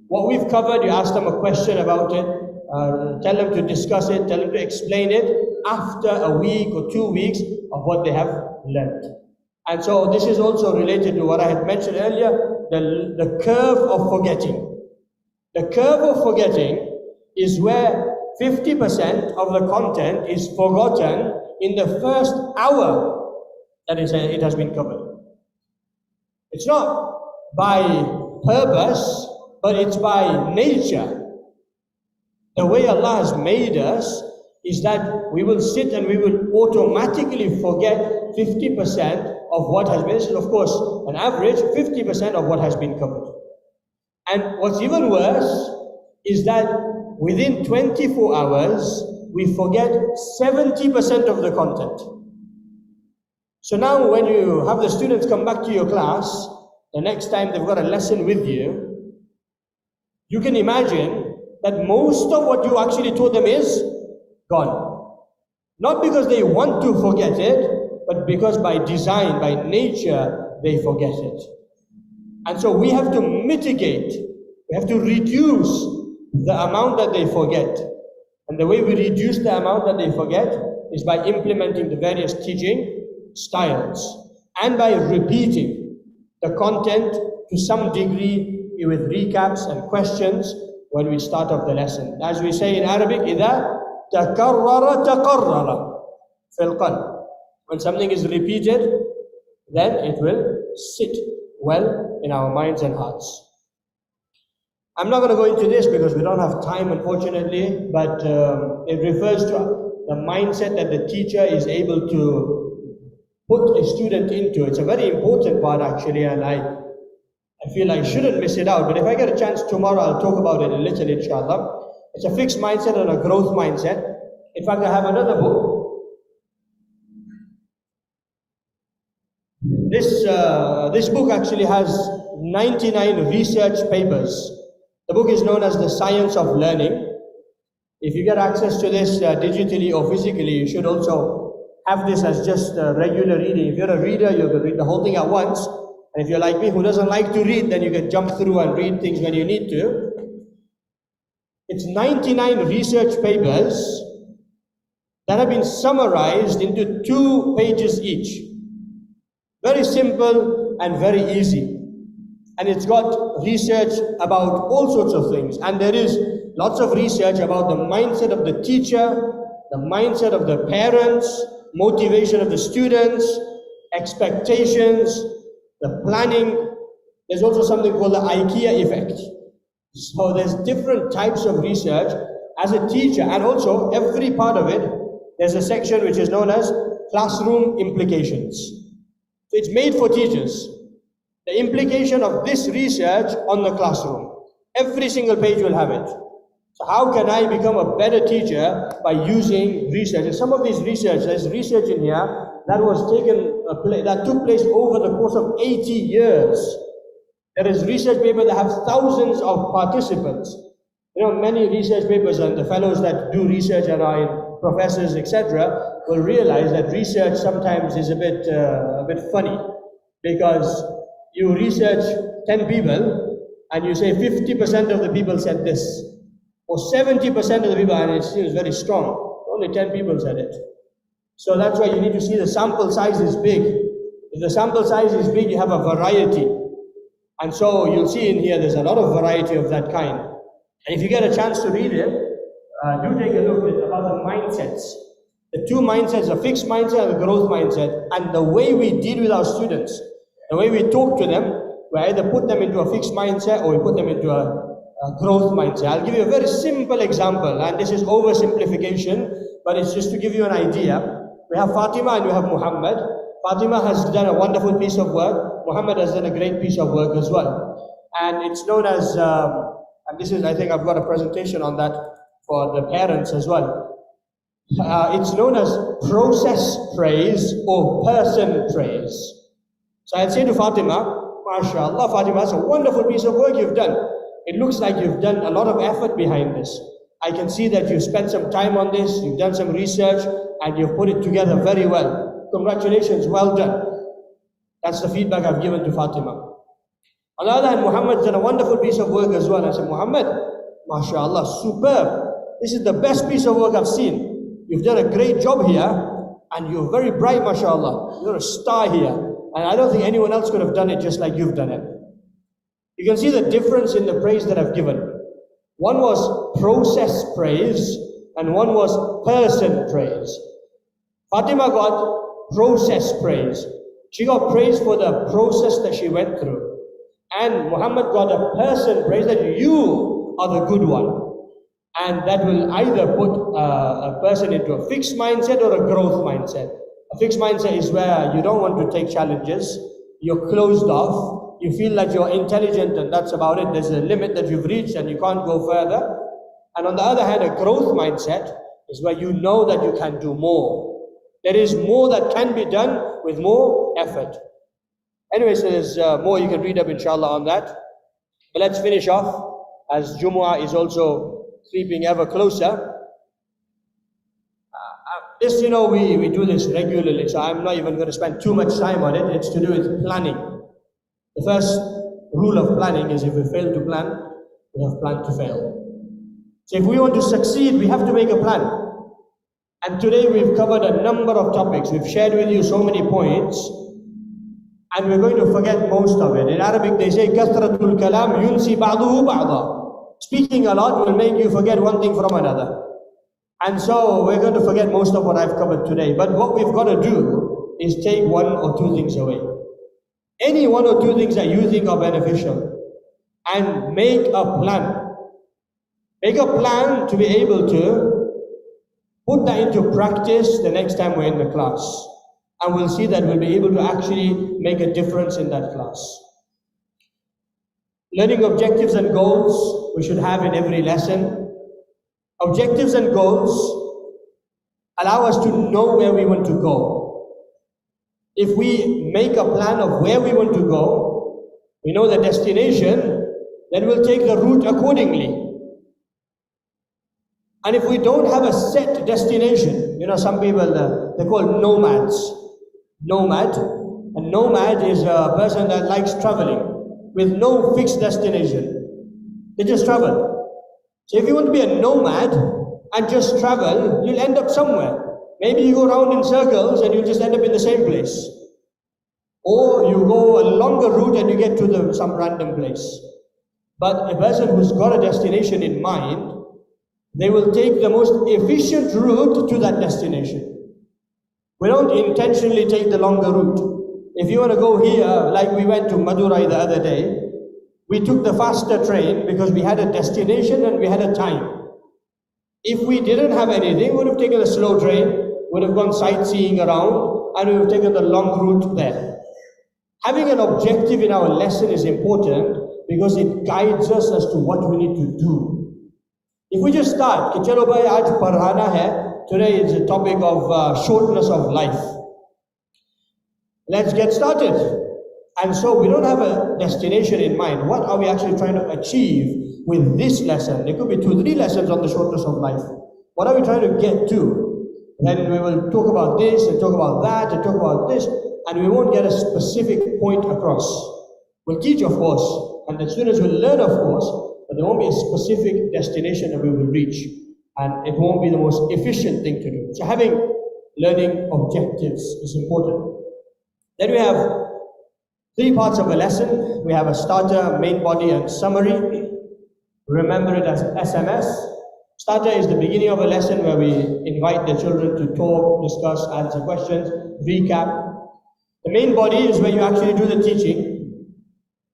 What we've covered, you ask them a question about it, tell them to discuss it, tell them to explain it after a week or 2 weeks of what they have learned. And so this is also related to what I had mentioned earlier, the curve of forgetting. The curve of forgetting is where 50% of the content is forgotten in the first hour that it has been covered. It's not by purpose, but it's by nature. The way Allah has made us is that we will sit and we will automatically forget 50% of what has been, this is of course an average, 50% of what has been covered. And what's even worse is that within 24 hours, we forget 70% of the content. So now when you have the students come back to your class, the next time they've got a lesson with you, you can imagine that most of what you actually taught them is gone. Not because they want to forget it, but because by design, by nature, they forget it. And so we have to mitigate, we have to reduce the amount that they forget. And the way we reduce the amount that they forget is by implementing the various teaching styles and by repeating the content to some degree with recaps and questions when we start off the lesson. As we say in Arabic, إِذَا تَكَرَّرَ تَقَرَّرَ فِي الْقَلْبِ. When something is repeated, then it will sit well in our minds and hearts. I'm not going to go into this because we don't have time, unfortunately, but it refers to the mindset that the teacher is able to put a student into. It's a very important part, actually, and I feel I shouldn't miss it out. But if I get a chance tomorrow, I'll talk about it a little, inshallah. It's a fixed mindset and a growth mindset. In fact, I have another book. This book actually has 99 research papers. The book is known as The Science of Learning. If you get access to this digitally or physically, you should also have this as just regular reading. If you're a reader, you can read the whole thing at once. And if you're like me, who doesn't like to read, then you can jump through and read things when you need to. It's 99 research papers that have been summarized into 2 pages each. Very simple and very easy. And it's got research about all sorts of things. And there is lots of research about the mindset of the teacher, the mindset of the parents, motivation of the students, expectations, the planning. There's also something called the IKEA effect. So there's different types of research as a teacher, and also every part of it, there's a section which is known as classroom implications. So it's made for teachers. The implication of this research on the classroom. Every single page will have it. So how can I become a better teacher? By using research. And some of these research, there's research in here that took place over the course of 80 years. There is research paper that have thousands of participants. You know, many research papers, and the fellows that do research and are in professors, etc., will realize that research sometimes is a bit funny, because you research 10 people and you say 50% of the people said this, or 70% of the people, and it seems very strong, only 10 people said it. So that's why you need to see the sample size is big. If the sample size is big, you have a variety. And so you'll see in here there's a lot of variety of that kind. And if you get a chance to read it, do take a look at about the mindsets. The 2 mindsets, a fixed mindset and a growth mindset, and the way we deal with our students, the way we talk to them, we either put them into a fixed mindset or we put them into a growth mindset. I'll give you a very simple example, and this is oversimplification, but it's just to give you an idea. We have Fatima and we have Muhammad. Fatima has done a wonderful piece of work. Muhammad has done a great piece of work as well. And it's known as, and this is, I think I've got a presentation on that for the parents as well. It's known as process praise or person praise. So I'd say to Fatima, MashaAllah, Fatima, that's a wonderful piece of work you've done. It looks like you've done a lot of effort behind this. I can see that you've spent some time on this, you've done some research, and you've put it together very well. Congratulations, well done. That's the feedback I've given to Fatima. On the other hand, Muhammad's done a wonderful piece of work as well. I said, Muhammad, MashaAllah, superb. This is the best piece of work I've seen. You've done a great job here, and you're very bright, MashaAllah. You're a star here. And I don't think anyone else could have done it just like you've done it. You can see the difference in the praise that I've given. One was process praise, and one was person praise. Fatima got process praise. She got praise for the process that she went through. And Muhammad got a person praise that you are the good one. And that will either put a person into a fixed mindset or a growth mindset. A fixed mindset is where you don't want to take challenges, you're closed off, you feel like you're intelligent and that's about it, there's a limit that you've reached and you can't go further. And on the other hand, a growth mindset is where you know that you can do more. There is more that can be done with more effort. Anyway, so there's more you can read up inshallah on that. But let's finish off, as Jumu'ah is also creeping ever closer. This, you know, we do this regularly, so I'm not even going to spend too much time on it. It's to do with planning. The first rule of planning is if we fail to plan, we have planned to fail. So if we want to succeed, we have to make a plan. And today we've covered a number of topics. We've shared with you so many points, and we're going to forget most of it. In Arabic they say, كَثْرَةُ الْكَلَامِ يُنْسِي بَعْضُهُ بَعْضًا. Speaking a lot will make you forget one thing from another. And so we're going to forget most of what I've covered today. But what we've got to do is take 1 or 2 things away. any one or two things that you think are beneficial and make a plan. Make a plan to be able to put that into practice the next time we're in the class. And we'll see that we'll be able to actually make a difference in that class. Learning objectives and goals we should have in every lesson. Objectives and goals allow us to know where we want to go. If we make a plan of where we want to go, we know the destination, then we'll take the route accordingly. And if we don't have a set destination, some people, they're called nomads. A nomad is a person that likes traveling with no fixed destination. They just travel. So if you want to be a nomad and just travel, you'll end up somewhere. Maybe you go around in circles and you'll just end up in the same place. Or you go a longer route and you get to some random place. But a person who's got a destination in mind, they will take the most efficient route to that destination. We don't intentionally take the longer route. If you want to go here, like we went to Madurai the other day, we took the faster train because we had a destination and we had a time. If we didn't have anything, we would have taken a slow train, would have gone sightseeing around, and we would have taken the long route there. Having an objective in our lesson is important because it guides us as to what we need to do. If we just start, कि चलो भाई आज पढ़ाना है, today is a topic of shortness of life. Let's get started. And so we don't have a destination in mind. What are we actually trying to achieve with this lesson? There could be 2-3 lessons on the shortness of life. What are we trying to get to? Then we will talk about this and talk about that and talk about this, and we won't get a specific point across. We'll teach, of course, and the students will learn, of course, but there won't be a specific destination that we will reach, and it won't be the most efficient thing to do. So having learning objectives is important. Then we have 3 parts of a lesson. We have a starter, main body, and summary. Remember it as SMS. Starter is the beginning of a lesson where we invite the children to talk, discuss, answer questions, recap. The main body is where you actually do the teaching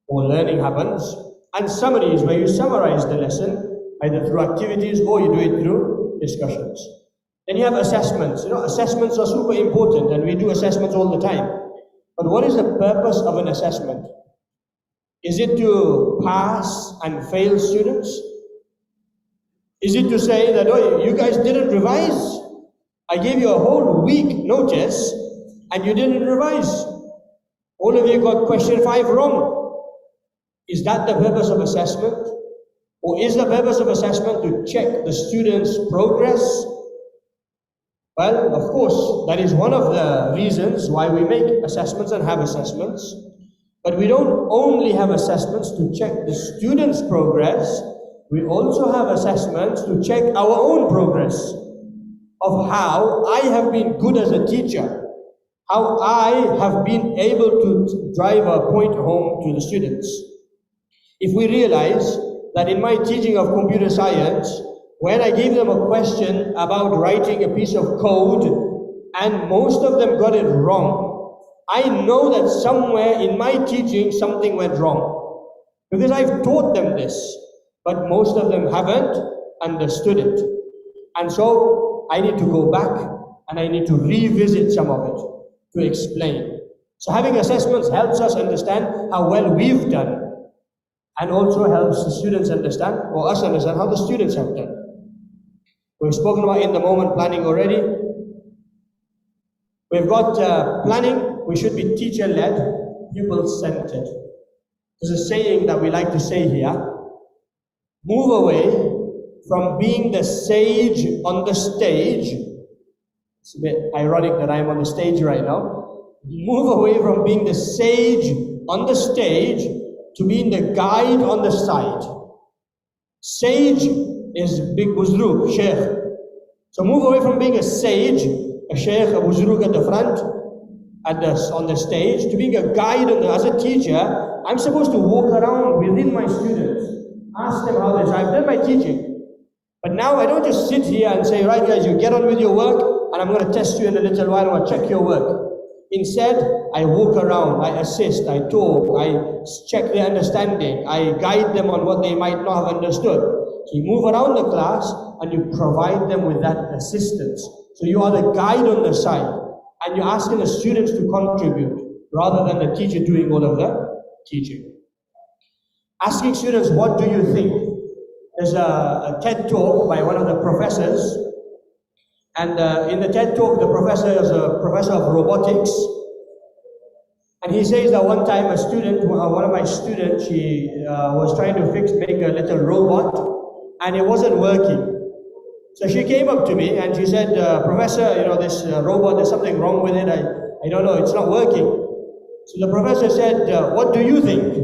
or learning happens. And summary is where you summarize the lesson, either through activities or you do it through discussions. Then you have assessments. Assessments are super important and we do assessments all the time. But what is the purpose of an assessment? Is it to pass and fail students? Is it to say that, oh, you guys didn't revise? I gave you a whole week notice and you didn't revise. All of you got question 5 wrong. Is that the purpose of assessment? Or is the purpose of assessment to check the students' progress? Well, of course, that is one of the reasons why we make assessments and have assessments. But we don't only have assessments to check the students' progress, we also have assessments to check our own progress of how I have been good as a teacher, how I have been able to drive a point home to the students. If we realize that in my teaching of computer science, when I gave them a question about writing a piece of code and most of them got it wrong, I know that somewhere in my teaching something went wrong because I've taught them this, but most of them haven't understood it. And so I need to go back and I need to revisit some of it to explain. So having assessments helps us understand how well we've done, and also helps the students understand, or us understand, how the students have done. We've spoken about in the moment planning already. We've got planning. We should be teacher-led, pupil-centered. There's a saying that we like to say here: move away from being the sage on the stage. It's a bit ironic that I'm on the stage right now. Move away from being the sage on the stage to being the guide on the side. Sage is big buzruk, sheikh. So move away from being a sage, a sheikh, a buzruk at the front, on the stage, to being a guide as a teacher. I'm supposed to walk around within my students, ask them how this. I've done my teaching. But now I don't just sit here and say, right guys, you get on with your work, and I'm going to test you in a little while, I'm going to check your work. Instead, I walk around, I assist, I talk, I check their understanding, I guide them on what they might not have understood. So you move around the class and you provide them with that assistance. So you are the guide on the side and you're asking the students to contribute rather than the teacher doing all of the teaching. Asking students, what do you think? There's a TED talk by one of the professors, and in the TED talk, the professor is a professor of robotics, and he says that one time a student, one of my students, she was trying to make a little robot, and it wasn't working. So she came up to me and she said, Professor, this robot, there's something wrong with it. I don't know, it's not working. So the professor said, what do you think?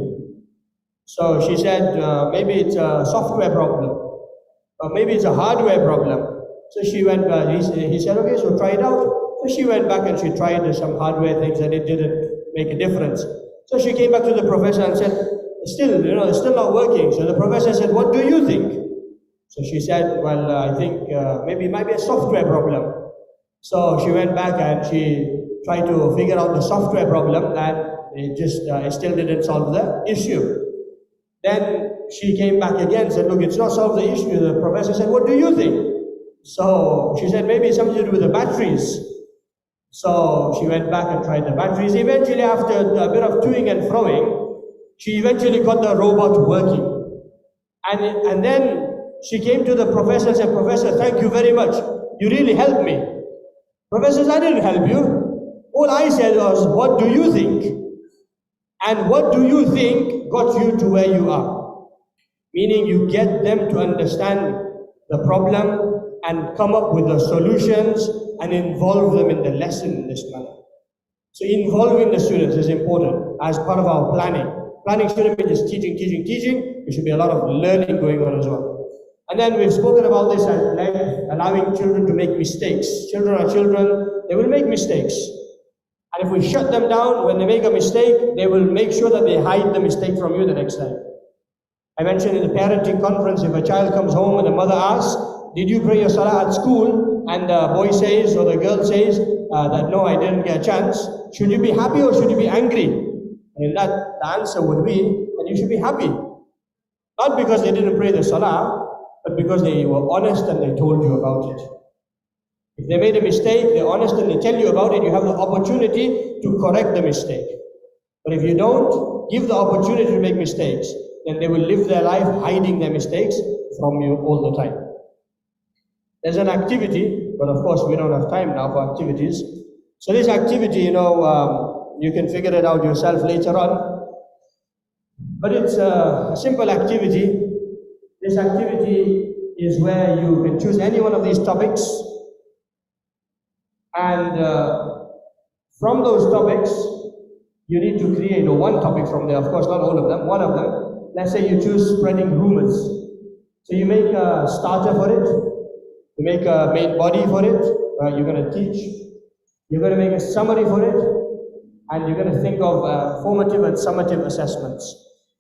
So she said, maybe it's a software problem, or maybe it's a hardware problem. So she went, he said, okay, so try it out. So she went back and she tried some hardware things and it didn't make a difference. So she came back to the professor and said, it's still not working. So the professor said, what do you think? So she said, well, I think maybe it might be a software problem. So she went back and she tried to figure out the software problem and it still didn't solve the issue. Then she came back again and said, look, it's not solved the issue. The professor said, what do you think? So she said, maybe it's something to do with the batteries. So she went back and tried the batteries. Eventually, after a bit of toing and froing, she eventually got the robot working. And then she came to the professor and said, Professor, thank you very much. You really helped me. Professor said, I didn't help you. All I said was, what do you think? And what do you think got you to where you are? Meaning you get them to understand the problem and come up with the solutions and involve them in the lesson in this manner. So involving the students is important as part of our planning. Planning shouldn't be just teaching. There should be a lot of learning going on as well. And then we've spoken about this at length, allowing children to make mistakes. Children are children, they will make mistakes. And if we shut them down when they make a mistake, they will make sure that they hide the mistake from you the next time. I mentioned in the parenting conference, if a child comes home and the mother asks, did you pray your salah at school? And the boy says or the girl says that no, I didn't get a chance. Should you be happy or should you be angry? And the answer would be that you should be happy. Not because they didn't pray the salah, but because they were honest and they told you about it. If they made a mistake, they're honest and they tell you about it, you have the opportunity to correct the mistake. But if you don't give the opportunity to make mistakes, then they will live their life hiding their mistakes from you all the time. There's an activity, but of course we don't have time now for activities. So this activity, you can figure it out yourself later on. But it's a simple activity. This activity is where you can choose any one of these topics. And from those topics, you need to create one topic from there, of course not all of them, one of them. Let's say you choose spreading rumors. So you make a starter for it, you make a main body for it, you're going to teach, you're going to make a summary for it, and you're going to think of formative and summative assessments.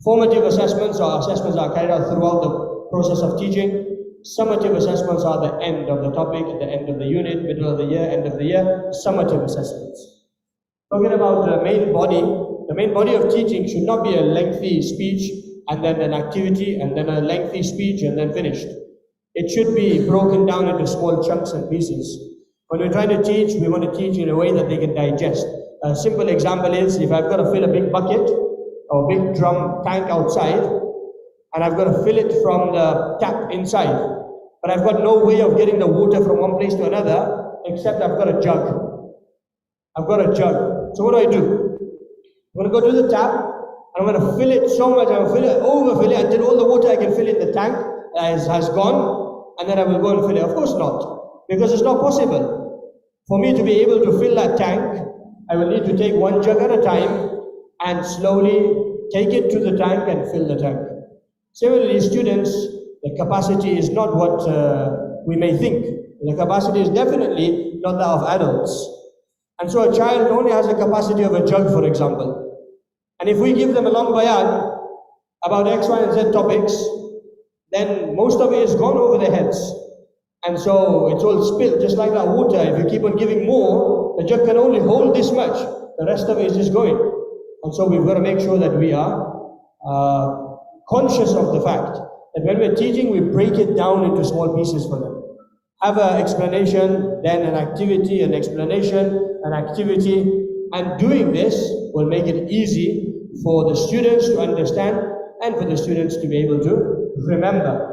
Formative assessments are carried out throughout the process of teaching. Summative assessments are the end of the topic, at the end of the unit, middle of the year, end of the year. Summative assessments. Talking about the main body of teaching should not be a lengthy speech and then an activity and then a lengthy speech and then finished. It should be broken down into small chunks and pieces. When we're trying to teach, we want to teach in a way that they can digest. A simple example is, if I've got to fill a big bucket or a big drum tank outside, and I've got to fill it from the tap inside, but I've got no way of getting the water from one place to another, except I've got a jug. So what do? I'm going to go to the tap, and I'm going to fill it so much, I'm going to overfill it until all the water I can fill in the tank has gone, and then I will go and fill it. Of course not, because it's not possible. For me to be able to fill that tank, I will need to take one jug at a time and slowly take it to the tank and fill the tank. Similarly, students, the capacity is not what we may think. The capacity is definitely not that of adults. And so a child only has a capacity of a jug, for example. And if we give them a long bayan about X, Y, and Z topics, then most of it is gone over their heads. And so it's all spilled, just like that water. If you keep on giving more, the jug can only hold this much. The rest of it is just going. And so we've got to make sure that we are conscious of the fact that when we're teaching, we break it down into small pieces for them. Have an explanation, then an activity, an explanation, an activity. And doing this will make it easy for the students to understand and for the students to be able to remember.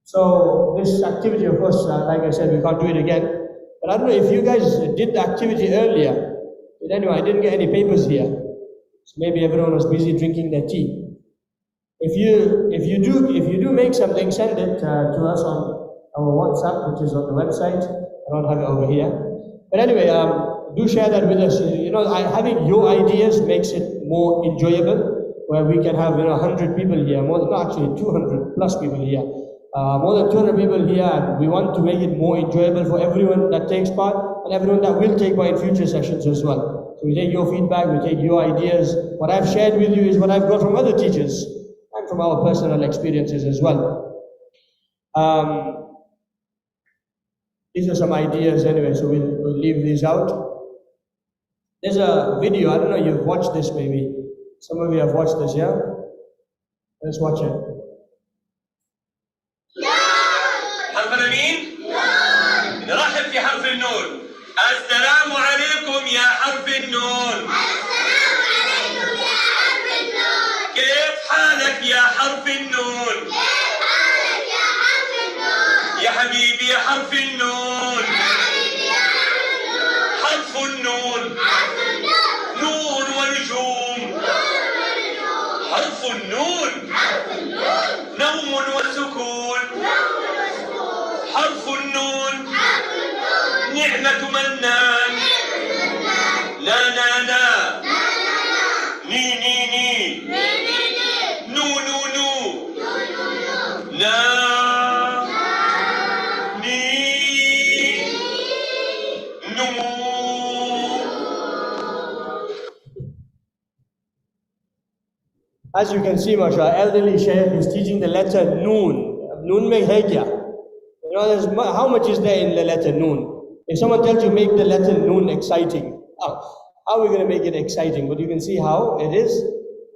So this activity, of course, like I said, we can't do it again. But I don't know if you guys did the activity earlier. But anyway, I didn't get any papers here. So maybe everyone was busy drinking their tea. If you do make something, send it to us on our WhatsApp, which is on the website. I don't have it over here. But anyway, do share that with us. Having your ideas makes it more enjoyable, where we can have 100 people here, more than actually 200 plus people here. More than 200 people here, and we want to make it more enjoyable for everyone that takes part and everyone that will take part in future sessions as well. So we take your feedback, we take your ideas. What I've shared with you is what I've got from other teachers and from our personal experiences as well. These are some ideas anyway, so we'll leave these out. There's a video, I don't know, you've watched this maybe. Some of you have watched this, yeah? Let's watch it. حرف اليمين؟ نرحب في حرف النون. السلام عليكم يا حرف النون. السلام عليكم يا حرف النون. كيف حالك يا حرف النون؟ كيف حالك يا حرف النون؟ يا حبيبي يا حرف النون. يا حبيبي يا حرف النون. حرف النون. نور ونجوم. نور ونجوم. حرف النون. حرف النون. نوم وسكون. حرف النون. نعمة منان. لا لا لا. ني ني ني. نو نو نو. لا. ني. نو. As you can see, mashallah, elderly Shaykh is teaching the letter Noon. Noon mein hai kya? How much is there in the letter Noon? If someone tells you make the letter Noon exciting, how are we going to make it exciting? But you can see how it is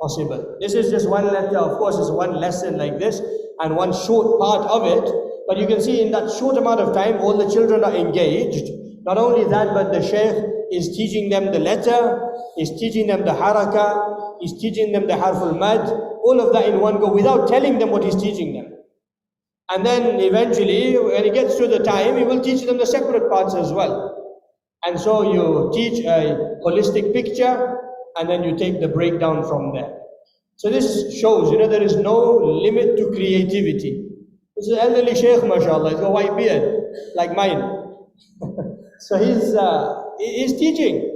possible. This is just one letter, of course, it's one lesson like this, and one short part of it. But you can see in that short amount of time, all the children are engaged. Not only that, but the Shaykh is teaching them the letter, is teaching them the haraka, he's teaching them the harful mad, all of that in one go without telling them what he's teaching them. And then eventually, when he gets to the time, he will teach them the separate parts as well. And so you teach a holistic picture, and then you take the breakdown from there. So this shows, there is no limit to creativity. This is elderly Shaykh, mashallah, he's got a white beard, like mine. So he's teaching.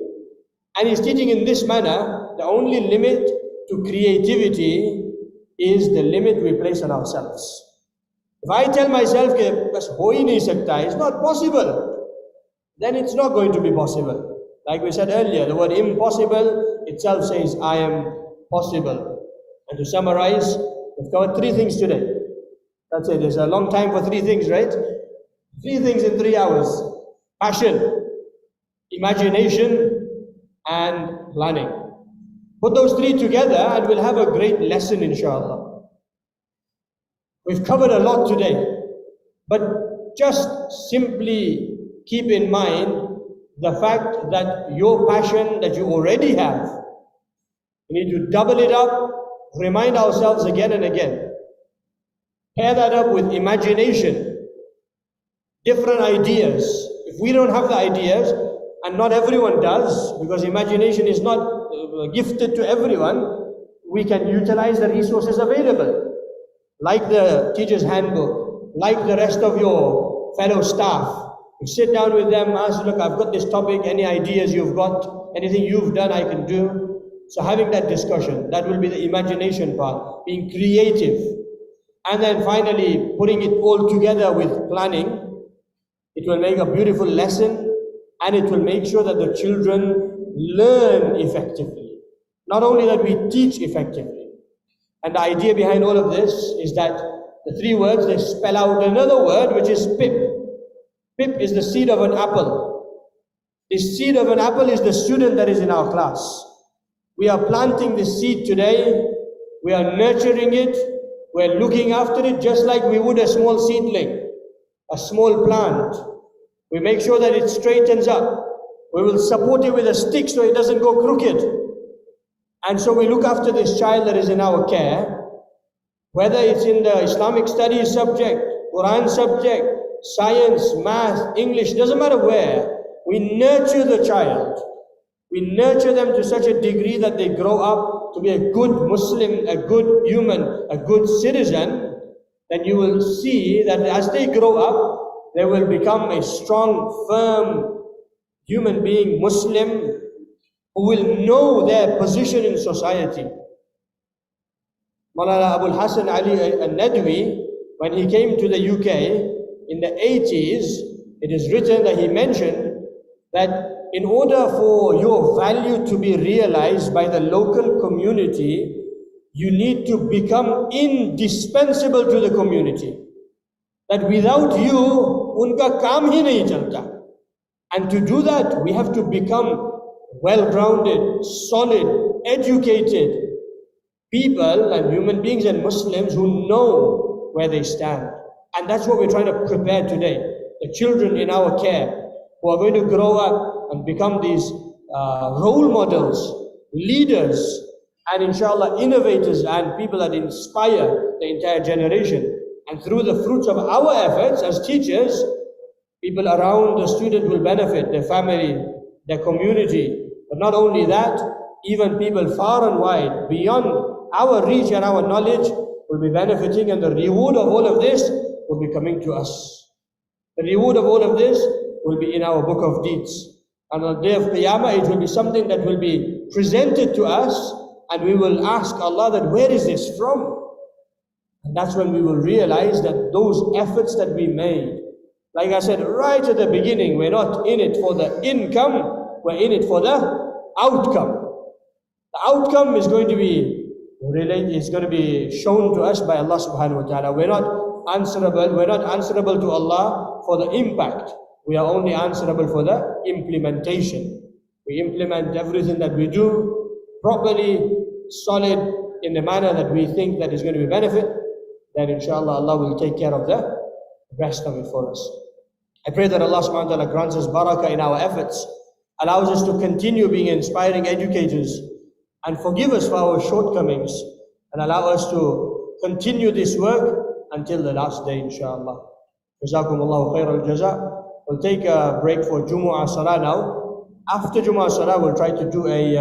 And he's teaching in this manner. The only limit to creativity is the limit we place on ourselves. If I tell myself that it's not possible, then it's not going to be possible. Like we said earlier, the word impossible itself says, I am possible. And to summarize, we've covered 3 things today. That's it. There's a long time for 3 things, right? 3 things in 3 hours. Passion, imagination, and planning. Put those 3 together and we'll have a great lesson, inshallah. We've covered a lot today, but just simply keep in mind the fact that your passion that you already have, we need to double it up, remind ourselves again and again. Pair that up with imagination, different ideas. If we don't have the ideas, and not everyone does, because imagination is not gifted to everyone, we can utilize the resources available. Like the teacher's handbook, like the rest of your fellow staff. You sit down with them, ask, look, I've got this topic, any ideas you've got, anything you've done I can do. So having that discussion, that will be the imagination part, being creative. And then finally, putting it all together with planning, it will make a beautiful lesson, and it will make sure that the children learn effectively. Not only that we teach effectively. And the idea behind all of this is that the three words, they spell out another word which is pip. Pip is the seed of an apple. The seed of an apple is the student that is in our class. We are planting this seed today. We are nurturing it. We are looking after it just like we would a small seedling, a small plant. We make sure that it straightens up. We will support it with a stick so it doesn't go crooked. And so we look after this child that is in our care, whether it's in the Islamic studies subject, Quran subject, science, math, English, doesn't matter where. We nurture the child. We nurture them to such a degree that they grow up to be a good Muslim, a good human, a good citizen. Then you will see that as they grow up, they will become a strong, firm human being, Muslim, who will know their position in society. Maulana Abul Hassan Ali al-Nadwi, when he came to the UK in the 80s, it is written that he mentioned that in order for your value to be realized by the local community, you need to become indispensable to the community. That without you, unka kaam hi nahi chalta. And to do that, we have to become well-grounded, solid, educated people and human beings and Muslims who know where they stand. And that's what we're trying to prepare today. The children in our care who are going to grow up and become these role models, leaders, and inshallah innovators and people that inspire the entire generation. And through the fruits of our efforts as teachers, people around the student will benefit, their family, their community. But not only that, even people far and wide, beyond our reach and our knowledge, will be benefiting, and the reward of all of this will be coming to us. The reward of all of this will be in our book of deeds. And on the day of Qiyamah, it will be something that will be presented to us, and we will ask Allah that where is this from? And that's when we will realize that those efforts that we made, like I said right at the beginning, we're not in it for the income, we're in it for the outcome. The outcome is going to be shown to us by Allah subhanahu wa ta'ala. We're not answerable to Allah for the impact. We are only answerable for the implementation. We implement everything that we do properly, solid, in the manner that we think that is going to be benefit. Then inshallah Allah will take care of the rest of it for us. I pray that Allah subhanahu wa ta'ala grants us barakah in our efforts, allows us to continue being inspiring educators, and forgive us for our shortcomings, and allow us to continue this work until the last day, inshallah. Jazakumullahu khair al-jaza. We'll take a break for Jumu'ah Salah now. After Jumu'ah Salah, we'll try to do a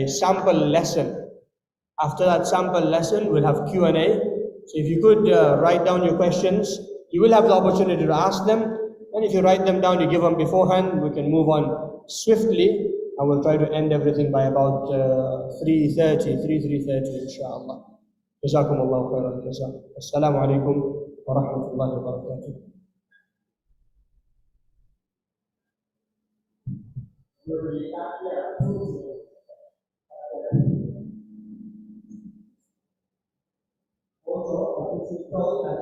sample lesson. After that sample lesson, we'll have Q&A. So if you could write down your questions, you will have the opportunity to ask them. And if you write them down, you give them beforehand, we can move on swiftly. And we'll try to end everything by about 3:30, inshallah. Jazakumullahu khairan jaza. Assalamu alaikum wa rahmatullahi wa barakatuh. Also, I think she told that